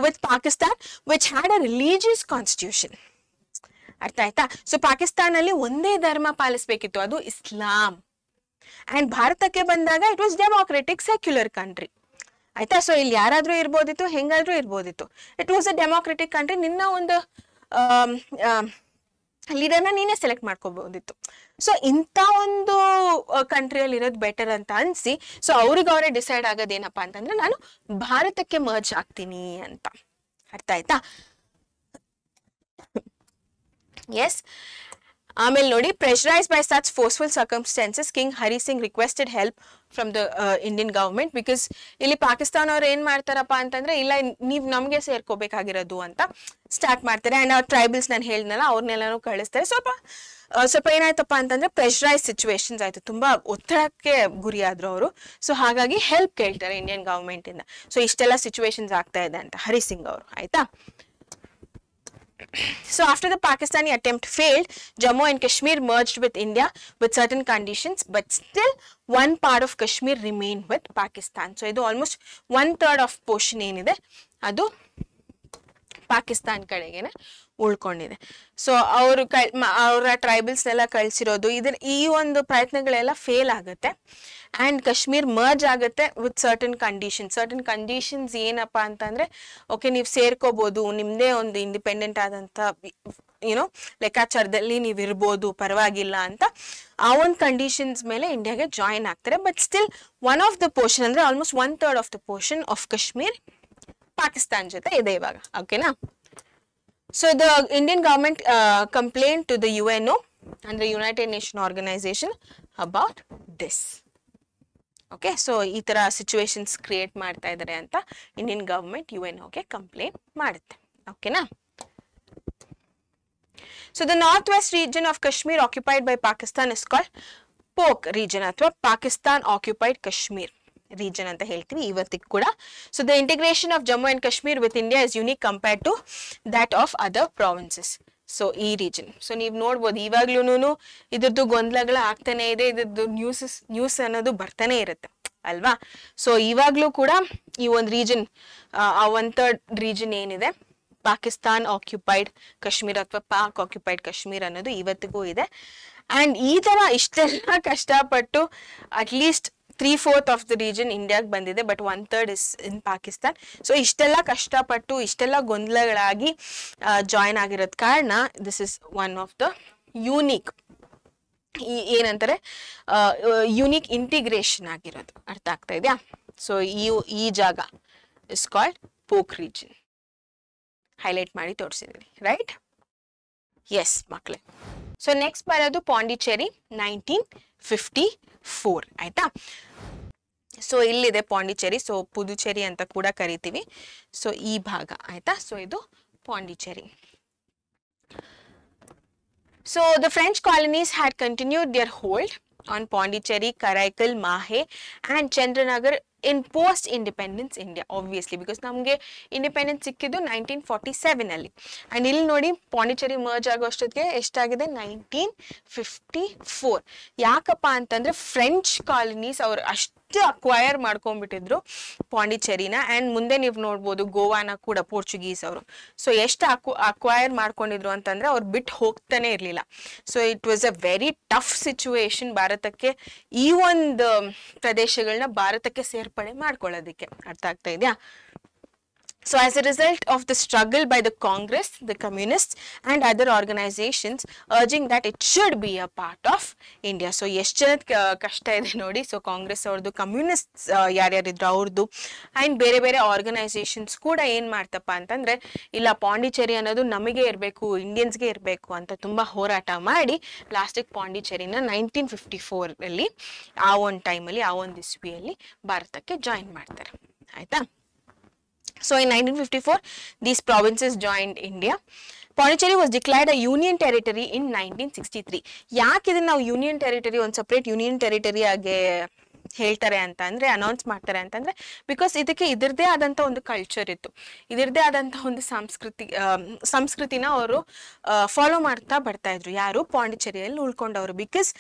with Pakistan which had a religious constitution. ಅರ್ಥ ಆಯ್ತಾ? ಸೊ ಪಾಕಿಸ್ತಾನಲ್ಲಿ ಒಂದೇ ಧರ್ಮ ಪಾಲಿಸ್ಬೇಕಿತ್ತು, ಅದು ಇಸ್ಲಾಂ. ಅಂಡ್ ಭಾರತಕ್ಕೆ ಬಂದಾಗ it was democratic secular country. ಆಯ್ತಾ, ಸೊ ಇಲ್ಲಿ ಯಾರಾದ್ರೂ ಇರ್ಬೋದಿತ್ತು, ಹೆಂಗಾದ್ರೂ ಇರ್ಬೋದಿತ್ತು. It was a democratic country. ನಿನ್ನ ಒಂದು ಲೀಡರ್ನ ನೀನೇ ಸೆಲೆಕ್ಟ್ ಮಾಡ್ಕೋಬಹುದಿತ್ತು. ಸೊ ಇಂಥ ಒಂದು ಕಂಟ್ರಿಯಲ್ಲಿ ಇರೋದು ಬೆಟರ್ ಅಂತ ಅನ್ಸಿ, ಸೊ ಅವರೇ ಡಿಸೈಡ್ ಆಗೋದೇನಪ್ಪಾ ಅಂತಂದ್ರೆ ನಾನು ಭಾರತಕ್ಕೆ ಮರ್ಜ್ ಆಗ್ತೀನಿ ಅಂತ. ಅರ್ಥ ಆಯ್ತಾ? ಎಸ್. ಆಮೇಲೆ ನೋಡಿ, pressurise by such forceful circumstances king Hari Singh requested help from the Indian government. Because ಇಲ್ಲಿ ಪಾಕಿಸ್ತಾನ ಅವ್ರು ಏನ್ ಮಾಡ್ತಾರಪ್ಪ ಅಂತಂದ್ರೆ, ಇಲ್ಲ ನೀವ್ ನಮ್ಗೆ ಸೇರ್ಕೋಬೇಕಾಗಿರೋದು ಅಂತ ಸ್ಟಾರ್ಟ್ ಮಾಡ್ತಾರೆ. ಅಂಡ್ ಅವ್ರ ಟ್ರೈಬಲ್ಸ್ ನಾನು ಹೇಳಿದ್ನಲ್ಲ, ಅವ್ರನ್ನೆಲ್ಲಾನು ಕಳಿಸ್ತಾರೆ. ಸ್ವಲ್ಪ ಏನಾಯ್ತಪ್ಪ ಅಂತಂದ್ರೆ ಪ್ರೆಷರೈಸ್ ಸಿಚುವೇಶನ್ಸ್ ಆಯ್ತು, ತುಂಬಾ ಒತ್ತಡಕ್ಕೆ ಗುರಿ ಆದ್ರು ಅವರು. ಸೊ ಹಾಗಾಗಿ ಹೆಲ್ಪ್ ಕೇಳ್ತಾರೆ ಇಂಡಿಯನ್ ಗವರ್ಮೆಂಟ್ ಇಂದ. ಸೊ ಇಷ್ಟೆಲ್ಲ ಸಿಚುವೇಶನ್ಸ್ ಆಗ್ತಾ ಇದೆ ಅಂತ ಹರಿ ಸಿಂಗ್ ಅವರು. ಆಯ್ತಾ, so after the Pakistani attempt failed, Jammu and Kashmir merged with India with certain conditions, but still one part of Kashmir remained with Pakistan. So idu almost 1/3 of portion ಏನide adu Pakistan ಕಡೆಗೇನೆ ಉಳ್ಕೊಂಡಿದೆ. So ಅವರ tribals ಎಲ್ಲ ಕಳ್ಸಿರೋದು ಈ ಒಂದು ಪ್ರಯತ್ನಗಳೆಲ್ಲ fail ಆಗುತ್ತೆ. ಅಂಡ್ ಕಾಶ್ಮೀರ್ ಮರ್ಜ್ ಆಗುತ್ತೆ ವಿತ್ ಸರ್ಟನ್ ಕಂಡೀಷನ್ಸ್ ಏನಪ್ಪಾ ಅಂತಂದ್ರೆ, ಓಕೆ ನೀವು ಸೇರ್ಕೋಬಹುದು, ನಿಮ್ದೇ ಒಂದು ಇಂಡಿಪೆಂಡೆಂಟ್ ಆದಂತ ಲೆಕ್ಕಾಚಾರದಲ್ಲಿ ನೀವು ಇರ್ಬೋದು, ಪರವಾಗಿಲ್ಲ ಅಂತ ಆ ಒಂದು ಕಂಡೀಷನ್ಸ್ ಮೇಲೆ ಇಂಡಿಯಾಗೆ ಜಾಯಿನ್ ಆಗ್ತಾರೆ. But still one of the portion ಅಂದ್ರೆ almost 1/3 of the portion of Kashmir Pakistan ಜೊತೆ ಇದೆ ಇವಾಗ. ಓಕೆನಾ? So the Indian government complaint to the UNO ಅಂದ್ರೆ united nation organisation about this. Okay, so ಈ ತರ ಸಿಚುವೇಶನ್ಸ್ ಕ್ರಿಯೇಟ್ ಮಾಡ್ತಾ ಇದ್ದಾರೆ ಅಂತ ಇಂಡಿಯನ್ ಗವರ್ಮೆಂಟ್ UNOಗೆ ಕಂಪ್ಲೇಂಟ್ ಮಾಡುತ್ತೆ. ಓಕೆನಾ? So the north west region of Kashmir occupied by Pakistan is called PoK region ಅಥವಾ Pakistan occupied Kashmir region ಅಂತ ಹೇಳ್ತೀವಿ ಇವತ್ತಿಗೆ ಕೂಡ. So the integration of Jammu and Kashmir with India is unique compared to that of other provinces. So ಈ region, so ನೀವು ನೋಡ್ಬೋದು ಇವಾಗ್ಲೂ ಇದ್ರದ್ದು ಗೊಂದಲಗಳು ಆಗ್ತಾನೆ ಇದೆ, ಇದ್ರದ್ದು ನ್ಯೂಸ್ ಅನ್ನೋದು ಬರ್ತಾನೆ ಇರುತ್ತೆ ಅಲ್ವಾ. ಸೊ ಇವಾಗ್ಲೂ ಕೂಡ ಈ ಒಂದು ರೀಜನ್, ಆ 1/3 ರೀಜನ್ ಏನಿದೆ ಪಾಕಿಸ್ತಾನ್ ಆಕ್ಯುಪೈಡ್ ಕಾಶ್ಮೀರ್ ಅಥವಾ ಪಾಕ್ ಆಕ್ಯುಪೈಡ್ ಕಾಶ್ಮೀರ್ ಅನ್ನೋದು ಇವತ್ತಿಗೂ ಇದೆ. ಅಂಡ್ ಈ ತರ ಇಷ್ಟೆಲ್ಲ ಕಷ್ಟಪಟ್ಟು ಅಟ್ಲೀಸ್ಟ್ 3/4 ಆಫ್ ದ ರೀಜನ್ ಇಂಡಿಯಾಗೆ ಬಂದಿದೆ, but 1/3 is in Pakistan. So ಇಷ್ಟೆಲ್ಲ ಕಷ್ಟಪಟ್ಟು ಇಷ್ಟೆಲ್ಲ ಗೊಂದಲಗಳಾಗಿ ಜಾಯಿನ್ ಆಗಿರೋದ್ ಕಾರಣ this is one of the unique, ಏನಂತಾರೆ ಯೂನಿಕ್ ಇಂಟಿಗ್ರೇಷನ್ ಆಗಿರೋದು. ಅರ್ಥ ಆಗ್ತಾ ಇದೆಯಾ? ಸೊ ಈ ಜಾಗ is called PoK region. Highlight ಮಾಡಿ ತೋರಿಸಿದ್ರಿ, ರೈಟ್? ಎಸ್ ಮಕ್ಳೇ. ಸೊ ನೆಕ್ಸ್ಟ್ ಬರೋದು ಪಾಂಡಿಚೇರಿ 1954. ಆಯ್ತಾ? ಸೊ ಇಲ್ಲಿದೆ ಪಾಂಡಿಚೇರಿ, ಸೊ ಪುದುಚೇರಿ ಅಂತ ಕೂಡ ಕರಿತೀವಿ. ಸೊ ಈ ಭಾಗ. ಆಯ್ತಾ? ಸೊ ಇದು Pondicherry. So the French colonies had continued their hold on Pondicherry, Karaikal, Mahe and Chandranagar in post independence India, obviously because ನಮಗೆ ಇಂಡಿಪೆಂಡೆನ್ಸ್ ಸಿಕ್ಕಿದ್ದು 1947 ಅಲ್ಲಿ. ಅಂಡ್ ಇಲ್ಲಿ ನೋಡಿ ಪಾಂಡಿಚೇರಿ ಮರ್ಜ್ ಆಗೋ ಅಷ್ಟೊತ್ತಿಗೆ ಎಷ್ಟಾಗಿದೆ 1954. ಯಾಕಪ್ಪ ಅಂತಂದ್ರೆ ಫ್ರೆಂಚ್ ಕಾಲನೀಸ್ ಅವ್ರು ಅಷ್ಟು ಅಕ್ವೈರ್ ಮಾಡ್ಕೊಂಡ್ಬಿಟ್ಟಿದ್ರು ಪಾಂಡಿಚೇರಿನ. ಅಂಡ್ ಮುಂದೆ ನೀವು ನೋಡ್ಬೋದು ಗೋವಾನ ಕೂಡ ಪೋರ್ಚುಗೀಸ್ ಅವರು. ಸೊ ಎಷ್ಟು ಅಕ್ವೈರ್ ಮಾಡ್ಕೊಂಡಿದ್ರು ಅಂತಂದ್ರೆ ಅವ್ರು ಬಿಟ್ಟು ಹೋಗ್ತಾನೆ ಇರ್ಲಿಲ್ಲ. So it was a very tough situation ಭಾರತಕ್ಕೆ ಈ ಒಂದು ಪ್ರದೇಶಗಳನ್ನ ಭಾರತಕ್ಕೆ ಸೇರ್ಪಡೆ ಮಾಡ್ಕೊಳ್ಳೋದಕ್ಕೆ. ಅರ್ಥ ಆಗ್ತಾ ಇದೆಯಾ? So as a result of the struggle by the Congress, the communists and other organizations urging that it should be a part of India. So ಎಷ್ಟು ಜನದ ಕಷ್ಟ ಇದೆ ನೋಡಿ. ಸೊ ಕಾಂಗ್ರೆಸ್ ಅವ್ರದ್ದು, ಕಮ್ಯುನಿಸ್ಟ್ಸ್ ಯಾರ್ಯಾರಿದ್ರು ಅವ್ರದ್ದು, ಆ್ಯಂಡ್ ಬೇರೆ ಬೇರೆ ಆರ್ಗನೈಸೇಷನ್ಸ್ ಕೂಡ ಏನು ಮಾಡ್ತಪ್ಪ ಅಂತಂದರೆ ಇಲ್ಲ ಪಾಂಡಿಚೇರಿ ಅನ್ನೋದು ನಮಗೆ ಇರಬೇಕು, ಇಂಡಿಯನ್ಸ್ಗೆ ಇರಬೇಕು ಅಂತ ತುಂಬ ಹೋರಾಟ ಮಾಡಿ ಲಾಸ್ಟಿಗೆ ಪಾಂಡಿಚೇರಿನ 1954 ಆ ಒಂದು ಟೈಮಲ್ಲಿ, ಆ ಒಂದು ಇಸ್ವಿಯಲ್ಲಿ ಭಾರತಕ್ಕೆ ಜಾಯಿನ್ ಮಾಡ್ತಾರೆ. ಆಯಿತಾ? So in 1954, these provinces joined India. Pondicherry was declared a union territory in 1963. ಯಾಕೆ ಇದನ್ನ ನಾವು ಯೂನಿಯನ್ ಟೆರಿಟರಿ, ಒಂದು ಸಪ್ರೇಟ್ ಯೂನಿಯನ್ ಟೆರಿಟರಿ ಆಗಿ ಹೇಳ್ತಾರೆ ಅಂತ ಅಂದ್ರೆ, ಅನೌನ್ಸ್ ಮಾಡ್ತಾರೆ ಅಂತಂದ್ರೆ, ಬಿಕಾಸ್ ಇದಕ್ಕೆ ಇದರದೇ ಆದಂಥ ಒಂದು ಕಲ್ಚರ್ ಇತ್ತು, ಇದರದೇ ಆದಂಥ ಒಂದು ಸಂಸ್ಕೃತಿನ ಅವರು ಫಾಲೋ ಮಾಡ್ತಾ ಬರ್ತಾ ಇದ್ರು. ಯಾರು? ಪಾಂಡಿಚೇರಿಯಲ್ಲಿ ಉಳ್ಕೊಂಡವರು. Because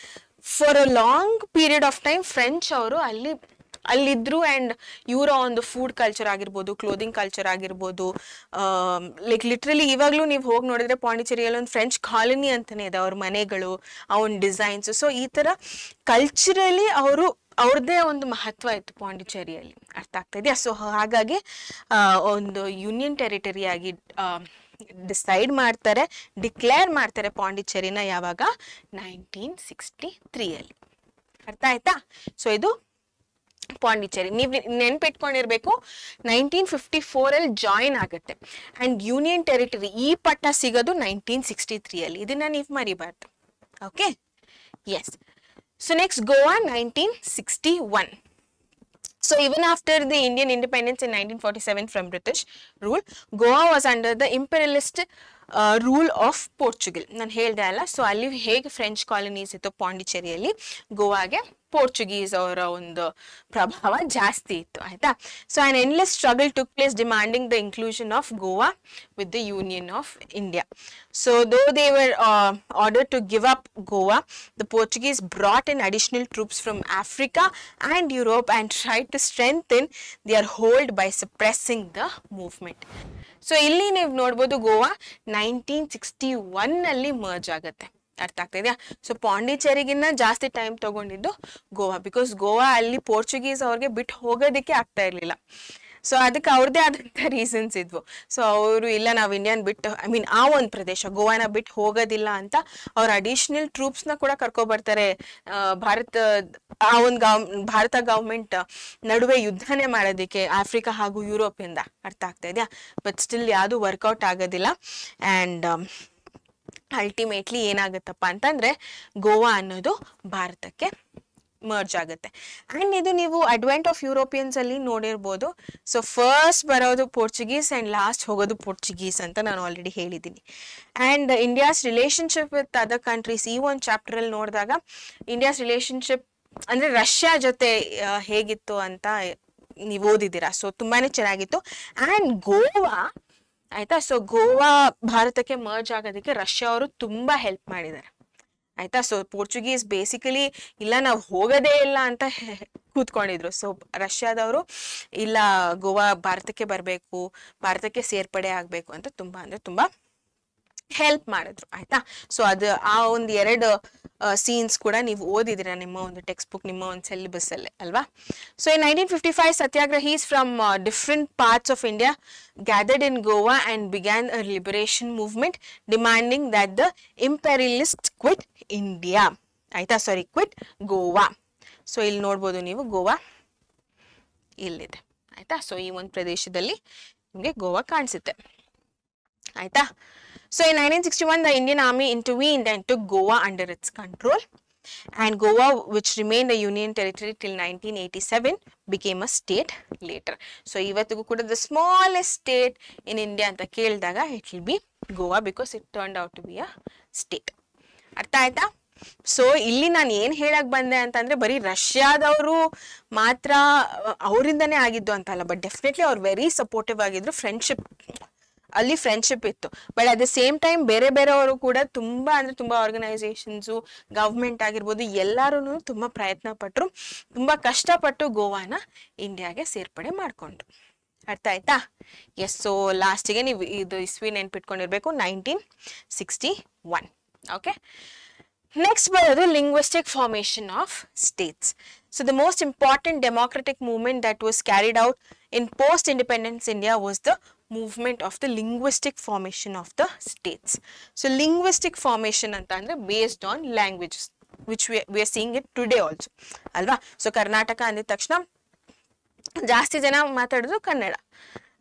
for a long period of time French ಅವರು ಅಲ್ಲಿದ್ರು. ಆ್ಯಂಡ್ ಇವರ ಒಂದು ಫುಡ್ ಕಲ್ಚರ್ ಆಗಿರ್ಬೋದು, ಕ್ಲೋದಿಂಗ್ ಕಲ್ಚರ್ ಆಗಿರ್ಬೋದು, ಲೈಕ್ ಲಿಟ್ರಲಿ ಇವಾಗಲೂ ನೀವು ಹೋಗಿ ನೋಡಿದ್ರೆ ಪಾಂಡಿಚೇರಿಯಲ್ಲಿ ಒಂದು ಫ್ರೆಂಚ್ ಕಾಲನಿ ಅಂತಲೇ ಇದೆ, ಅವ್ರ ಮನೆಗಳು, ಆ ಒಂದು ಡಿಸೈನ್ಸ್. ಸೊ ಈ ಥರ ಕಲ್ಚರಲಿ ಅವ್ರದ್ದೇ ಒಂದು ಮಹತ್ವ ಇತ್ತು ಪಾಂಡಿಚೇರಿಯಲ್ಲಿ. ಅರ್ಥ ಆಗ್ತಾ ಇದೆಯಾ? ಸೊ ಹಾಗಾಗಿ ಒಂದು ಯೂನಿಯನ್ ಟೆರಿಟರಿ ಆಗಿ ಡಿಸೈಡ್ ಮಾಡ್ತಾರೆ, ಡಿಕ್ಲೇರ್ ಮಾಡ್ತಾರೆ ಪಾಂಡಿಚೇರಿನ. ಯಾವಾಗ? 1963. ಅರ್ಥ ಆಯ್ತಾ? ಸೊ ಇದು ಪಾಂಡಿಚೇರಿ. ನೀವು ನೆನ್ಪಿಟ್ಕೊಂಡಿರ್ಬೇಕು, 1954 ಜಾಯಿನ್ ಆಗುತ್ತೆ. ಅಂಡ್ ಯೂನಿಯನ್ ಟೆರಿಟರಿ ಈ ಪಟ್ಟ ಸಿಗೋದು 1963. ಇದನ್ನ ನೀವು ಮರಿಬಾರ್ದು. Okay, yes. So next Goa, 1961. So even after the Indian independence in 1947 from British rule, Goa was under the imperialist rule of Portugal. ನಾನು ಹೇಳ್ದೆ ಅಲ್ಲ, ಸೊ ಅಲ್ಲಿ ಹೇಗೆ ಫ್ರೆಂಚ್ ಕಾಲನೀಸ್ ಇತ್ತು ಪಾಂಡಿಚೇರಿಯಲ್ಲಿ, ಗೋವಾಗೆ ಪೋರ್ಚುಗೀಸ್ ಅವರ ಒಂದು ಪ್ರಭಾವ ಜಾಸ್ತಿ ಇತ್ತು. ಆಯ್ತಾ? So an endless struggle took place demanding the inclusion of Goa with the union of India. So though they were order to give up Goa, the Portuguese brought in additional troops from Africa and Europe and try to strengthen their hold by suppressing the movement. So ಇಲ್ಲಿ ನೀವು ನೋಡ್ಬೋದು Goa 1961 merge ಆಗುತ್ತೆ. ಅರ್ಥ ಆಗ್ತಾ ಇದೆಯಾ? So ಪಾಂಡಿಚೇರಿಗಿನ್ನ ಜಾಸ್ತಿ time ತಗೊಂಡಿದ್ದು Goa, because Goa ಅಲ್ಲಿ ಪೋರ್ಚುಗೀಸ್ ಅವ್ರಿಗೆ ಬಿಟ್ಟು ಹೋಗೋದಕ್ಕೆ ಆಗ್ತಾ ಇರ್ಲಿಲ್ಲ. ಸೊ ಅದಕ್ಕೆ ಅವ್ರದ್ದೇ ಆದಂಥ ರೀಸನ್ಸ್ ಇದ್ವು. ಸೊ ಅವರು ಇಲ್ಲ, ನಾವು ಇಂಡಿಯನ್ ಬಿಟ್ಟು, ಐ ಮೀನ್ ಆ ಒಂದು ಪ್ರದೇಶ ಗೋವಾನ ಬಿಟ್ಟು ಹೋಗೋದಿಲ್ಲ ಅಂತ ಅವ್ರ ಅಡಿಷನಲ್ ಟ್ರೂಪ್ಸ್ನ ಕೂಡ ಕರ್ಕೊಬರ್ತಾರೆ. ಭಾರತ ಗೌರ್ಮೆಂಟ್ ನಡುವೆ ಯುದ್ಧನೇ ಮಾಡೋದಕ್ಕೆ ಆಫ್ರಿಕಾ ಹಾಗೂ ಯುರೋಪಿಂದ. ಅರ್ಥ ಆಗ್ತಾ ಇದೆಯಾ? ಬಟ್ ಸ್ಟಿಲ್ ಯಾವುದು ವರ್ಕೌಟ್ ಆಗೋದಿಲ್ಲ. ಆ್ಯಂಡ್ ಅಲ್ಟಿಮೇಟ್ಲಿ ಏನಾಗುತ್ತಪ್ಪ ಅಂತಂದ್ರೆ ಗೋವಾ ಅನ್ನೋದು ಭಾರತಕ್ಕೆ ಮರ್ಜ್ ಆಗುತ್ತೆ. ಆ್ಯಂಡ್ ಇದು ನೀವು ಅಡ್ವೆಂಟ್ ಆಫ್ ಯುರೋಪಿಯನ್ಸ್ ಅಲ್ಲಿ ನೋಡಿರ್ಬೋದು. ಸೊ ಫಸ್ಟ್ ಬರೋದು ಪೋರ್ಚುಗೀಸ್ ಆ್ಯಂಡ್ ಲಾಸ್ಟ್ ಹೋಗೋದು ಪೋರ್ಚುಗೀಸ್ ಅಂತ ನಾನು ಆಲ್ರೆಡಿ ಹೇಳಿದ್ದೀನಿ. And India's relationship with other countries, ಈ ಒಂದು ಚಾಪ್ಟರಲ್ಲಿ ನೋಡಿದಾಗ ಇಂಡಿಯಾಸ್ ರಿಲೇಷನ್ಶಿಪ್ ಅಂದರೆ ರಷ್ಯಾ ಜೊತೆ ಹೇಗಿತ್ತು ಅಂತ ನೀವು ಓದಿದ್ದೀರಾ. ಸೊ ತುಂಬಾನೇ ಚೆನ್ನಾಗಿತ್ತು. ಆ್ಯಂಡ್ ಗೋವಾ, ಆಯ್ತಾ, ಸೊ ಗೋವಾ ಭಾರತಕ್ಕೆ ಮರ್ಜ್ ಆಗೋದಕ್ಕೆ ರಷ್ಯಾ ಅವರು ತುಂಬ ಹೆಲ್ಪ್ ಮಾಡಿದ್ದಾರೆ. ಆಯ್ತಾ? ಸೊ ಪೋರ್ಚುಗೀಸ್ ಬೇಸಿಕಲಿ ಇಲ್ಲ ನಾವು ಹೋಗೋದೇ ಇಲ್ಲ ಅಂತ ಕೂತ್ಕೊಂಡಿದ್ರು. ಸೊ ರಷ್ಯಾದವರು ಇಲ್ಲ ಗೋವಾ ಭಾರತಕ್ಕೆ ಬರಬೇಕು, ಭಾರತಕ್ಕೆ ಸೇರ್ಪಡೆ ಆಗಬೇಕು ಅಂತ ತುಂಬ ಅಂದರೆ ತುಂಬ ಹೆಲ್ಪ್ ಮಾಡಿದ್ರು. ಆಯ್ತಾ? ಸೊ ಅದು ಆ ಒಂದು 2 ಸೀನ್ಸ್ ಕೂಡ ನೀವು ಓದಿದಿರ ನಿಮ್ಮ ಒಂದು ಟೆಕ್ಸ್ಟ್ ಬುಕ್, ನಿಮ್ಮ ಒಂದು ಸಿಲೆಬಸ್ ಅಲ್ಲಿ ಅಲ್ವಾ? So in 1955 satyagrahis from different parts of India gathered in Goa and began a liberation movement demanding that the imperialists quit India. ಆಯ್ತಾ? ಸಾರಿ, ಕ್ವಿಟ್ ಗೋವಾ. ಸೊ ಇಲ್ಲಿ ನೋಡ್ಬೋದು ನೀವು, ಗೋವಾ ಇಲ್ಲಿದೆ. ಆಯ್ತಾ? ಸೊ ಈ ಒಂದು ಪ್ರದೇಶದಲ್ಲಿ ನಿಮಗೆ ಗೋವಾ ಕಾಣಿಸುತ್ತೆ. ಆಯ್ತಾ? So in 1961, the Indian Army intervened and took Goa under its control. And Goa, which remained a union territory till 1987, became a state later. So ಇವತ್ತಿಗೂ ಕೂಡ the smallest state in India ಅಂತ ಕೇಳಿದಾಗ it will be Goa because it turned out to be a state. ಅರ್ಥ ಆಯ್ತಾ? So ಇಲ್ಲಿ ನಾನು ಏನು ಹೇಳಕ್ ಬಂದೆ ಅಂತಂದ್ರೆ ಬರೀ ರಷ್ಯಾದವರು ಮಾತ್ರ ಅವರಿಂದನೇ ಆಗಿದ್ದು ಅಂತಲ್ಲ, ಬಟ್ ಡೆಫಿನೆಟ್ಲಿ ಅವ್ರು ವೆರಿ ಸಪೋರ್ಟಿವ್ ಆಗಿದ್ರು. ಫ್ರೆಂಡ್ಶಿಪ್ ಅಲ್ಲಿ ಫ್ರೆಂಡ್ಶಿಪ್ ಇತ್ತು. But at the same time ಬೇರೆ ಬೇರೆಯವರು ಕೂಡ ತುಂಬಾ ಅಂದ್ರೆ ತುಂಬಾ ಆರ್ಗನೈಸೇಷನ್ಸು, ಗವರ್ಮೆಂಟ್ ಆಗಿರ್ಬೋದು, ಎಲ್ಲಾರು ತುಂಬಾ ಪ್ರಯತ್ನ ಪಟ್ಟರು, ತುಂಬಾ ಕಷ್ಟಪಟ್ಟು ಗೋವಾನ ಇಂಡಿಯಾಗೆ ಸೇರ್ಪಡೆ ಮಾಡ್ಕೊಂಡ್ರು. ಅರ್ಥ ಆಯ್ತಾ? ಎಸ್. ಸೊ ಲಾಸ್ಟಿಗೆ ನೀವು ಇದು ಇಸ್ವಿ ನೆನ್ಪಿಟ್ಕೊಂಡಿರ್ಬೇಕು, 1961. ಓಕೆ, ನೆಕ್ಸ್ಟ್ ಬರೋದು linguistic formation of States. So the most important democratic movement that was carried out in post independence India was the movement of the linguistic formation of the states. So linguistic formation anta andre based on languages, which we are seeing it today also alva. So Karnataka ಅಂದಿದ ತಕ್ಷಣ ಜಾಸ್ತಿ ಜನ ಮಾತಾಡೋದು ಕನ್ನಡ,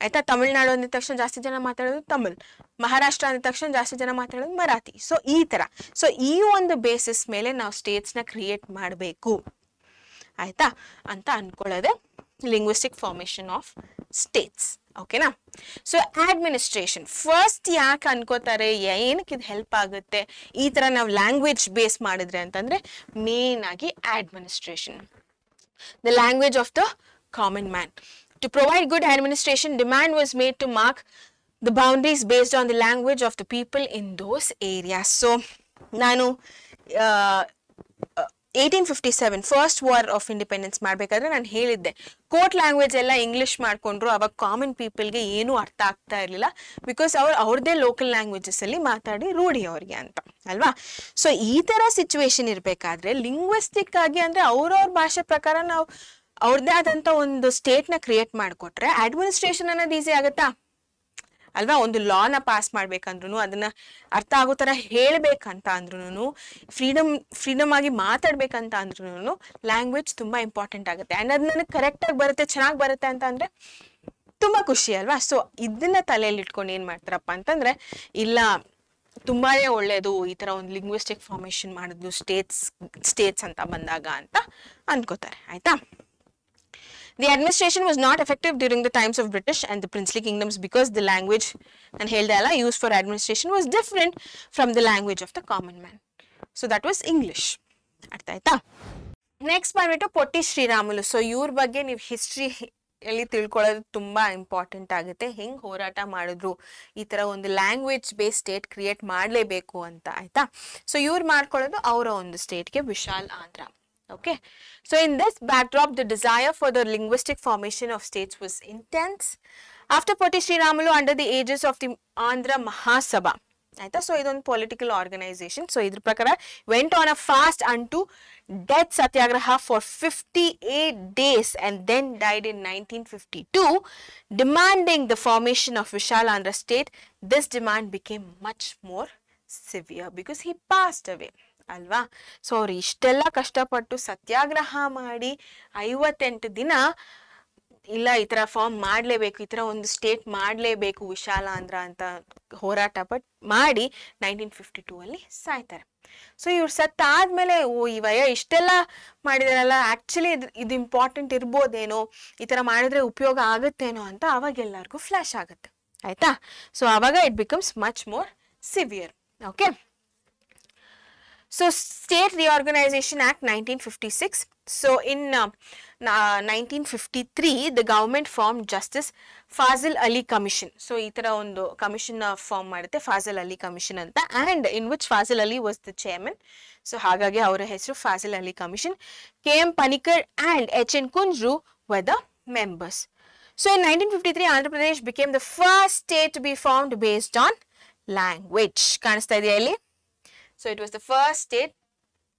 ಆಯ್ತಾ? ತಮಿಳ್ನಾಡು ಅಂದಿದ ತಕ್ಷಣ ಜಾಸ್ತಿ ಜನ ಮಾತಾಡೋದು ತಮಿಳ್, ಮಹಾರಾಷ್ಟ್ರ ಅಂದಿದ ತಕ್ಷಣ ಜಾಸ್ತಿ ಜನ ಮಾತಾಡೋದು ಮರಾಠಿ. ಸೊ ಈ ತರ, ಸೊ ಈ ಒಂದು ಬೇಸಿಸ್ ಮೇಲೆ ನಾವು ಸ್ಟೇಟ್ಸ್ ನ ಕ್ರಿಯೇಟ್ ಮಾಡಬೇಕು, ಆಯ್ತಾ ಅಂತ ಅನ್ಕೊಳ್ಳೋದೆ ಲಿಂಗ್ವಿಸ್ಟಿಕ್ ಫಾರ್ಮೇಶನ್ ಆಫ್ ಸ್ಟೇಟ್ಸ್. ಓಕೆನಾ? ಸೊ ಅಡ್ಮಿನಿಸ್ಟ್ರೇಷನ್ ಫಸ್ಟ್ ಯಾಕೆ ಅನ್ಕೋತಾರೆ, ಏನಕ್ಕೆ ಇದು ಹೆಲ್ಪ್ ಆಗುತ್ತೆ ಈ ತರ ನಾವು ಲ್ಯಾಂಗ್ವೇಜ್ ಬೇಸ್ ಮಾಡಿದ್ರೆ ಅಂತಂದ್ರೆ, ಮೇನ್ ಆಗಿ administration, the language of the common man. To provide good administration, demand was made to mark the boundaries based on the language of the people in those areas. So ನಾನು 1857 first war of independence ಮಾಡ್ಬೇಕಾದ್ರೆ ನಾನು ಹೇಳಿದ್ದೆ, court language ಎಲ್ಲ English ಮಾಡ್ಕೊಂಡ್ರು, ಅವಾಗ common ಪೀಪಲ್ಗೆ ಏನು ಅರ್ಥ ಆಗ್ತಾ ಇರಲಿಲ್ಲ, ಬಿಕಾಸ್ ಅವ್ರದ್ದೇ ಲೋಕಲ್ ಲ್ಯಾಂಗ್ವೇಜಸ್ ಅಲ್ಲಿ ಮಾತಾಡಿ ರೂಢಿ ಅವ್ರಿಗೆ ಅಂತ ಅಲ್ವಾ. ಸೊ ಈ ತರ ಸಿಚುವೇಶನ್ ಇರ್ಬೇಕಾದ್ರೆ ಲಿಂಗ್ವಿಸ್ಟಿಕ್ ಆಗಿ ಅಂದ್ರೆ ಅವ್ರವ್ರ ಭಾಷೆ ಪ್ರಕಾರ ನಾವು ಅವ್ರದ್ದೇ ಆದಂತ ಒಂದು ಸ್ಟೇಟ್ ನ ಕ್ರಿಯೇಟ್ ಮಾಡಿಕೊಟ್ರೆ ಅಡ್ಮಿನಿಸ್ಟ್ರೇಷನ್ ಅನ್ನೋದು ಈಸಿ ಆಗತ್ತಾ ಅಲ್ವಾ? ಒಂದು ಲಾನ ಪಾಸ್ ಮಾಡ್ಬೇಕಂದ್ರು, ಅದನ್ನ ಅರ್ಥ ಆಗೋ ತರ ಹೇಳ್ಬೇಕಂತ ಅಂದ್ರೂ, ಫ್ರೀಡಮ್ ಆಗಿ ಮಾತಾಡ್ಬೇಕಂತ ಅಂದ್ರೂ ಲ್ಯಾಂಗ್ವೇಜ್ ತುಂಬಾ ಇಂಪಾರ್ಟೆಂಟ್ ಆಗುತ್ತೆ. ಅಂಡ್ ಅದು ನನಗೆ ಕರೆಕ್ಟ್ ಆಗಿ ಬರುತ್ತೆ, ಚೆನ್ನಾಗಿ ಬರುತ್ತೆ ಅಂತ ಅಂದ್ರೆ ತುಂಬಾ ಖುಷಿ ಅಲ್ವಾ. ಸೊ ಇದನ್ನ ತಲೆಯಲ್ಲಿ ಇಟ್ಕೊಂಡು ಏನ್ ಮಾಡ್ತಾರಪ್ಪ ಅಂತಂದ್ರೆ, ಇಲ್ಲ ತುಂಬಾನೇ ಒಳ್ಳೇದು ಈ ತರ ಒಂದು ಲಿಂಗ್ವಿಸ್ಟಿಕ್ ಫಾರ್ಮೇಶನ್ ಮಾಡಿದ್ಲು ಸ್ಟೇಟ್ಸ್ ಅಂತ ಬಂದಾಗ ಅಂತ ಅನ್ಕೋತಾರೆ, ಆಯ್ತಾ? The administration was not effective during the times of British and the princely kingdoms because the language and heldala used for administration was different from the language of the common man. So that was English. Artha aita? Next ಬಂದ್ಬಿಟ್ಟು ಪೊಟ್ಟಿ Sriramulu. So ಇವ್ರ ಬಗ್ಗೆ ನೀವು history ಅಲ್ಲಿ ತಿಳ್ಕೊಳ್ಳೋದು ತುಂಬಾ important ಆಗುತ್ತೆ, ಹೆಂಗ್ ಹೋರಾಟ ಮಾಡಿದ್ರು ಈ ತರ ಒಂದು ಲ್ಯಾಂಗ್ವೇಜ್ ಬೇಸ್ ಸ್ಟೇಟ್ ಕ್ರಿಯೇಟ್ ಮಾಡಲೇಬೇಕು ಅಂತ, ಆಯ್ತಾ? ಸೊ ಇವ್ರು ಮಾಡ್ಕೊಳ್ಳೋದು ಅವರ ಒಂದು ಸ್ಟೇಟ್ಗೆ Vishal Andhra. Okay, so in this backdrop, the desire for the linguistic formation of states was intense. After Potti Sriramulu, under the aegis of the Andhra Mahasabha, aita, so idon political organization. So idr prakara went on a fast unto death satyagraha for 58 days and then died in 1952, demanding the formation of Vishal Andhra state. This demand became much more severe because he passed away. ಅಲ್ವಾ? So ಅವ್ರು ಇಷ್ಟೆಲ್ಲ ಕಷ್ಟಪಟ್ಟು ಸತ್ಯಾಗ್ರಹ ಮಾಡಿ 58 ದಿನ ಇಲ್ಲ ಈ ತರ form ಮಾಡ್ಲೇಬೇಕು, ಈ ತರ ಒಂದು ಸ್ಟೇಟ್ ಮಾಡ್ಲೇಬೇಕು ವಿಶಾಲಾಂಧ್ರ ಅಂತ ಹೋರಾಟ ಮಾಡಿ 1952 ಅಲ್ಲಿ ಸಾಯ್ತಾರೆ. ಸೊ ಇವ್ರು ಸತ್ತಾದ್ಮೇಲೆ ಈ ವಯ ಇಷ್ಟೆಲ್ಲ ಮಾಡಿದಾರಲ್ಲ, ಆಕ್ಚುಲಿ ಇದು ಇಂಪಾರ್ಟೆಂಟ್ ಇರ್ಬೋದೇನೋ, ಈ ತರ ಮಾಡಿದ್ರೆ ಉಪಯೋಗ ಆಗುತ್ತೇನೋ ಅಂತ ಅವಾಗ ಎಲ್ಲರಿಗೂ ಫ್ಲಾಶ್ ಆಗುತ್ತೆ, ಆಯ್ತಾ? ಸೊ ಅವಾಗ it becomes much more severe. Okay, so State Reorganization Act 1956. So in 1953 the government formed Justice Fazil Ali Commission. So ee tara ondu commission form ಮಾಡುತ್ತೆ, Fazil Ali Commission ಅಂತ, and in which Fazil Ali was the chairman. So ಹಾಗಾಗಿ ಅವರ ಹೆಸರು Fazil Ali Commission. KM Panikkar and HN Kunjru were the members. So in 1953 Andhra Pradesh became the first state to be formed based on language. ಕಾಣಿಸ್ತಾ ಇದೆಯಾ ಇಲ್ಲಿ? So it was the first state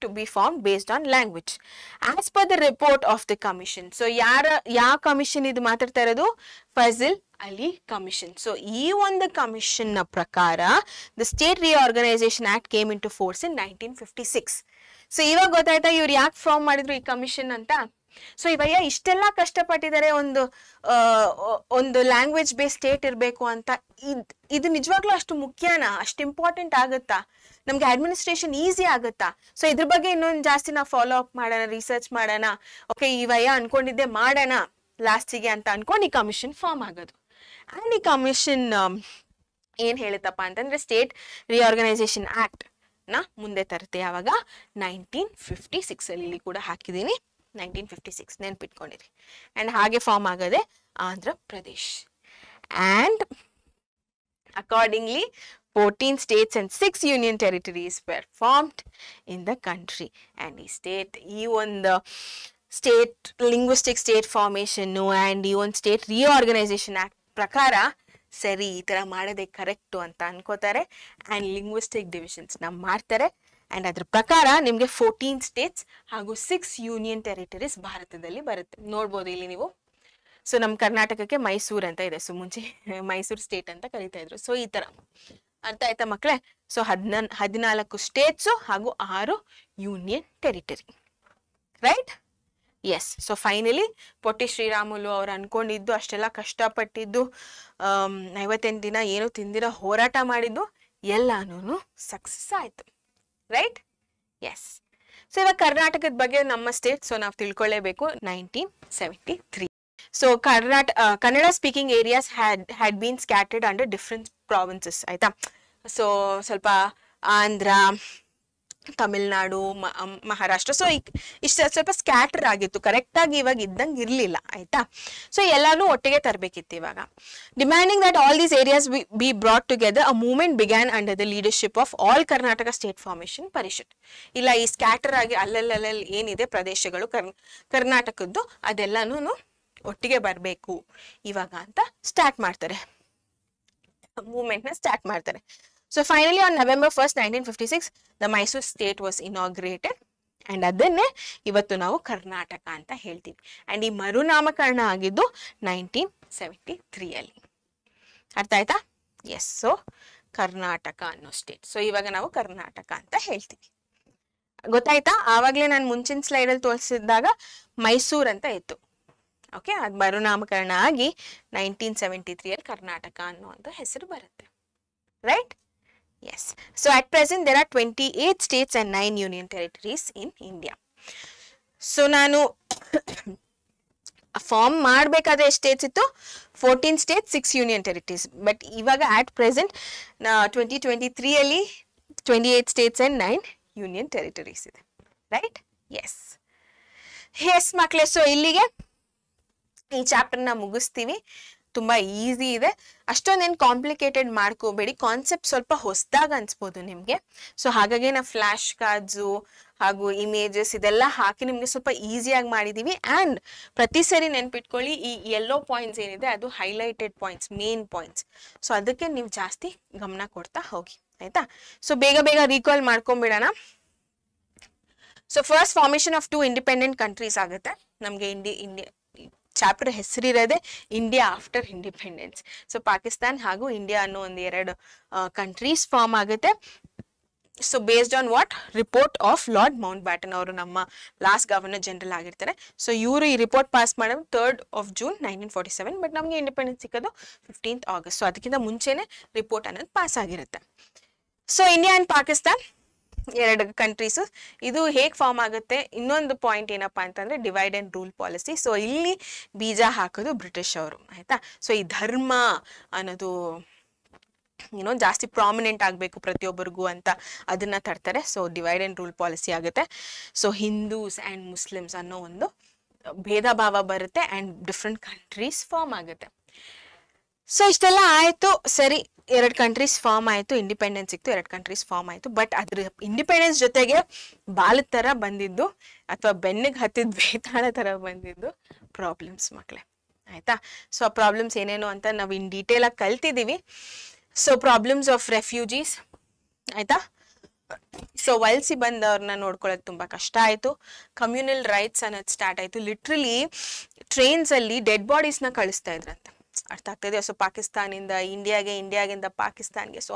to be formed based on language as per the report of the commission. So ಯಾವ commission ಇದು ಮಾತಾಡ್ತಾ ಇರೋದು? ಫಜಿಲ್ Ali commission. So ಈ ಒಂದು commission ನ ಪ್ರಕಾರ the State Reorganization Act came into force in 1956. So ಇವಾಗ ಗೊತ್ತಾಯ್ತಾ ಇವ್ರು ಯಾಕೆ ಫಾರ್ಮ್ ಮಾಡಿದ್ರು ಈ ಕಮಿಷನ್ ಅಂತ? ಸೊ ಇವಯ್ಯ ಇಷ್ಟೆಲ್ಲ ಕಷ್ಟಪಟ್ಟಿದ್ದಾರೆ ಒಂದು ಲ್ಯಾಂಗ್ವೇಜ್ ಬೇಸ್ ಸ್ಟೇಟ್ ಇರಬೇಕು ಅಂತ. ಇದು ನಿಜವಾಗ್ಲೂ ಅಷ್ಟು ಮುಖ್ಯನಾ? ಅಷ್ಟು ಇಂಪಾರ್ಟೆಂಟ್ ಆಗುತ್ತಾ? ನಮ್ಗೆ ಅಡ್ಮಿನಿಸ್ಟ್ರೇಷನ್ ಈಸಿ ಆಗುತ್ತಾ? ಸೊ ಇದ್ರ ಬಗ್ಗೆ ಇನ್ನೊಂದು ಜಾಸ್ತಿ ನಾವು ಫಾಲೋ ಅಪ್ ಮಾಡೋಣ, ರಿಸರ್ಚ್ ಮಾಡೋಣ, ಓಕೆ ಇವಯ್ಯ ಅನ್ಕೊಂಡಿದ್ದೆ ಮಾಡೋಣ ಲಾಸ್ಟಿಗೆ ಅಂತ ಅನ್ಕೊಂಡು ಈ ಕಮಿಷನ್ ಫಾರ್ಮ್ ಆಗೋದು. ಅಂಡ್ ಈ ಕಮಿಷನ್ ಏನ್ ಹೇಳುತ್ತಪ್ಪ ಅಂತಂದ್ರೆ ಸ್ಟೇಟ್ ರಿಆರ್ಗನೈಸೇಷನ್ ಆಕ್ಟ್ ನ ಮುಂದೆ ತರುತ್ತೆ. ಯಾವಾಗ? 1956 ಅಲ್ಲಿ. ಇಲ್ಲಿ ಕೂಡ ಹಾಕಿದೀನಿ 1956, ನೆನ್ಪಿಟ್ಕೊಂಡಿರಿ. ಅಂಡ್ ಹಾಗೆ ಫಾರ್ಮ್ ಆಗದೆ Andhra Pradesh. And Accordingly, 14 states and 6 union territories were formed in the country. And ಈ ಒಂದು state linguistic state formation and ಈ ಒಂದು ಸ್ಟೇಟ್ ರಿಆರ್ಗನೈಸೇಷನ್ ಆ್ಯಕ್ಟ್ ಪ್ರಕಾರ ಸರಿ ಈ ಥರ ಮಾಡೋದೇ ಕರೆಕ್ಟು ಅಂತ ಅನ್ಕೋತಾರೆ. ಆ್ಯಂಡ್ ಲಿಂಗ್ವಿಸ್ಟಿಕ್ ಡಿವಿಷನ್ಸ್ನ ಮಾಡ್ತಾರೆ. ಆ್ಯಂಡ್ ಅದ್ರ ಪ್ರಕಾರ ನಿಮಗೆ 14 ಸ್ಟೇಟ್ಸ್ ಹಾಗೂ 6 ಯೂನಿಯನ್ ಟೆರಿಟರೀಸ್ ಭಾರತದಲ್ಲಿ ಬರುತ್ತೆ. ನೋಡ್ಬೋದು ಇಲ್ಲಿ ನೀವು. ಸೊ ನಮ್ಮ ಕರ್ನಾಟಕಕ್ಕೆ ಮೈಸೂರು ಅಂತ ಇದೆ. ಸೊ ಮುಂಚೆ ಮೈಸೂರು ಸ್ಟೇಟ್ ಅಂತ ಕರಿತಾ ಇದ್ರು. ಸೊ ಈ ಥರ ಅರ್ಥ ಆಯ್ತಾ ಮಕ್ಕಳೇ? ಸೊ 14 ಸ್ಟೇಟ್ಸು ಹಾಗೂ 6 union territory. Right? Yes. So finally Potti Sriramulu ಅವ್ರು ಅನ್ಕೊಂಡಿದ್ದು ಅಷ್ಟೆಲ್ಲ ಕಷ್ಟಪಟ್ಟಿದ್ದು 58 ದಿನ ಏನು ತಿಂದಿರೋ ಹೋರಾಟ ಮಾಡಿದ್ದು ಎಲ್ಲಾನು ಸಕ್ಸಸ್ ಆಯ್ತು. ರೈಟ್? ಎಸ್. ಸೊ ಇವಾಗ ಕರ್ನಾಟಕದ ಬಗ್ಗೆ ನಮ್ಮ ಸ್ಟೇಟ್ ಸೊ ನಾವು ತಿಳ್ಕೊಳ್ಳೇಬೇಕು. 1973. So Kannada speaking areas had been scattered under different provinces. ಆಯ್ತಾ? ಸೊ ಸ್ವಲ್ಪ ಆಂಧ್ರ, ತಮಿಳ್ನಾಡು, ಮಹಾರಾಷ್ಟ್ರ, ಸೊ ಇಷ್ಟ ಸ್ವಲ್ಪ ಸ್ಕ್ಯಾಟರ್ ಆಗಿತ್ತು. ಕರೆಕ್ಟಾಗಿ ಇವಾಗ ಇದ್ದಂಗೆ ಇರಲಿಲ್ಲ. ಆಯ್ತಾ? ಸೊ ಎಲ್ಲಾನು ಒಟ್ಟಿಗೆ ತರಬೇಕಿತ್ತು ಇವಾಗ. Demanding that all these areas be brought together, a movement began under the leadership of all Karnataka state formation Parishad. ಇಲ್ಲ, ಈ ಸ್ಕ್ಯಾಟರ್ ಆಗಿ ಅಲ್ಲಲ್ಲಿ ಏನಿದೆ ಪ್ರದೇಶಗಳು ಕರ್ನಾಟಕದ್ದು ಅದೆಲ್ಲಾನು ಒಟ್ಟಿಗೆ ಬರಬೇಕು ಇವಾಗ ಅಂತ ಸ್ಟಾರ್ಟ್ ಮಾಡ್ತಾರೆ, ಮೂವ್ಮೆಂಟ್ನ ಸ್ಟಾರ್ಟ್ ಮಾಡ್ತಾರೆ. So finally on November 1st, 1956, the Mysore state was inaugurated. And ಅದನ್ನೇ ಇವತ್ತು ನಾವು ಕರ್ನಾಟಕ ಅಂತ ಹೇಳ್ತೀವಿ. ಆ್ಯಂಡ್ ಈ ಮರುನಾಮಕರಣ ಆಗಿದ್ದು 1973 ಅಲ್ಲಿ. ಅರ್ಥ ಆಯ್ತಾ? ಎಸ್. ಸೊ ಕರ್ನಾಟಕ ಅನ್ನೋ ಸ್ಟೇಟ್. ಸೊ ಇವಾಗ ನಾವು ಕರ್ನಾಟಕ ಅಂತ ಹೇಳ್ತೀವಿ. ಗೊತ್ತಾಯ್ತಾ? ಆವಾಗಲೇ ನಾನು ಮುಂಚಿನ ಸ್ಲೈಡಲ್ಲಿ ತೋರಿಸಿದಾಗ ಮೈಸೂರು ಅಂತ ಇತ್ತು. ಓಕೆ, ಅದು ಮರುನಾಮಕರಣ ಆಗಿ 1973 ಅಲ್ಲಿ ಕರ್ನಾಟಕ ಅನ್ನುವಂಥ ಹೆಸರು ಬರುತ್ತೆ. Right? Yes. So at present there are 28 states and 9 union territories in India. So ನಾನು ಫಾರ್ಮ್ ಮಾಡಬೇಕಾದ್ರೆ ಎಷ್ಟು ಸ್ಟೇಟ್ಸ್ ಇತ್ತು? 14 states, 6 union territories. ಬಟ್ ಇವಾಗ at present 2023 ಅಲ್ಲಿ 28 states and 9 union territories ಇದೆ. ರೈಟ್? ಎಸ್. ಎಸ್ ಮಕ್ಕಳೇ, ಸೊ ಇಲ್ಲಿಗೆ ಈ ಚಾಪ್ಟರ್ನ ಮುಗಿಸ್ತೀವಿ. ತುಂಬ ಈಸಿ ಇದೆ, ಅಷ್ಟೊಂದೇನು ಕಾಂಪ್ಲಿಕೇಟೆಡ್ ಮಾಡ್ಕೋಬೇಡಿ. ಕಾನ್ಸೆಪ್ಟ್ ಸ್ವಲ್ಪ ಹೊಸದಾಗ ಅನ್ಸ್ಬೋದು ನಿಮಗೆ. ಸೊ ಹಾಗಾಗಿ ನಾವು ಫ್ಲ್ಯಾಶ್ ಕಾರ್ಡ್ಸು ಹಾಗೂ ಇಮೇಜಸ್ ಇದೆಲ್ಲ ಹಾಕಿ ನಿಮಗೆ ಸ್ವಲ್ಪ ಈಸಿಯಾಗಿ ಮಾಡಿದ್ದೀವಿ. ಆ್ಯಂಡ್ ಪ್ರತಿ ಸರಿ ನೆನ್ಪಿಟ್ಕೊಳ್ಳಿ, ಈ ಯೆಲ್ಲೋ ಪಾಯಿಂಟ್ಸ್ ಏನಿದೆ ಅದು highlighted points, main points. So ಅದಕ್ಕೆ ನೀವು ಜಾಸ್ತಿ ಗಮನ ಕೊಡ್ತಾ ಹೋಗಿ. ಆಯಿತಾ? ಸೊ ಬೇಗ ಬೇಗ ರೀಕಾಲ್ ಮಾಡ್ಕೊಂಬಿಡೋಣ. So first formation of 2 independent countries ಆಗುತ್ತೆ ನಮಗೆ. ಇಂಡಿಯಾ ಚಾಪ್ಟರ್ ಹೆಸರಿರೋದೆ India after independence. So Pakistan ಹಾಗೂ ಇಂಡಿಯಾ ಅನ್ನೋ ಒಂದು 2 ಕಂಟ್ರೀಸ್ ಫಾರ್ಮ್ ಆಗುತ್ತೆ. So based on what? Report of Lord Mountbatten. ಅವರು ನಮ್ಮ ಲಾಸ್ಟ್ ಗವರ್ನರ್ ಜನರಲ್ ಆಗಿರ್ತಾರೆ. ಸೊ ಇವರು ಈ ರಿಪೋರ್ಟ್ ಪಾಸ್ ಮಾಡೋದು 3rd of June 1947. ಬಟ್ ನಮಗೆ ಇಂಡಿಪೆಂಡೆನ್ಸ್ ಸಿಕ್ಕೋದು 15th August. ಸೊ ಅದಕ್ಕಿಂತ ಮುಂಚೆನೆ ರಿಪೋರ್ಟ್ ಅನ್ನೋದು ಪಾಸ್ ಆಗಿರುತ್ತೆ. So India and Pakistan 2 countries. ಇದು ಹೇಗೆ ಫಾರ್ಮ್ ಆಗುತ್ತೆ? ಇನ್ನೊಂದು ಪಾಯಿಂಟ್ ಏನಪ್ಪಾ ಅಂತಂದ್ರೆ divide and rule policy. So ಇಲ್ಲಿ ಬೀಜ ಹಾಕೋದು ಬ್ರಿಟಿಷ್ ಅವರು. ಆಯ್ತಾ? ಸೊ ಈ ಧರ್ಮ ಅನ್ನೋದು ಏನೋ ಜಾಸ್ತಿ ಪ್ರಾಮಿನೆಂಟ್ ಆಗಬೇಕು ಪ್ರತಿಯೊಬ್ಬರಿಗೂ ಅಂತ ಅದನ್ನ ತರ್ತಾರೆ. So divide and rule policy ಆಗುತ್ತೆ. ಸೊ ಹಿಂದೂಸ್ ಆ್ಯಂಡ್ ಮುಸ್ಲಿಮ್ಸ್ ಅನ್ನೋ ಒಂದು ಭೇದ ಭಾವ ಬರುತ್ತೆ ಆ್ಯಂಡ್ ಡಿಫ್ರೆಂಟ್ ಕಂಟ್ರೀಸ್ ಫಾರ್ಮ್ ಆಗುತ್ತೆ. ಸೊ ಇಷ್ಟೆಲ್ಲ ಆಯಿತು. ಸರಿ, 2 ಕಂಟ್ರೀಸ್ ಫಾರ್ಮ್ ಆಯಿತು, ಇಂಡಿಪೆಂಡೆನ್ಸ್ ಸಿಕ್ತು, 2 ಕಂಟ್ರೀಸ್ ಫಾರ್ಮ್ ಆಯಿತು. ಬಟ್ ಅದ್ರ ಇಂಡಿಪೆಂಡೆನ್ಸ್ ಜೊತೆಗೆ ಬಾಲದ ಥರ ಬಂದಿದ್ದು ಅಥವಾ ಬೆನ್ನಿಗೆ ಹತ್ತಿದ ಬೇತಾಳ ಥರ ಬಂದಿದ್ದು ಪ್ರಾಬ್ಲಮ್ಸ್ ಮಕ್ಕಳೇ. ಆಯಿತಾ? ಸೊ ಆ ಪ್ರಾಬ್ಲಮ್ಸ್ ಏನೇನು ಅಂತ ನಾವು ಇನ್ ಡೀಟೇಲಾಗಿ ಕಲ್ತಿದ್ದೀವಿ. So problems of refugees. ಆಯಿತಾ? ಸೊ ವಲಸಿ ಬಂದವ್ರನ್ನ ನೋಡ್ಕೊಳ್ಳೋದು ತುಂಬ ಕಷ್ಟ ಆಯಿತು. ಕಮ್ಯುನಲ್ ರೈಟ್ಸ್ ಅನ್ನೋದು ಸ್ಟಾರ್ಟ್ ಆಯಿತು. ಲಿಟ್ರಲಿ ಟ್ರೈನ್ಸಲ್ಲಿ ಡೆಡ್ ಬಾಡೀಸ್ನ ಕಳಿಸ್ತಾ ಇದ್ರಂತೆ. ಅರ್ಥ ಆಗ್ತದೆ? ಸೊ ಪಾಕಿಸ್ತಾನಿಂದ ಇಂಡಿಯಾಗೆ, ಇಂಡಿಯಾಗಿಂದ ಪಾಕಿಸ್ತಾನ್ಗೆ. ಸೊ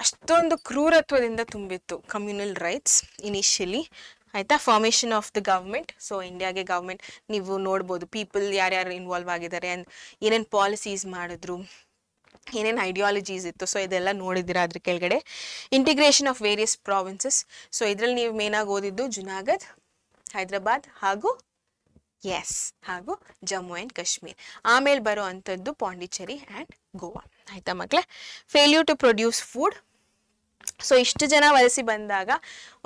ಅಷ್ಟೊಂದು ಕ್ರೂರತ್ವದಿಂದ ತುಂಬಿತ್ತು ಕಮ್ಯುನಲ್ ರೈಟ್ಸ್ ಇನಿಷಿಯಲಿ. ಆಯಿತಾ? Formation of the government. So ಇಂಡಿಯಾಗೆ ಗವರ್ಮೆಂಟ್ ನೀವು ನೋಡ್ಬೋದು, ಪೀಪಲ್ ಯಾರ್ಯಾರು ಇನ್ವಾಲ್ವ್ ಆಗಿದ್ದಾರೆ ಆ್ಯಂಡ್ ಏನೇನು ಪಾಲಿಸೀಸ್ ಮಾಡಿದ್ರು, ಏನೇನು ಐಡಿಯಾಲಜೀಸ್ ಇತ್ತು. ಸೊ ಇದೆಲ್ಲ ನೋಡಿದ್ದೀರಾ ಅದ್ರ ಕೆಳಗಡೆ. Integration of various provinces. So ಇದರಲ್ಲಿ ನೀವು ಮೇನಾಗಿ ಓದಿದ್ದು ಜುನಾಗಢ್, ಹೈದ್ರಾಬಾದ್ ಹಾಗೂ ಹಾಗೂ ಜಮ್ಮು ಆ್ಯಂಡ್ ಕಾಶ್ಮೀರ್. ಆಮೇಲೆ ಬರೋ ಅಂಥದ್ದು ಪಾಂಡಿಚೇರಿ ಆ್ಯಂಡ್ ಗೋವಾ. ಆಯಿತಾ ಮಕ್ಕಳೇ? Failure to produce food. So ಇಷ್ಟು ಜನ ವಲಸೆ ಬಂದಾಗ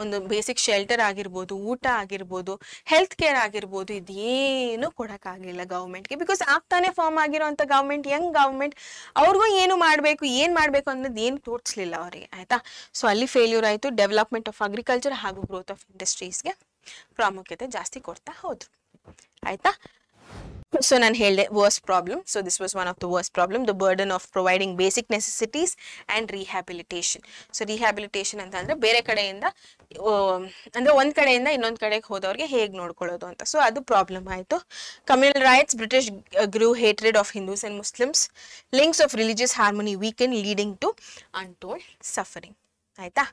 ಒಂದು ಬೇಸಿಕ್ ಶೆಲ್ಟರ್ ಆಗಿರ್ಬೋದು, ಊಟ ಆಗಿರ್ಬೋದು, ಹೆಲ್ತ್ ಕೇರ್ ಆಗಿರ್ಬೋದು, ಇದೇನು ಕೊಡೋಕ್ಕಾಗಲಿಲ್ಲ ಗೌರ್ಮೆಂಟ್ಗೆ. ಬಿಕಾಸ್ ಆಗ್ತಾನೆ ಫಾರ್ಮ್ ಆಗಿರೋಂಥ ಗೌರ್ಮೆಂಟ್, ಯಂಗ್ ಗೌರ್ಮೆಂಟ್, ಅವ್ರಿಗೂ ಏನು ಮಾಡಬೇಕು ಅನ್ನೋದು ಏನು ತೋರಿಸ್ಲಿಲ್ಲ ಅವರಿಗೆ, ಆಯಿತಾ. ಸೊ ಅಲ್ಲಿ ಫೇಲ್ಯೂರ್ ಆಯಿತು. ಡೆವಲಪ್ಮೆಂಟ್ ಆಫ್ ಅಗ್ರಿಕಲ್ಚರ್ ಹಾಗೂ ಗ್ರೋತ್ ಆಫ್ ಇಂಡಸ್ಟ್ರೀಸ್ಗೆ ಪ್ರಾಮುಖ್ಯತೆ ಜಾಸ್ತಿ ಕೊಡ್ತಾ ಹೋದ್ರು, ಆಯಿತಾ. So ನಾನು ಹೇಳಿದೆ worst problem. So this was one of the worst problem, the burden of providing basic necessities and rehabilitation. So rehabilitation ಅಂತಂದ್ರೆ ಬೇರೆ ಕಡೆಯಿಂದ ಅಂದ್ರೆ ಒಂದ್ ಕಡೆಯಿಂದ ಇನ್ನೊಂದ್ ಕಡೆಗೆ ಹೋದವ್ರಿಗೆ ಹೇಗೆ ನೋಡ್ಕೊಳ್ಳೋದು ಅಂತ. ಸೊ ಅದು ಪ್ರಾಬ್ಲಮ್ ಆಯಿತು. Communal rights, British grew hatred of Hindus and Muslims. Links of religious harmony weakened, leading to untold suffering. ಆಯ್ತಾ.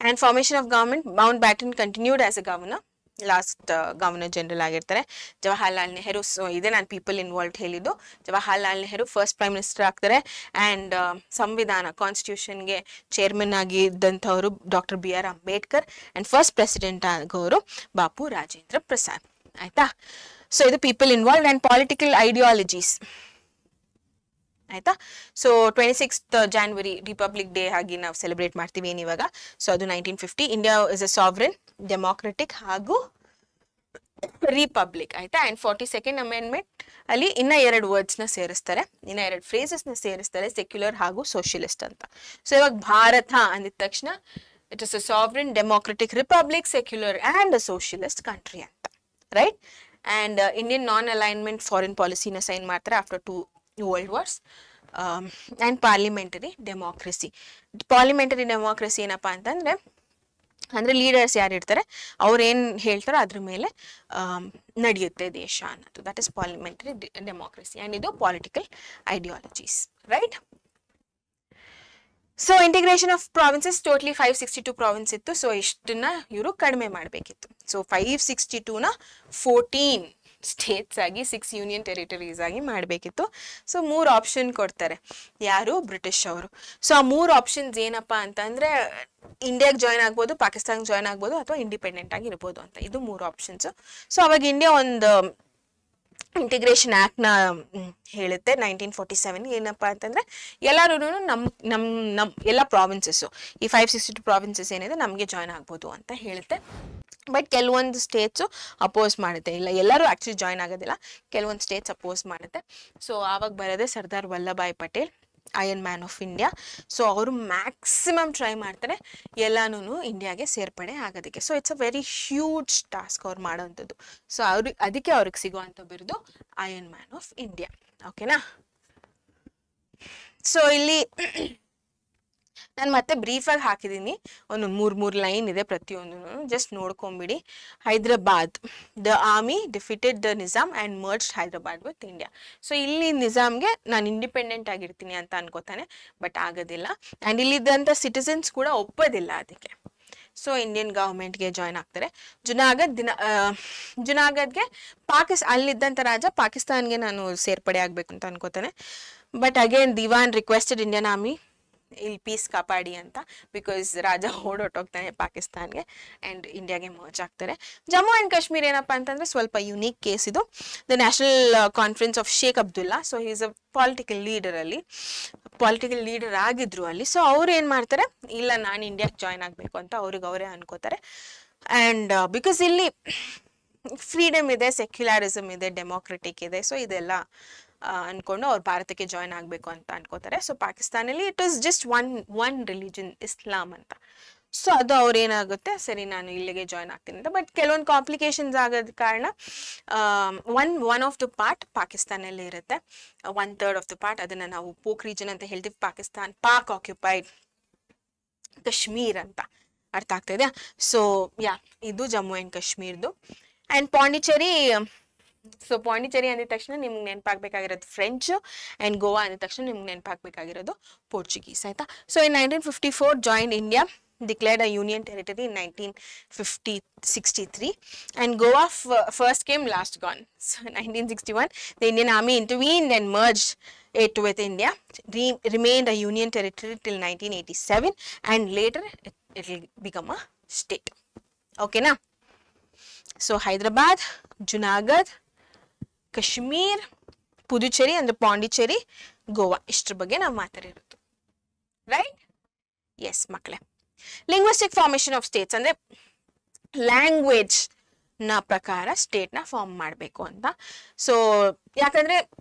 And formation of government, Mountbatten continued as a governor. Last governor general ಆಗಿರ್ತಾರೆ Jawaharlal Nehru. So ಇದೆ ನಾನು people involve ಹೇಳಿದ್ದು. Jawaharlal Nehru first prime minister ಆಗ್ತಾರೆ. And ಸಂವಿಧಾನ ಕಾನ್ಸ್ಟಿಟ್ಯೂಷನ್ಗೆ chairman ಆಗಿದ್ದಂಥವರು doctor BR Ambedkar. And first president ಆಗೋರು ಬಾಪು ರಾಜೇಂದ್ರ ಪ್ರಸಾದ್, ಆಯಿತಾ. ಸೊ ಇದು people involve. And political ideologies, ಆಯಿತಾ. So 26th January republic day ಆಗಿ ನಾವು ಸೆಲೆಬ್ರೇಟ್ ಮಾಡ್ತೀವಿ ಏನಿವಾಗ. ಸೊ ಅದು 1950. India is a sovereign, democratic ಹಾಗೂ ರಿಪಬ್ಲಿಕ್, ಆಯ್ತಾ. ಆ್ಯಂಡ್ 42nd ಅಮೆಂಡ್ಮೆಂಟ್ ಅಲ್ಲಿ ಇನ್ನ 2 ವರ್ಡ್ಸ್ನ ಸೇರಿಸ್ತಾರೆ, ಇನ್ನ 2 ಫ್ರೇಸಸ್ನ ಸೇರಿಸ್ತಾರೆ, ಸೆಕ್ಯುಲರ್ ಹಾಗೂ ಸೋಷಿಯಲಿಸ್ಟ್ ಅಂತ. ಸೊ ಇವಾಗ ಭಾರತ ಅಂದಿದ ತಕ್ಷಣ it is a sovereign, democratic, republic, secular and a socialist country ಅಂತ, right. And Indian non alignment foreign ಪಾಲಿಸಿನ ಸೈನ್ ಮಾಡ್ತಾರೆ after 2 World Wars. And parliamentary democracy. Parliamentary democracy ಏನಪ್ಪ ಅಂತಂದರೆ ಅಂದರೆ ಲೀಡರ್ಸ್ ಯಾರು ಇರ್ತಾರೆ ಅವ್ರು ಏನು ಹೇಳ್ತಾರೋ ಅದ್ರ ಮೇಲೆ ನಡೆಯುತ್ತೆ ದೇಶ ಅನ್ನೋದು. That is parliamentary democracy. And ಇದು political ideologies, right. So integration of provinces, totally 562 province ಇತ್ತು. ಸೊ ಇಷ್ಟನ್ನ ಇವರು ಕಡಿಮೆ ಮಾಡಬೇಕಿತ್ತು. ಸೊ 562ನ 14 ಸ್ಟೇಟ್ಸ್ ಆಗಿ 6 ಯೂನಿಯನ್ ಟೆರಿಟರೀಸ್ ಆಗಿ ಮಾಡಬೇಕಿತ್ತು. ಸೊ 3 ಆಪ್ಷನ್ ಕೊಡ್ತಾರೆ ಯಾರು, ಬ್ರಿಟಿಷ್ ಅವರು. ಸೊ ಆ 3 ಆಪ್ಷನ್ಸ್ ಏನಪ್ಪಾ ಅಂತಂದ್ರೆ ಇಂಡಿಯಾಗೆ ಜಾಯ್ನ್ ಆಗ್ಬೋದು, ಪಾಕಿಸ್ತಾನ್ಗೆ ಜಾಯ್ನ್ ಆಗ್ಬೋದು, ಅಥವಾ ಇಂಡಿಪೆಂಡೆಂಟ್ ಆಗಿ ಇರ್ಬೋದು ಅಂತ. ಇದು 3 ಆಪ್ಷನ್ಸ್. ಸೊ ಅವಾಗ ಇಂಡಿಯಾ ಒಂದು ಇಂಟಿಗ್ರೇಷನ್ ಆ್ಯಕ್ಟ್ನ ಹೇಳುತ್ತೆ 1947. ಏನಪ್ಪ ಅಂತಂದರೆ ಎಲ್ಲರೂ ನಮ್ಮ ಎಲ್ಲ ಪ್ರಾವಿನ್ಸಸ್ಸು, ಈ 562 ಪ್ರಾವಿನ್ಸಸ್ ಏನಿದೆ ನಮಗೆ ಜಾಯ್ನ್ ಆಗ್ಬೋದು ಅಂತ ಹೇಳುತ್ತೆ. ಬಟ್ ಕೆಲವೊಂದು ಸ್ಟೇಟ್ಸು ಅಪೋಸ್ ಮಾಡುತ್ತೆ. ಇಲ್ಲ, ಎಲ್ಲರೂ ಆ್ಯಕ್ಚುಲಿ ಜಾಯ್ನ್ ಆಗೋದಿಲ್ಲ, ಕೆಲವೊಂದು ಸ್ಟೇಟ್ಸ್ ಅಪೋಸ್ ಮಾಡುತ್ತೆ. ಸೊ ಆವಾಗ ಬರೋದೇ Sardar Vallabhbhai Patel, iron man of India. So ಅವರು ಮ್ಯಾಕ್ಸಿಮಮ್ ಟ್ರೈ ಮಾಡ್ತಾರೆ ಎಲ್ಲಾನು ಇಂಡಿಯಾಗೆ ಸೇರ್ಪಡೆ ಆಗೋದಕ್ಕೆ. So it's a very huge task ಅವ್ರು ಮಾಡೋವಂಥದ್ದು. ಸೊ ಅದಕ್ಕೆ ಅವ್ರಿಗೆ ಸಿಗುವಂಥ ಬಿರುದು ಐರನ್ ಮ್ಯಾನ್ ಆಫ್ ಇಂಡಿಯಾ, ಓಕೆನಾ. ಸೊ ಇಲ್ಲಿ ನಾನು ಮತ್ತೆ ಬ್ರೀಫಾಗಿ ಹಾಕಿದ್ದೀನಿ, ಒಂದು 3 ಲೈನ್ ಇದೆ ಪ್ರತಿಯೊಂದು, ಜಸ್ಟ್ ನೋಡ್ಕೊಂಬಿಡಿ. Hyderabad, the army defeated the Nizam and merged Hyderabad with India. So ಇಲ್ಲಿ ನಿಜಾಮ್ಗೆ ನಾನು ಇಂಡಿಪೆಂಡೆಂಟ್ ಆಗಿರ್ತೀನಿ ಅಂತ ಅನ್ಕೋತಾನೆ, ಬಟ್ ಆಗೋದಿಲ್ಲ. ಆ್ಯಂಡ್ ಇಲ್ಲಿದ್ದಂಥ ಸಿಟಿಸನ್ಸ್ ಕೂಡ ಒಪ್ಪೋದಿಲ್ಲ ಅದಕ್ಕೆ. ಸೊ ಇಂಡಿಯನ್ ಗೌರ್ಮೆಂಟ್ಗೆ ಜಾಯ್ನ್ ಆಗ್ತಾರೆ. ಜುನಾಗದ್ಗೆ ಅಲ್ಲಿದ್ದಂಥ ರಾಜ ಪಾಕಿಸ್ತಾನ್ಗೆ ನಾನು ಸೇರ್ಪಡೆ ಆಗಬೇಕು ಅಂತ ಅನ್ಕೋತಾನೆ. But again diwan requested Indian army ಇಲ್ಲಿ ಪೀಸ್ ಕಾಪಾಡಿ ಅಂತ, ಬಿಕಾಸ್ ರಾಜ ಓಡೋಟೋಗ್ತಾನೆ ಪಾಕಿಸ್ತಾನ್ಗೆ ಆ್ಯಂಡ್ ಇಂಡಿಯಾಗೆ ಮರ್ಜ್ ಆಗ್ತಾರೆ. ಜಮ್ಮು ಆ್ಯಂಡ್ ಕಾಶ್ಮೀರ್ ಏನಪ್ಪ ಅಂತಂದರೆ ಸ್ವಲ್ಪ ಯುನೀಕ್ ಕೇಸ್ ಇದು. The national conference of Sheikh Abdullah, so he is a political leader ಆಗಿದ್ರು ಅಲ್ಲಿ. ಸೊ ಅವ್ರು ಏನು ಮಾಡ್ತಾರೆ, ಇಲ್ಲ ನಾನು ಇಂಡಿಯಾಗೆ ಜಾಯ್ನ್ ಆಗಬೇಕು ಅಂತ ಅವರೇ ಅನ್ಕೋತಾರೆ. ಆ್ಯಂಡ್ ಬಿಕಾಸ್ ಇಲ್ಲಿ ಫ್ರೀಡಮ್ ಇದೆ, ಸೆಕ್ಯುಲರಿಸಮ್ ಇದೆ, ಡೆಮೋಕ್ರೆಟಿಕ್ ಇದೆ. ಸೊ ಇದೆಲ್ಲ ಅನ್ಕೊಂಡು ಅವ್ರು ಭಾರತಕ್ಕೆ ಜಾಯ್ನ್ ಆಗಬೇಕು ಅಂತ ಅನ್ಕೋತಾರೆ. ಸೊ ಪಾಕಿಸ್ತಾನಲ್ಲಿ it was just one religion, Islam ಅಂತ. ಸೊ ಅದು ಅವ್ರೇನಾಗುತ್ತೆ, ಸರಿ ನಾನು ಇಲ್ಲಿಗೆ ಜಾಯ್ನ್ ಆಗ್ತೀನಿ ಅಂತ. ಬಟ್ ಕೆಲವೊಂದು ಕಾಂಪ್ಲಿಕೇಶನ್ಸ್ ಆಗೋದ ಕಾರಣ ಒನ್ ಆಫ್ ದ ಪಾರ್ಟ್ ಪಾಕಿಸ್ತಾನಲ್ಲಿ ಇರುತ್ತೆ, 1/3 ಆಫ್ ದ ಪಾರ್ಟ್ ಅದನ್ನು ನಾವು ಪೋಕ್ ರೀಜನ್ ಅಂತ ಹೇಳ್ತೀವಿ. ಪಾಕ್ ಆಕ್ಯುಪೈಡ್ ಕಾಶ್ಮೀರ್ ಅಂತ ಅರ್ಥ ಆಗ್ತಾ ಇದೆಯಾ. ಸೊ ಇದು ಜಮ್ಮು ಆ್ಯಂಡ್ ಕಾಶ್ಮೀರ್ದು. ಆ್ಯಂಡ್ ಪಾಂಡಿಚೇರಿ, ಸೊ ಪಾಂಡಿಚೇರಿ ಅಂದಿದ ತಕ್ಷಣ ನಿಮ್ಗೆ ನೆನಪಾಗಬೇಕಾಗಿರೋದು ಫ್ರೆಂಚ್, ಆ್ಯಂಡ್ ಗೋವಾ ಅಂದಿದ ತಕ್ಷಣ ನಿಮ್ಗೆ ನೆನಪಾಗಬೇಕಾಗಿರೋದು ಪೋರ್ಚುಗೀಸ್, ಆಯಿತಾ. So in 1954 join India, declared a union territory in 1963, and Goa first came, last gone. So 1961 the Indian army intervened and merged it with India, remained a union territory till 1987, and later it will become a state. Okay na. So Hyderabad, Junagadh, Kashmir, Puducherry and Pondicherry, Goa, ಇಷ್ಟರ ಬಗ್ಗೆ ನಾವು ಮಾತಾಡಿರೋದು, right? S ಮಕ್ಕಳೇ, linguistic formation of States ಅಂದ್ರೆ language ನ ಪ್ರಕಾರ state ನ form ಮಾಡಬೇಕು ಅಂತ. ಸೊ ಯಾಕಂದ್ರೆ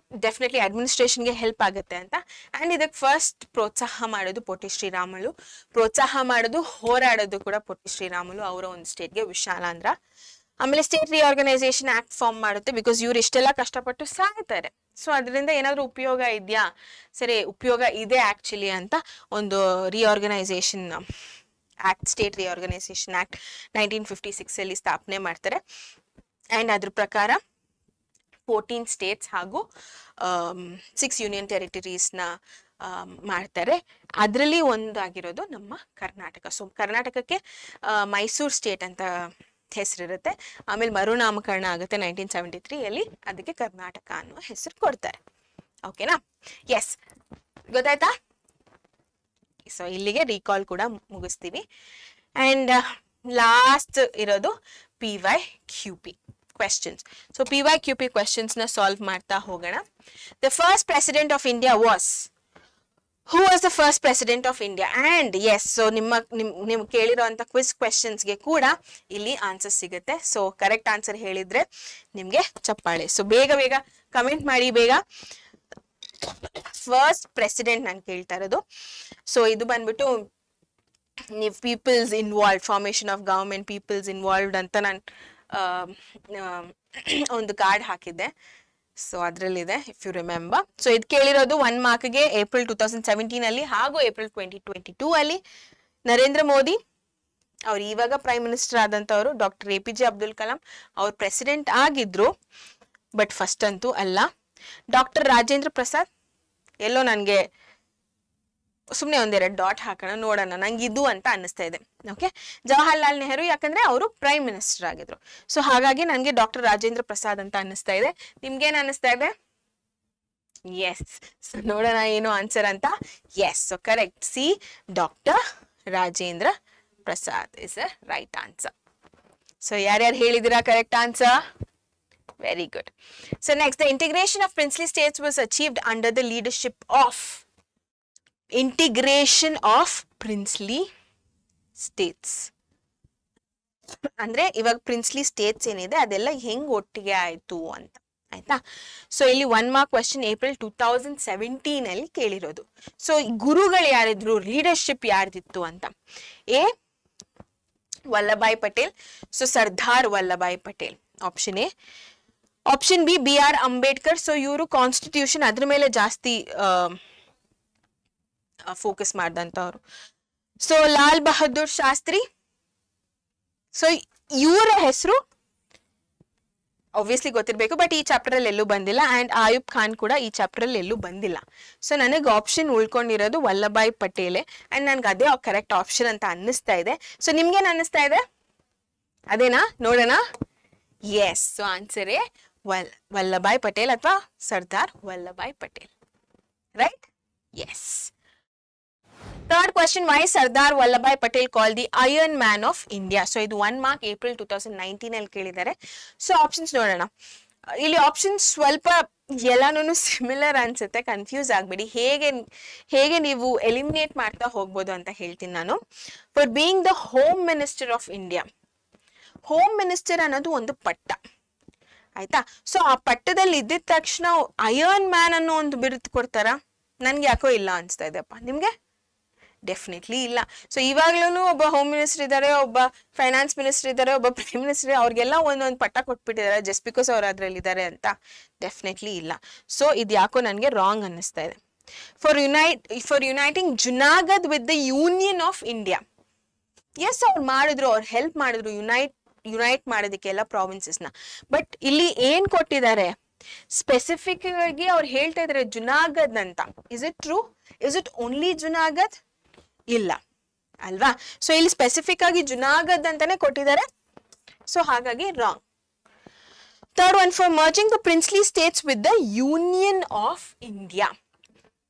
ಡೆಫಿನೆಟ್ಲಿ ಅಡ್ಮಿನಿಸ್ಟ್ರೇಷನ್ಗೆ ಹೆಲ್ಪ್ ಆಗುತ್ತೆ ಅಂತ. ಅಂಡ್ ಇದಕ್ಕೆ ಫಸ್ಟ್ ಪ್ರೋತ್ಸಾಹ ಮಾಡೋದು ಪೊಟ್ಟಿ ಶ್ರೀರಾಮುಲು, ಪ್ರೋತ್ಸಾಹ ಮಾಡೋದು ಹೋರಾಡೋದು ಕೂಡ ಪೊಟ್ಟಿ ಶ್ರೀರಾಮುಲು ಅವರ ಒಂದು ಸ್ಟೇಟ್ಗೆ ವಿಶಾಲಾಂಧ್ರ. ಆಮೇಲೆ ಸ್ಟೇಟ್ ರಿಆರ್ಗನೈಸೇಷನ್ ಆಕ್ಟ್ ಫಾರ್ಮ್ ಮಾಡುತ್ತೆ, ಬಿಕಾಸ್ ಇವ್ರು ಇಷ್ಟೆಲ್ಲ ಕಷ್ಟಪಟ್ಟು ಸಾಯ್ತಾರೆ. ಸೊ ಅದರಿಂದ ಏನಾದ್ರು ಉಪಯೋಗ ಇದೆಯಾ, ಸರಿ ಉಪಯೋಗ ಇದೆ ಆಕ್ಚುಲಿ ಅಂತ ಒಂದು reorganisation act, state reorganisation act 1956 ಅಲ್ಲಿ ಸ್ಥಾಪನೆ ಮಾಡ್ತಾರೆ. ಅಂಡ್ ಅದ್ರ ಪ್ರಕಾರ 14 ಸ್ಟೇಟ್ಸ್ ಹಾಗೂ 6 ಯೂನಿಯನ್ ಟೆರಿಟರೀಸ್ನ ಮಾಡ್ತಾರೆ. ಅದರಲ್ಲಿ ಒಂದಾಗಿರೋದು ನಮ್ಮ ಕರ್ನಾಟಕ. ಸೊ ಕರ್ನಾಟಕಕ್ಕೆ ಮೈಸೂರು ಸ್ಟೇಟ್ ಅಂತ ಹೆಸರಿರುತ್ತೆ. ಆಮೇಲೆ ಮರುನಾಮಕರಣ ಆಗುತ್ತೆ 1973 ಅಲ್ಲಿ, ಅದಕ್ಕೆ ಕರ್ನಾಟಕ ಅನ್ನುವ ಹೆಸರು ಕೊಡ್ತಾರೆ. ಓಕೆನಾ? ಎಸ್, ಗೊತ್ತಾಯ್ತಾ? ಸೊ ಇಲ್ಲಿಗೆ ರೀಕಾಲ್ ಕೂಡ ಮುಗಿಸ್ತೀವಿ. ಅಂಡ್ ಲಾಸ್ಟ್ ಇರೋದು PYQP questions. So PYQP questions ನ ಸಾಲ್ವ್ ಮಾಡ್ತಾ ಹೋಗೋಣ. The first president of India was, who was the first president of India? And yes, so ನಿಮ್ ಕೇಳಿರೋಂಥ ಕ್ವಿಜ್ ಕ್ವೆಶನ್ಸ್ಗೆ ಕೂಡ ಇಲ್ಲಿ ಆನ್ಸರ್ ಸಿಗುತ್ತೆ. ಸೊ ಕರೆಕ್ಟ್ ಆನ್ಸರ್ ಹೇಳಿದ್ರೆ ನಿಮ್ಗೆ ಚಪ್ಪಾಳೆ. ಸೊ ಬೇಗ ಬೇಗ ಕಮೆಂಟ್ ಮಾಡಿ ಬೇಗ. ಫಸ್ಟ್ ಪ್ರೆಸಿಡೆಂಟ್ ನಾನು ಕೇಳ್ತಾ ಇರೋದು. ಸೊ ಇದು ಬಂದ್ಬಿಟ್ಟು ನೀವು peoples involved, formation of government peoples involved ಅಂತ ನಾನು ಒಂದು ಕಾರ್ಡ್ ಹಾಕಿದ್ದೆ. ಸೊ ಅದರಲ್ಲಿದೆ, ಇಫ್ ಯು ರಿಮೆಂಬರ್. ಸೊ ಇದು ಕೇಳಿರೋದು 1 ಮಾರ್ಕ್ಗೆ ಏಪ್ರಿಲ್ 2017 ಅಲ್ಲಿ ಹಾಗೂ ಏಪ್ರಿಲ್ 2022 ಅಲ್ಲಿ. ನರೇಂದ್ರ ಮೋದಿ ಅವ್ರು ಇವಾಗ ಪ್ರೈಮ್ ಮಿನಿಸ್ಟರ್ ಆದಂಥವ್ರು. ಡಾಕ್ಟರ್ APJ ಅಬ್ದುಲ್ ಕಲಾಂ ಅವ್ರು ಪ್ರೆಸಿಡೆಂಟ್ ಆಗಿದ್ರು, ಬಟ್ ಫಸ್ಟ್ ಅಂತೂ ಅಲ್ಲ. ಡಾಕ್ಟರ್ ರಾಜೇಂದ್ರ ಪ್ರಸಾದ್, ಎಲ್ಲೋ ನನಗೆ ಸುಮ್ಮನೆ ಒಂದೆರಡು ಡಾಟ್ ಹಾಕೋಣ ನೋಡೋಣ, ನಂಗೆ ಇದು ಅಂತ ಅನ್ನಿಸ್ತಾ ಇದೆ. ಓಕೆ, ಜವಾಹರ್ಲಾಲ್ ನೆಹರು, ಯಾಕಂದ್ರೆ ಅವರು ಪ್ರೈಮ್ ಮಿನಿಸ್ಟರ್ ಆಗಿದ್ರು. ಸೊ ಹಾಗಾಗಿ ನನಗೆ ಡಾಕ್ಟರ್ ರಾಜೇಂದ್ರ ಪ್ರಸಾದ್ ಅಂತ ಅನ್ನಿಸ್ತಾ ಇದೆ. ನಿಮ್ಗೇನು ಅನ್ನಿಸ್ತಾ ಇದೆ? ಎಸ್, ಸೊ ನೋಡೋಣ ಏನು ಆನ್ಸರ್ ಅಂತ. Yes, so correct, C, doctor Rajendra Prasad is a right answer. So ಯಾರ್ಯಾರು ಹೇಳಿದಿರಾ correct answer? Very good. So next, the integration of princely states was achieved under the leadership of integration of princely states. ಅಂದ್ರೆ ಇವಾಗ princely States ಏನಿದೆ ಅದೆಲ್ಲ ಹೆಂಗ್ ಒಟ್ಟಿಗೆ ಆಯ್ತು ಅಂತ, ಆಯ್ತಾ? ಸೊ ಇಲ್ಲಿ 1 ಮಾರ್ಕ್ ಕ್ವೆಶನ್ ಏಪ್ರಿಲ್ 2017 ಅಲ್ಲಿ ಕೇಳಿರೋದು. ಸೊ ಗುರುಗಳು ಯಾರಿದ್ರು, ಲೀಡರ್ಶಿಪ್ ಯಾರ್ದಿತ್ತು ಅಂತ. A Vallabhbhai Patel, so Sardar Vallabhbhai Patel option A. Option B BR Ambedkar, so ಇವರು ಕಾನ್ಸ್ಟಿಟ್ಯೂಷನ್ ಅದ್ರ ಮೇಲೆ ಜಾಸ್ತಿ ಫೋಕಸ್ ಮಾಡಿದಂಥವ್ರು. ಸೊ ಲಾಲ್ ಬಹದ್ದೂರ್ ಶಾಸ್ತ್ರಿ, ಸೊ ಇವರ ಹೆಸರು ಆಬ್ವಿಯಸ್ಲಿ ಗೊತ್ತಿರಬೇಕು, ಬಟ್ ಈ ಚಾಪ್ಟರ್ ಅಲ್ಲಿ ಎಲ್ಲೂ ಬಂದಿಲ್ಲ. ಅಂಡ್ ಆಯುಬ್ ಖಾನ್ ಕೂಡ ಈ ಚಾಪ್ಟರ್ ಅಲ್ಲಿ ಎಲ್ಲೂ ಬಂದಿಲ್ಲ. ಸೊ ನನಗೆ ಆಪ್ಷನ್ ಉಳ್ಕೊಂಡಿರೋದು ವಲ್ಲಭಾಯ್ ಪಟೇಲೆ. ಅಂಡ್ ನನ್ಗೆ ಅದೇ ಕರೆಕ್ಟ್ ಆಪ್ಷನ್ ಅಂತ ಅನ್ನಿಸ್ತಾ ಇದೆ. ಸೊ ನಿಮ್ಗೇನು ಅನ್ನಿಸ್ತಾ ಇದೆ? ಅದೇನಾ? ನೋಡೋಣ. Yes, so answer A Vallabhbhai Patel ಅಥವಾ Sardar Vallabhbhai Patel, right? Yes. Third question, why Sardar Vallabhbhai Patel call the iron man of India? So ಇದು 1 ಮಾರ್ಕ್ ಏಪ್ರಿಲ್ 2019 ಅಲ್ಲಿ ಕೇಳಿದ್ದಾರೆ. ಸೊ ಆಪ್ಷನ್ಸ್ ನೋಡೋಣ. ಇಲ್ಲಿ ಆಪ್ಷನ್ಸ್ ಸ್ವಲ್ಪ ಎಲ್ಲಾನು ಸಿಮಿಲರ್ ಅನ್ಸುತ್ತೆ, ಕನ್ಫ್ಯೂಸ್ ಆಗ್ಬೇಡಿ. ಹೇಗೆ ನೀವು ಎಲಿಮಿನೇಟ್ ಮಾಡ್ತಾ ಹೋಗ್ಬೋದು ಅಂತ ಹೇಳ್ತೀನಿ ನಾನು. For being the home minister of India, home minister ಅನ್ನೋದು ಒಂದು ಪಟ್ಟ, ಆಯ್ತಾ? ಸೊ ಆ ಪಟ್ಟದಲ್ಲಿ ಇದ್ದಿದ ತಕ್ಷಣ ಐರನ್ ಮ್ಯಾನ್ ಅನ್ನೋ ಒಂದು ಬಿರುದು ಕೊಡ್ತಾರ? ನನ್ಗೆ ಯಾಕೋ ಇಲ್ಲ ಅನ್ಸ್ತಾ ಇದೆಪ್ಪ. ನಿಮ್ಗೆ? ಡೆಫಿನೆಟ್ಲಿ ಇಲ್ಲ. ಸೊ ಇವಾಗ್ಲೂ ಒಬ್ಬ ಹೋಮ್ ಮಿನಿಸ್ಟರ್ ಇದ್ದಾರೆ, ಒಬ್ಬ ಫೈನಾನ್ಸ್ ಮಿನಿಸ್ಟರ್ ಇದ್ದಾರೆ, ಒಬ್ಬ ಪ್ರೈಮ್ ಮಿನಿಸ್ಟರ್, ಅವ್ರಿಗೆಲ್ಲ ಒಂದೊಂದು ಪಟ್ಟ ಕೊಟ್ಬಿಟ್ಟಿದ್ದಾರೆ ಜಸ್ಟ್ ಬಿಕಾಸ್ ಅವ್ರು ಅದ್ರಲ್ಲಿ ಇದ್ದಾರೆ ಅಂತ? ಡೆಫಿನೆಟ್ಲಿ ಇಲ್ಲ. ಸೊ ಇದು ಯಾಕೋ ನನಗೆ ರಾಂಗ್ ಅನ್ನಿಸ್ತಾ ಇದೆ. For uniting Junagadh with the union of India. Yes, ಅವ್ರು ಮಾಡಿದ್ರು, ಅವ್ರು ಹೆಲ್ಪ್ ಮಾಡಿದ್ರು ಯುನೈಟ್ ಮಾಡೋದಕ್ಕೆ ಎಲ್ಲ ಪ್ರಾವಿನ್ಸಸ್ನ. ಬಟ್ ಇಲ್ಲಿ ಏನ್ ಕೊಟ್ಟಿದ್ದಾರೆ ಸ್ಪೆಸಿಫಿಕ್ ಆಗಿ ಅವ್ರು ಹೇಳ್ತಾ ಇದಾರೆ ಜುನಾಗಢ್ ಅಂತ. Is it true? Is it only Junagadh? ಇಲ್ಲ ಅಲ್ವಾ? ಸೊ ಇಲ್ಲಿ ಸ್ಪೆಸಿಫಿಕ್ ಆಗಿ ಜುನಾಗಢ್ ಅಂತಾನೆ ಕೊಟ್ಟಿದ್ದಾರೆ. ಸೊ ಹಾಗಾಗಿ wrong. Third one, for merging the princely States with the union of India.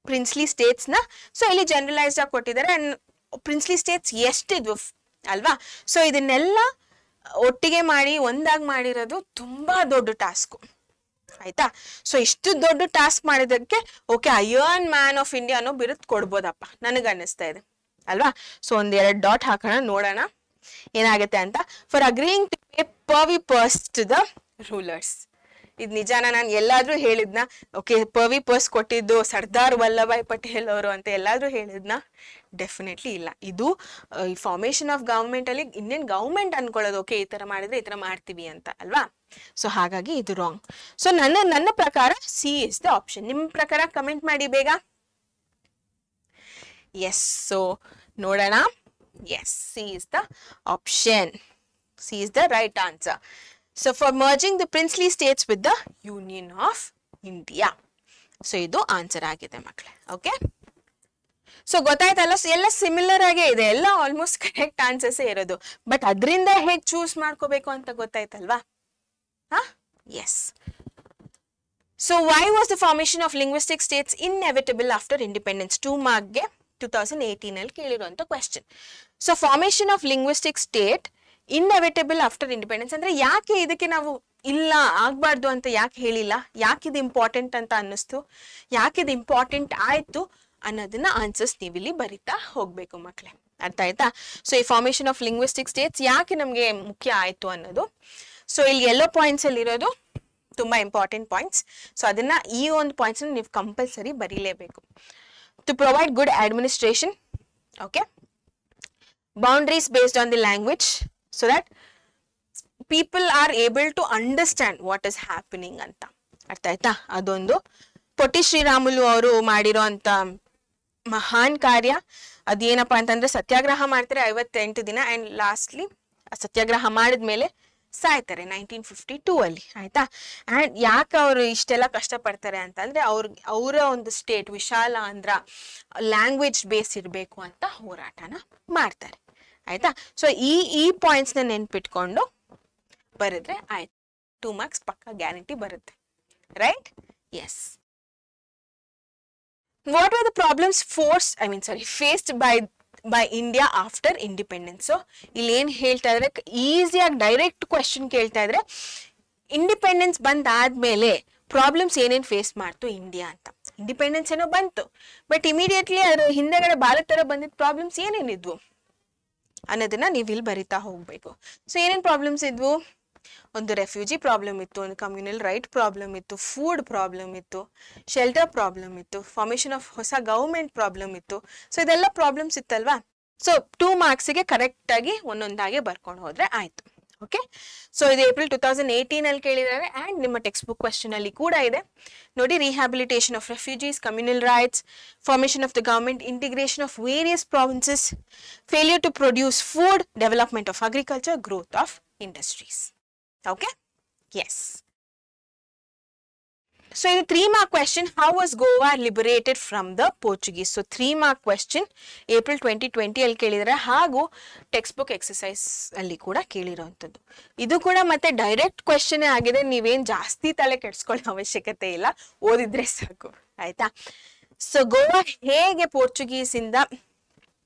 Princely States ನ ಸೊ ಇಲ್ಲಿ ಜನರಲೈಸ್ಡ್ ಆಗಿ ಕೊಟ್ಟಿದ್ದಾರೆ. ಅಂಡ್ ಪ್ರಿನ್ಸ್ಲಿ ಸ್ಟೇಟ್ಸ್ ಎಷ್ಟಿದ್ವು ಅಲ್ವಾ? ಸೊ ಇದನ್ನೆಲ್ಲ ಒಟ್ಟಿಗೆ ಮಾಡಿ ಒಂದಾಗಿ ಮಾಡಿರೋದು ತುಂಬಾ ದೊಡ್ಡ ಟಾಸ್ಕ್, ಆಯ್ತಾ? ಸೊ ಇಷ್ಟು ದೊಡ್ಡ ಟಾಸ್ಕ್ ಮಾಡಿದಕ್ಕೆ okay iron man of India ಅನ್ನೋ ಬಿರುದು ಕೊಡ್ಬೋದಪ್ಪ, ನನಗೆ ಅನ್ನಿಸ್ತಾ ಇದೆ. ಅಲ್ವಾ? ಸೊ ಒಂದೆರಡು ಡಾಟ್ ಹಾಕೋಣ, ನೋಡೋಣ ಏನಾಗುತ್ತೆ ಅಂತ. For agreeing to pay privy purse to the rulers. ಇದು ನಿಜಾನ? ನಾನು ಎಲ್ಲಾದ್ರೂ ಹೇಳಿದ್ನ ಓಕೆ ಪರ್ವಿ ಪರ್ಸ್ ಕೊಟ್ಟಿದ್ದು ಸರ್ದಾರ್ ವಲ್ಲಭಾಯ್ ಪಟೇಲ್ ಅವರು ಅಂತ ಎಲ್ಲಾದ್ರೂ ಹೇಳಿದ್ನ? ಡೆಫಿನೆಟ್ಲಿ ಇಲ್ಲ. ಇದು ಈ ಫಾರ್ಮೇಶನ್ ಆಫ್ ಗವರ್ಮೆಂಟ್ ಅಲ್ಲಿ ಇಂಡಿಯನ್ ಗವರ್ಮೆಂಟ್ ಅನ್ಕೊಳ್ಳೋದು ಓಕೆ ಈ ತರ ಮಾಡಿದ್ರೆ ಈ ತರ ಮಾಡ್ತೀವಿ ಅಂತ ಅಲ್ವಾ? ಸೊ ಹಾಗಾಗಿ ಇದು ರಾಂಗ್. ಸೊ ನನ್ನ ಪ್ರಕಾರ ಸಿ ಇಸ್ ದ ಆಪ್ಷನ್. ನಿಮ್ಮ ಪ್ರಕಾರ ಕಮೆಂಟ್ ಮಾಡಿ ಬೇಗ. ಎಸ್, ಸೊ ನೋಡೋಣ. Yes, C is the option. C is the right answer. So for merging the princely states with the Union of India. So ಇದು answer ಆಗಿದೆ ಮಕ್ಕಳೇ. ಓಕೆ, ಸೊ ಗೊತ್ತಾಯ್ತಲ್ಲ, ಎಲ್ಲ ಸಿಮಿಲರ್ ಆಗೇ ಇದೆ, ಎಲ್ಲ ಆಲ್ಮೋಸ್ಟ್ ಕರೆಕ್ಟ್ ಆನ್ಸರ್ಸೇ ಇರೋದು. ಬಟ್ ಅದರಿಂದ ಹೇಗೆ ಚೂಸ್ ಮಾಡ್ಕೋಬೇಕು ಅಂತ ಗೊತ್ತಾಯ್ತಲ್ವಾ? ಹಾ, yes. So why was the formation of linguistic states inevitable after independence? 2 ಮಾರ್ಕ್ಗೆ 2018 ಅಲ್ಲಿ ಕೇಳಿರುವಂತ question. So formation of linguistic state inevitable after independence ಅಂದ್ರೆ ಯಾಕೆ ಇದಕ್ಕೆ ನಾವು ಇಲ್ಲ ಆಗ್ಬಾರ್ದು ಅಂತ ಯಾಕೆ ಹೇಳಿಲ್ಲ, ಯಾಕೆ ಇದು ಇಂಪಾರ್ಟೆಂಟ್ ಅಂತ ಅನ್ನಿಸ್ತು, ಯಾಕೆ ಇದು ಇಂಪಾರ್ಟೆಂಟ್ ಆಯ್ತು ಅನ್ನೋದನ್ನ ಆನ್ಸರ್ಸ್ ನೀವಿಲ್ಲಿ ಬರಿತಾ ಹೋಗ್ಬೇಕು ಮಕ್ಕಳೇ. ಅರ್ಥ ಆಯ್ತಾ? ಸೊ ಈ ಫಾರ್ಮೇಶನ್ ಆಫ್ ಲಿಂಗ್ವಿಸ್ಟಿಕ್ ಸ್ಟೇಟ್ಸ್ ಯಾಕೆ ನಮ್ಗೆ ಮುಖ್ಯ ಆಯ್ತು ಅನ್ನೋದು. ಸೊ ಇಲ್ಲಿ ಎಲ್ಲೋ ಪಾಯಿಂಟ್ಸ್ ಅಲ್ಲಿ ಇರೋದು ತುಂಬಾ ಇಂಪಾರ್ಟೆಂಟ್ ಪಾಯಿಂಟ್ಸ್. ಸೊ ಅದನ್ನ ಈ ಒಂದು ಪಾಯಿಂಟ್ಸ್ ನೀವು ಕಂಪಲ್ಸರಿ ಬರೀಲೇಬೇಕು. To provide good administration, okay, boundaries based on the language so that people are able to understand what is happening ಅಂತ. ಅರ್ಥ ಆಯ್ತಾ? ಅದೊಂದು ಪೊಟ್ಟಿ ಶ್ರೀರಾಮುಲು ಅವರು ಮಾಡಿರೋ ಅಂತ ಮಹಾನ್ ಕಾರ್ಯ. ಅದೇನಪ್ಪಾ ಅಂತಂದ್ರೆ ಸತ್ಯಾಗ್ರಹ ಮಾಡ್ತಾರೆ 58 ದಿನ ಅಂಡ್ ಲಾಸ್ಟ್ಲಿ ಸತ್ಯಾಗ್ರಹ ಮಾಡಿದ್ಮೇಲೆ ಸಾಯ್ತಾರೆ 1952 ಅಲ್ಲಿ. ಆಯ್ತಾ? ಅಂಡ್ ಯಾಕೆ ಅವರು ಇಷ್ಟೆಲ್ಲ ಕಷ್ಟಪಡ್ತಾರೆ ಅಂತಂದ್ರೆ ಅವರ ಒಂದು ಸ್ಟೇಟ್ ವಿಶಾಲ ಆಂಧ್ರ ಲ್ಯಾಂಗ್ವೇಜ್ ಬೇಸ್ ಇರಬೇಕು ಅಂತ ಹೋರಾಟನ ಮಾಡ್ತಾರೆ. ಆಯ್ತಾ? ಸೊ ಈ ಪಾಯಿಂಟ್ಸ್ ನ ನೆನ್ಪಿಟ್ಕೊಂಡು ಬರೆದ್ರೆ ಆಯ್ತು, 2 ಮಾರ್ಕ್ಸ್ ಪಕ್ಕ ಗ್ಯಾರಂಟಿ ಬರುತ್ತೆ. Right? Yes. What are the problems faced by India after independence? So ಇಲ್ಲಿ ಏನ್ ಹೇಳ್ತಾ ಇದ್ರೆ, ಈಸಿಯಾಗಿ ಡೈರೆಕ್ಟ್ ಕ್ವೆಶ್ಚನ್ ಕೇಳ್ತಾ ಇದ್ರೆ ಇಂಡಿಪೆಂಡೆನ್ಸ್ ಬಂದಾದ್ಮೇಲೆ ಪ್ರಾಬ್ಲಮ್ಸ್ ಏನೇನ್ ಫೇಸ್ ಮಾಡ್ತು ಇಂಡಿಯಾ ಅಂತ. ಇಂಡಿಪೆಂಡೆನ್ಸ್ ಏನೋ ಬಂತು, ಬಟ್ ಇಮಿಡಿಯೇಟ್ಲಿ ಅದ್ರ ಹಿಂದೆಗಡೆ ಭಾರತ ತರ ಬಂದಿದ್ದ ಪ್ರಾಬ್ಲಮ್ಸ್ ಏನೇನಿದ್ವು ಅನ್ನೋದನ್ನ ನೀವು ಇಲ್ಲಿ ಬರಿತಾ ಹೋಗ್ಬೇಕು. ಸೊ ಏನೇನ್ ಪ್ರಾಬ್ಲಮ್ಸ್ ಇದ್ವು? ಒಂದು ರೆಫ್ಯೂಜಿ ಪ್ರಾಬ್ಲಮ್ ಇತ್ತು, ಒಂದು ಕಮ್ಯುನಲ್ ರೈಟ್ ಪ್ರಾಬ್ಲಮ್ ಇತ್ತು, ಫುಡ್ ಪ್ರಾಬ್ಲಮ್ ಇತ್ತು, ಶೆಲ್ಟರ್ ಪ್ರಾಬ್ಲಮ್ ಇತ್ತು, ಫಾರ್ಮೇಶನ್ ಆಫ್ ಹೊಸ ಗವರ್ಮೆಂಟ್ ಪ್ರಾಬ್ಲಮ್ ಇತ್ತು. ಸೊ ಇದೆಲ್ಲ ಪ್ರಾಬ್ಲಮ್ಸ್ ಇತ್ತಲ್ವಾ? ಸೊ 2 ಮಾರ್ಕ್ಸ್ಗೆ ಕರೆಕ್ಟ್ ಆಗಿ ಒಂದೊಂದಾಗೆ ಬರ್ಕೊಂಡು ಹೋದ್ರೆ ಆಯ್ತು. ಓಕೆ, ಸೊ ಇದು ಏಪ್ರಿಲ್ 2018 ಅಲ್ಲಿ ಕೇಳಿದ್ದಾರೆ ಅಂಡ್ ನಿಮ್ಮ ಟೆಕ್ಸ್ಟ್ ಬುಕ್ ಕ್ವೆಶ್ಚನ್ ಅಲ್ಲಿ ಕೂಡ ಇದೆ ನೋಡಿ. Rehabilitation of refugees, communal riots, formation of the government, integration of various provinces, failure to produce food, development of agriculture, growth of industries. Okay, yes. So ಇದು 3 mark question. How was Goa liberated from the Portuguese? So 3 mark question April 2020 ಅಲ್ಲಿ ಕೇಳಿದರೆ, ಹಾಗೂ text book exercise ಅಲ್ಲಿ ಕೂಡ ಕೇಳಿರೋವಂಥದ್ದು. ಇದು ಕೂಡ ಮತ್ತೆ direct question ಆಗಿದೆ, ನೀವೇನ್ ಜಾಸ್ತಿ ತಲೆ ಕೆಡ್ಸ್ಕೊಳ್ಳೋ ಅವಶ್ಯಕತೆ ಇಲ್ಲ, ಓದಿದ್ರೆ ಸಾಕು. ಆಯ್ತಾ? ಸೊ ಗೋವಾ ಹೇಗೆ ಪೋರ್ಚುಗೀಸ್ ಇಂದ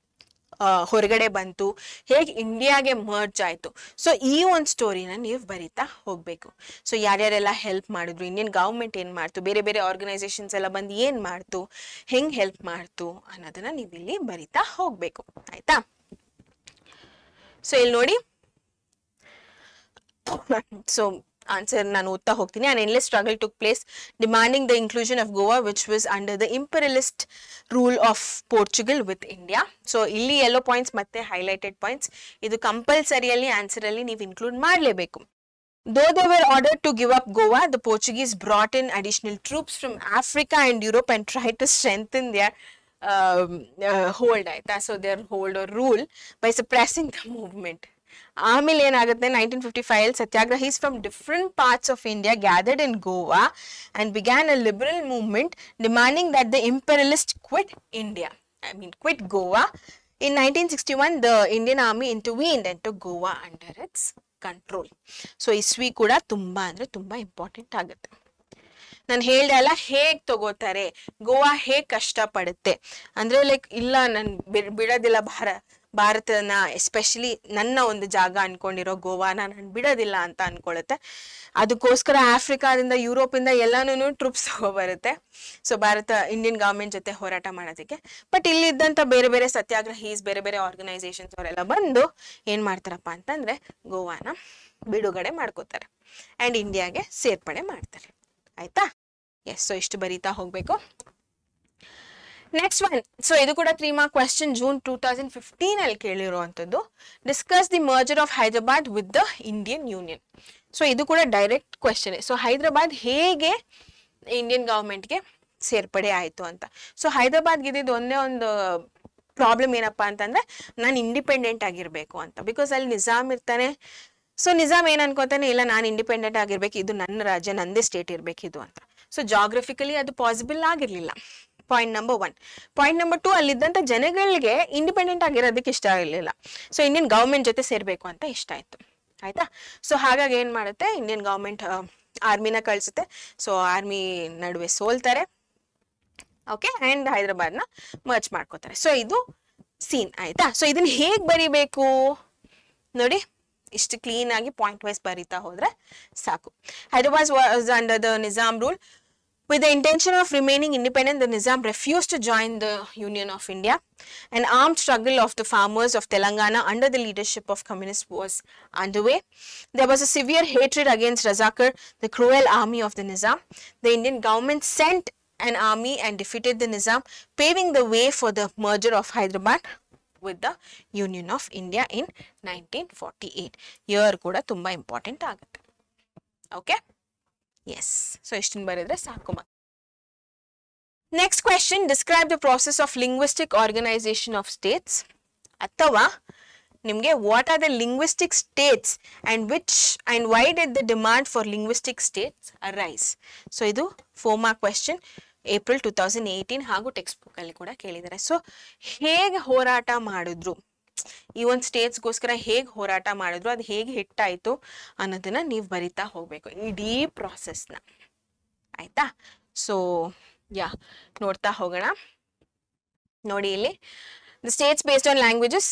ಹೊರಗಡೆ ಬಂತು, ಹೇಗೆ ಇಂಡಿಯಾಗೆ ಮರ್ಜ್ ಆಯ್ತು, ಸೊ ಈ ಒಂದು ಸ್ಟೋರಿನ ನೀವು ಬರಿತಾ ಹೋಗ್ಬೇಕು. ಸೊ ಯಾರ್ಯಾರೆಲ್ಲ ಹೆಲ್ಪ್ ಮಾಡಿದ್ರು, ಇಂಡಿಯನ್ ಗವರ್ಮೆಂಟ್ ಏನ್ ಮಾಡ್ತು, ಬೇರೆ ಬೇರೆ ಆರ್ಗನೈಸೇಷನ್ಸ್ ಎಲ್ಲ ಬಂದು ಏನ್ ಮಾಡ್ತು, ಹೆಂಗ್ ಹೆಲ್ಪ್ ಮಾಡ್ತು ಅನ್ನೋದನ್ನ ನೀವು ಇಲ್ಲಿ ಬರಿತಾ ಹೋಗ್ಬೇಕು. ಆಯ್ತಾ? ಸೊ ಇಲ್ಲಿ ನೋಡಿ, ಸೊ ಆನ್ಸರ್ ನಾನು ಓದ್ತಾ ಹೋಗ್ತೀನಿ. An endless struggle took place demanding the inclusion of Goa, which was under the imperialist rule of Portugal with India. So ಇಲ್ಲಿ yellow points ಮತ್ತೆ highlighted points, ಇದು ಕಂಪಲ್ಸರಿಯಲ್ಲಿ ಆನ್ಸರ್ ಅಲ್ಲಿ ನೀವು ಇನ್ಕ್ಲೂಡ್ ಮಾಡಲೇಬೇಕು. Though they were ordered to give up Goa, the Portuguese brought in additional troops from Africa and Europe and tried to strengthen their hold. ಆಯ್ತಾ? So their hold or rule by suppressing the movement. ಆಮೇಲೆ ಏನಾಗುತ್ತೆ, 1955 satyagrahis from different parts of India gathered in Goa and began a liberal movement demanding that the imperialist quit Goa. In 1961 the Indian army intervened and took Goa under its control. So ಇಸ್ವಿ ಕೂಡ ತುಂಬಾ ಅಂದ್ರೆ ತುಂಬಾ important ಆಗುತ್ತೆ. ನಾನು ಹೇಳ್ದೆ ಅಲ್ಲ, ಹೇಗ್ ತಗೋತಾರೆ, ಗೋವಾ ಹೇಗ್ ಕಷ್ಟ ಪಡುತ್ತೆ ಅಂದ್ರೆ, ಲೈಕ್ ಇಲ್ಲ ನಾನು ಬಿಡೋದಿಲ್ಲ ಭಾರತನ ಎಸ್ಪೆಷಲಿ ನನ್ನ ಒಂದು ಜಾಗ ಅನ್ಕೊಂಡಿರೋ ಗೋವಾನ ನಾನು ಬಿಡೋದಿಲ್ಲ ಅಂತ ಅನ್ಕೊಳ್ಳುತ್ತೆ. ಅದಕ್ಕೋಸ್ಕರ ಆಫ್ರಿಕಾದಿಂದ ಯುರೋಪಿಂದ ಎಲ್ಲಾನು ಟ್ರೂಪ್ಸ್ ಬರುತ್ತೆ. ಸೊ ಭಾರತ ಇಂಡಿಯನ್ ಗವರ್ಮೆಂಟ್ ಜೊತೆ ಹೋರಾಟ ಮಾಡೋದಕ್ಕೆ. ಬಟ್ ಇಲ್ಲಿದ್ದಂಥ ಬೇರೆ ಬೇರೆ ಸತ್ಯಾಗ್ರಹೀಸ್, ಬೇರೆ ಬೇರೆ ಆರ್ಗನೈಸೇಷನ್ಸ್ ಅವರೆಲ್ಲ ಬಂದು ಏನ್ ಮಾಡ್ತಾರಪ್ಪ ಅಂತಂದ್ರೆ ಗೋವಾನ ಬಿಡುಗಡೆ ಮಾಡ್ಕೋತಾರೆ ಅಂಡ್ ಇಂಡಿಯಾಗೆ ಸೇರ್ಪಡೆ ಮಾಡ್ತಾರೆ. ಆಯ್ತಾ? ಎಸ್. ಸೊ ಇಷ್ಟು ಬರೀತಾ ಹೋಗ್ಬೇಕು. ನೆಕ್ಸ್ಟ್ ಒನ್, ಸೊ ಇದು ಕೂಡ 3 ಮಾರ್ಕ್ ಕ್ವೆಶ್ಚನ್, ಜೂನ್ 2015 ಅಲ್ಲಿ ಕೇಳಿರುವಂಥದ್ದು. Discuss the merger of Hyderabad with the Indian union. So ಇದು ಕೂಡ ಡೈರೆಕ್ಟ್ ಕ್ವೆಶ್ಚನ್. ಸೊ ಹೈದರಾಬಾದ್ ಹೇಗೆ ಇಂಡಿಯನ್ ಗವರ್ಮೆಂಟ್ಗೆ ಸೇರ್ಪಡೆ ಆಯಿತು ಅಂತ. ಸೊ ಹೈದರಾಬಾದ್ಗೆ ಇದ್ದಿದ್ದು ಒಂದೇ ಒಂದು ಪ್ರಾಬ್ಲಮ್ ಏನಪ್ಪಾ ಅಂತಂದ್ರೆ ನಾನು ಇಂಡಿಪೆಂಡೆಂಟ್ ಆಗಿರ್ಬೇಕು ಅಂತ. ಬಿಕಾಸ್ ಅಲ್ಲಿ ನಿಜಾಮ್ ಇರ್ತಾನೆ. ಸೊ ನಿಜಾಮ್ ಏನ್ ಅನ್ಕೋತಾನೆ, ಇಲ್ಲ ನಾನು ಇಂಡಿಪೆಂಡೆಂಟ್ ಆಗಿರ್ಬೇಕು, ಇದು ನನ್ನ ರಾಜ್ಯ, ನಂದೇ ಸ್ಟೇಟ್ ಇರ್ಬೇಕಿದು ಅಂತ. ಸೊ ಜಾಗ್ರಫಿಕಲಿ ಅದು ಪಾಸಿಬಲ್ ಆಗಿರ್ಲಿಲ್ಲ. Point number 1. ಪಾಯಿಂಟ್ ನಂಬರ್ 2, ಅಲ್ಲಿದ್ದಂಥ ಜನಗಳಿಗೆ ಇಂಡಿಪೆಂಡೆಂಟ್ ಆಗಿರೋದಕ್ಕೆ ಇಷ್ಟ ಆಗಿರಲಿಲ್ಲ. ಸೊ ಇಂಡಿಯನ್ ಗವರ್ಮೆಂಟ್ ಜೊತೆ ಸೇರ್ಬೇಕು ಅಂತ ಇಷ್ಟ ಆಯ್ತು. ಆಯ್ತಾ? ಸೊ ಹಾಗಾಗಿ ಏನ್ ಮಾಡುತ್ತೆ, ಇಂಡಿಯನ್ ಗವರ್ಮೆಂಟ್ ಆರ್ಮಿನ ಕಳ್ಸುತ್ತೆ. ಸೊ ಆರ್ಮಿ ನಡುವೆ ಸೋಲ್ತಾರೆ. ಓಕೆ, ಅಂಡ್ ಹೈದರಾಬಾದ್ನ ಮರ್ಚ್ ಮಾಡ್ಕೋತಾರೆ. ಸೊ ಇದು ಸೀನ್. ಆಯ್ತಾ? ಸೊ ಇದನ್ನ ಹೇಗ್ ಬರಿಬೇಕು ನೋಡಿ, ಇಷ್ಟು ಕ್ಲೀನ್ ಆಗಿ ಪಾಯಿಂಟ್ ವೈಸ್ ಬರೀತಾ ಹೋದ್ರೆ ಸಾಕು. Hyderabad was under the Nizam rule. With the intention of remaining independent, the Nizam refused to join the Union of India. An armed struggle of the farmers of Telangana under the leadership of communists was underway. There was a severe hatred against Razakar, the cruel army of the Nizam. The Indian government sent an army and defeated the Nizam, paving the way for the merger of Hyderabad with the Union of India in 1948. Year kuda tumba important agutte. Okay? Yes. So ishtun baridre saaku. Next question, describe the process of linguistic organization of states. Athava nimge what are the linguistic states and which and why did the demand for linguistic states arise? So idu 4 mark question, April 2018 ಹಾಗೂ text book ಅಲ್ಲಿ ಕೂಡ ಕೇಳಿದ್ದಾರೆ. So ಹೇಗೆ ಹೋರಾಟ ಮಾಡಿದ್ರು, ಈ ಒಂದು ಸ್ಟೇಟ್ಸ್ಗೋಸ್ಕರ ಹೇಗೆ ಹೋರಾಟ ಮಾಡಿದ್ರು, ಅದು ಹೇಗೆ ಹಿಟ್ಟಾಯಿತು ಅನ್ನೋದನ್ನ ನೀವು ಬರಿತಾ ಹೋಗ್ಬೇಕು ಇಡೀ ಪ್ರಾಸೆಸ್ನ. ಆಯ್ತಾ? ಸೊ ಯಾ ನೋಡ್ತಾ ಹೋಗೋಣ. ನೋಡಿ ಇಲ್ಲಿ, the states based on languages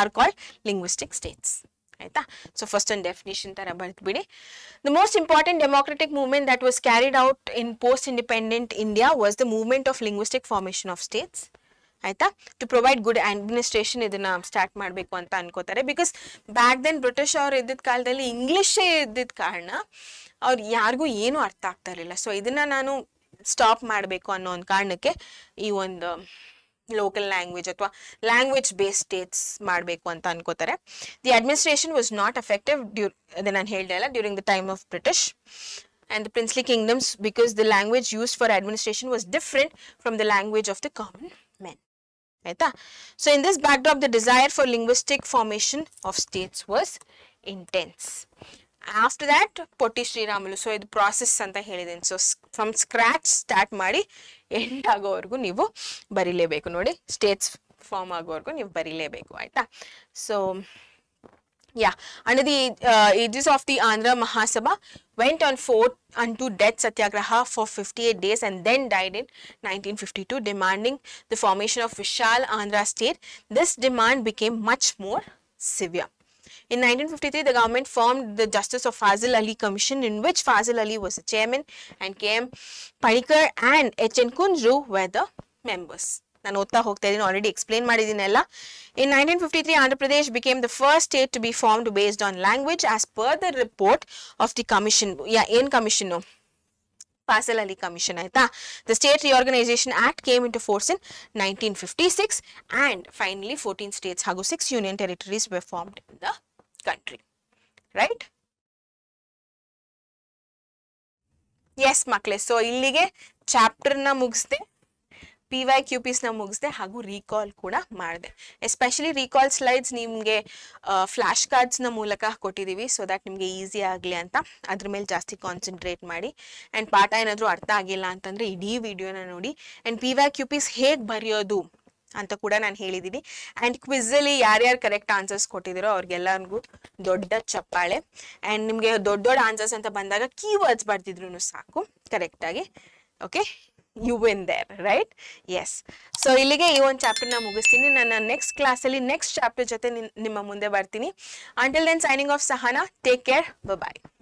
are called linguistic states. ಆಯ್ತಾ? ಸೊ ಫಸ್ಟ್ ಒಂದು ಡೆಫಿನಿಷನ್ ತರ ಬರ್ದ್ಬಿಡಿ. The most important democratic movement that was carried out in post independent India was the movement of linguistic formation of states. ಆಯ್ತಾ? To provide good administration ಇದನ್ನ start ಮಾಡಬೇಕು ಅಂತ ಅನ್ಕೋತಾರೆ. Because back then British ಅವ್ರು ಇದ್ದಿದ್ದ ಕಾಲದಲ್ಲಿ ಇಂಗ್ಲಿಷೇ ಇದ್ದಿದ್ದ ಕಾರಣ ಅವ್ರು ಯಾರಿಗೂ ಏನೂ ಅರ್ಥ ಆಗ್ತಾ ಇರಲಿಲ್ಲ. ಸೊ ಇದನ್ನ ನಾನು ಸ್ಟಾಪ್ ಮಾಡಬೇಕು ಅನ್ನೋ ಒಂದು ಕಾರಣಕ್ಕೆ ಈ ಒಂದು ಲೋಕಲ್ ಲ್ಯಾಂಗ್ವೇಜ್ ಅಥವಾ ಲ್ಯಾಂಗ್ವೇಜ್ ಬೇಸ್ಡ್ ಸ್ಟೇಟ್ಸ್ ಮಾಡಬೇಕು ಅಂತ ಅನ್ಕೋತಾರೆ. The administration was not effective ಅದೇ ನಾನು ಹೇಳ್ದೆ ಅಲ್ಲ, during the time of British and the princely kingdoms, because the language used for administration was different from the language of the common men. Aita? So in this backdrop, the desire for linguistic formation of states was intense. After that, Potti Sriramulu. So ಇದು process ಅಂತ ಹೇಳಿದ್ದೀನಿ. So from scratch start ಮಾಡಿ end ಆಗೋವರೆಗೂ ನೀವು ಬರೀಲೇಬೇಕು. ನೋಡಿ, States form ಆಗೋವರೆಗೂ ನೀವು ಬರೀಲೇಬೇಕು. ಆಯ್ತಾ? So yeah, under the aegis of the Andhra Mahasabha, went on fought unto death satyagraha for 58 days and then died in 1952, demanding the formation of Vishal Andhra state. This demand became much more severe. In 1953, the government formed the Justice of Fazil Ali Commission, in which Fazil Ali was the chairman and K.M. Panikkar and H.N. Kunju were the members. ನಾನು ಓದ್ತಾ ಹೋಗ್ತಾ ಇದ್ದೀನಿ, already explain ಮಾಡಿದ್ದೀನೆಲ್ಲ. In 1953, Andhra Pradesh became the first state to be formed based on language as per the report of the commission. ಏನ್ commission? Fazil Ali Commission. ಆಯ್ತಾ? The State Reorganization Act came into force in 1956 and finally 14 states ಹಾಗೂ 6 union territories were formed in the country. Right? Yes ಮಕ್ಕಳೇ, so ಇಲ್ಲಿಗೆ ಚಾಪ್ಟರ್ನ ಮುಗಿಸ್ದೆ, PYQPsನ ಮುಗಿಸ್ದೆ ಹಾಗೂ recall ಕೂಡ ಮಾಡಿದೆ. Especially recall slides ನಿಮಗೆ flash ಕಾರ್ಡ್ಸ್ನ ಮೂಲಕ ಕೊಟ್ಟಿದ್ದೀವಿ, ಸೊ ದ್ಯಾಟ್ ನಿಮಗೆ ಈಸಿ ಆಗಲಿ ಅಂತ. ಅದ್ರ ಮೇಲೆ ಜಾಸ್ತಿ ಕಾನ್ಸಂಟ್ರೇಟ್ ಮಾಡಿ. ಆ್ಯಂಡ್ ಪಾಠ ಏನಾದರೂ ಅರ್ಥ ಆಗಿಲ್ಲ ಅಂತಂದರೆ ಇಡೀ ವಿಡಿಯೋನ ನೋಡಿ. ಆ್ಯಂಡ್ PYQPs ಹೇಗೆ ಬರೆಯೋದು ಅಂತ ಕೂಡ ನಾನು ಹೇಳಿದ್ದೀನಿ. ಆ್ಯಂಡ್ ಕ್ವಿಝಲ್ಲಿ ಯಾರ್ಯಾರು ಕರೆಕ್ಟ್ ಆನ್ಸರ್ಸ್ ಕೊಟ್ಟಿದ್ದೀರೋ ಅವ್ರಿಗೆಲ್ಲರಿಗೂ ದೊಡ್ಡ ಚಪ್ಪಾಳೆ. ಆ್ಯಂಡ್ ನಿಮಗೆ ದೊಡ್ಡ ದೊಡ್ಡ ಆನ್ಸರ್ಸ್ ಅಂತ ಬಂದಾಗ ಕೀವರ್ಡ್ಸ್ ಬರ್ತಿದ್ರು ಸಾಕು ಕರೆಕ್ಟಾಗಿ. Okay, you win there, right? Yes. So ಇಲ್ಲಿಗೆ ಈ ಒಂದು ಚಾಪ್ಟರ್ನ ಮುಗಿಸ್ತೀನಿ. ನನ್ನ ನೆಕ್ಸ್ಟ್ ಕ್ಲಾಸಲ್ಲಿ ನೆಕ್ಸ್ಟ್ ಚಾಪ್ಟರ್ ಜೊತೆ ನಿಮ್ಮ ಮುಂದೆ ಬರ್ತೀನಿ. Until then signing off Sahana. Take care. ಬಾಯ್.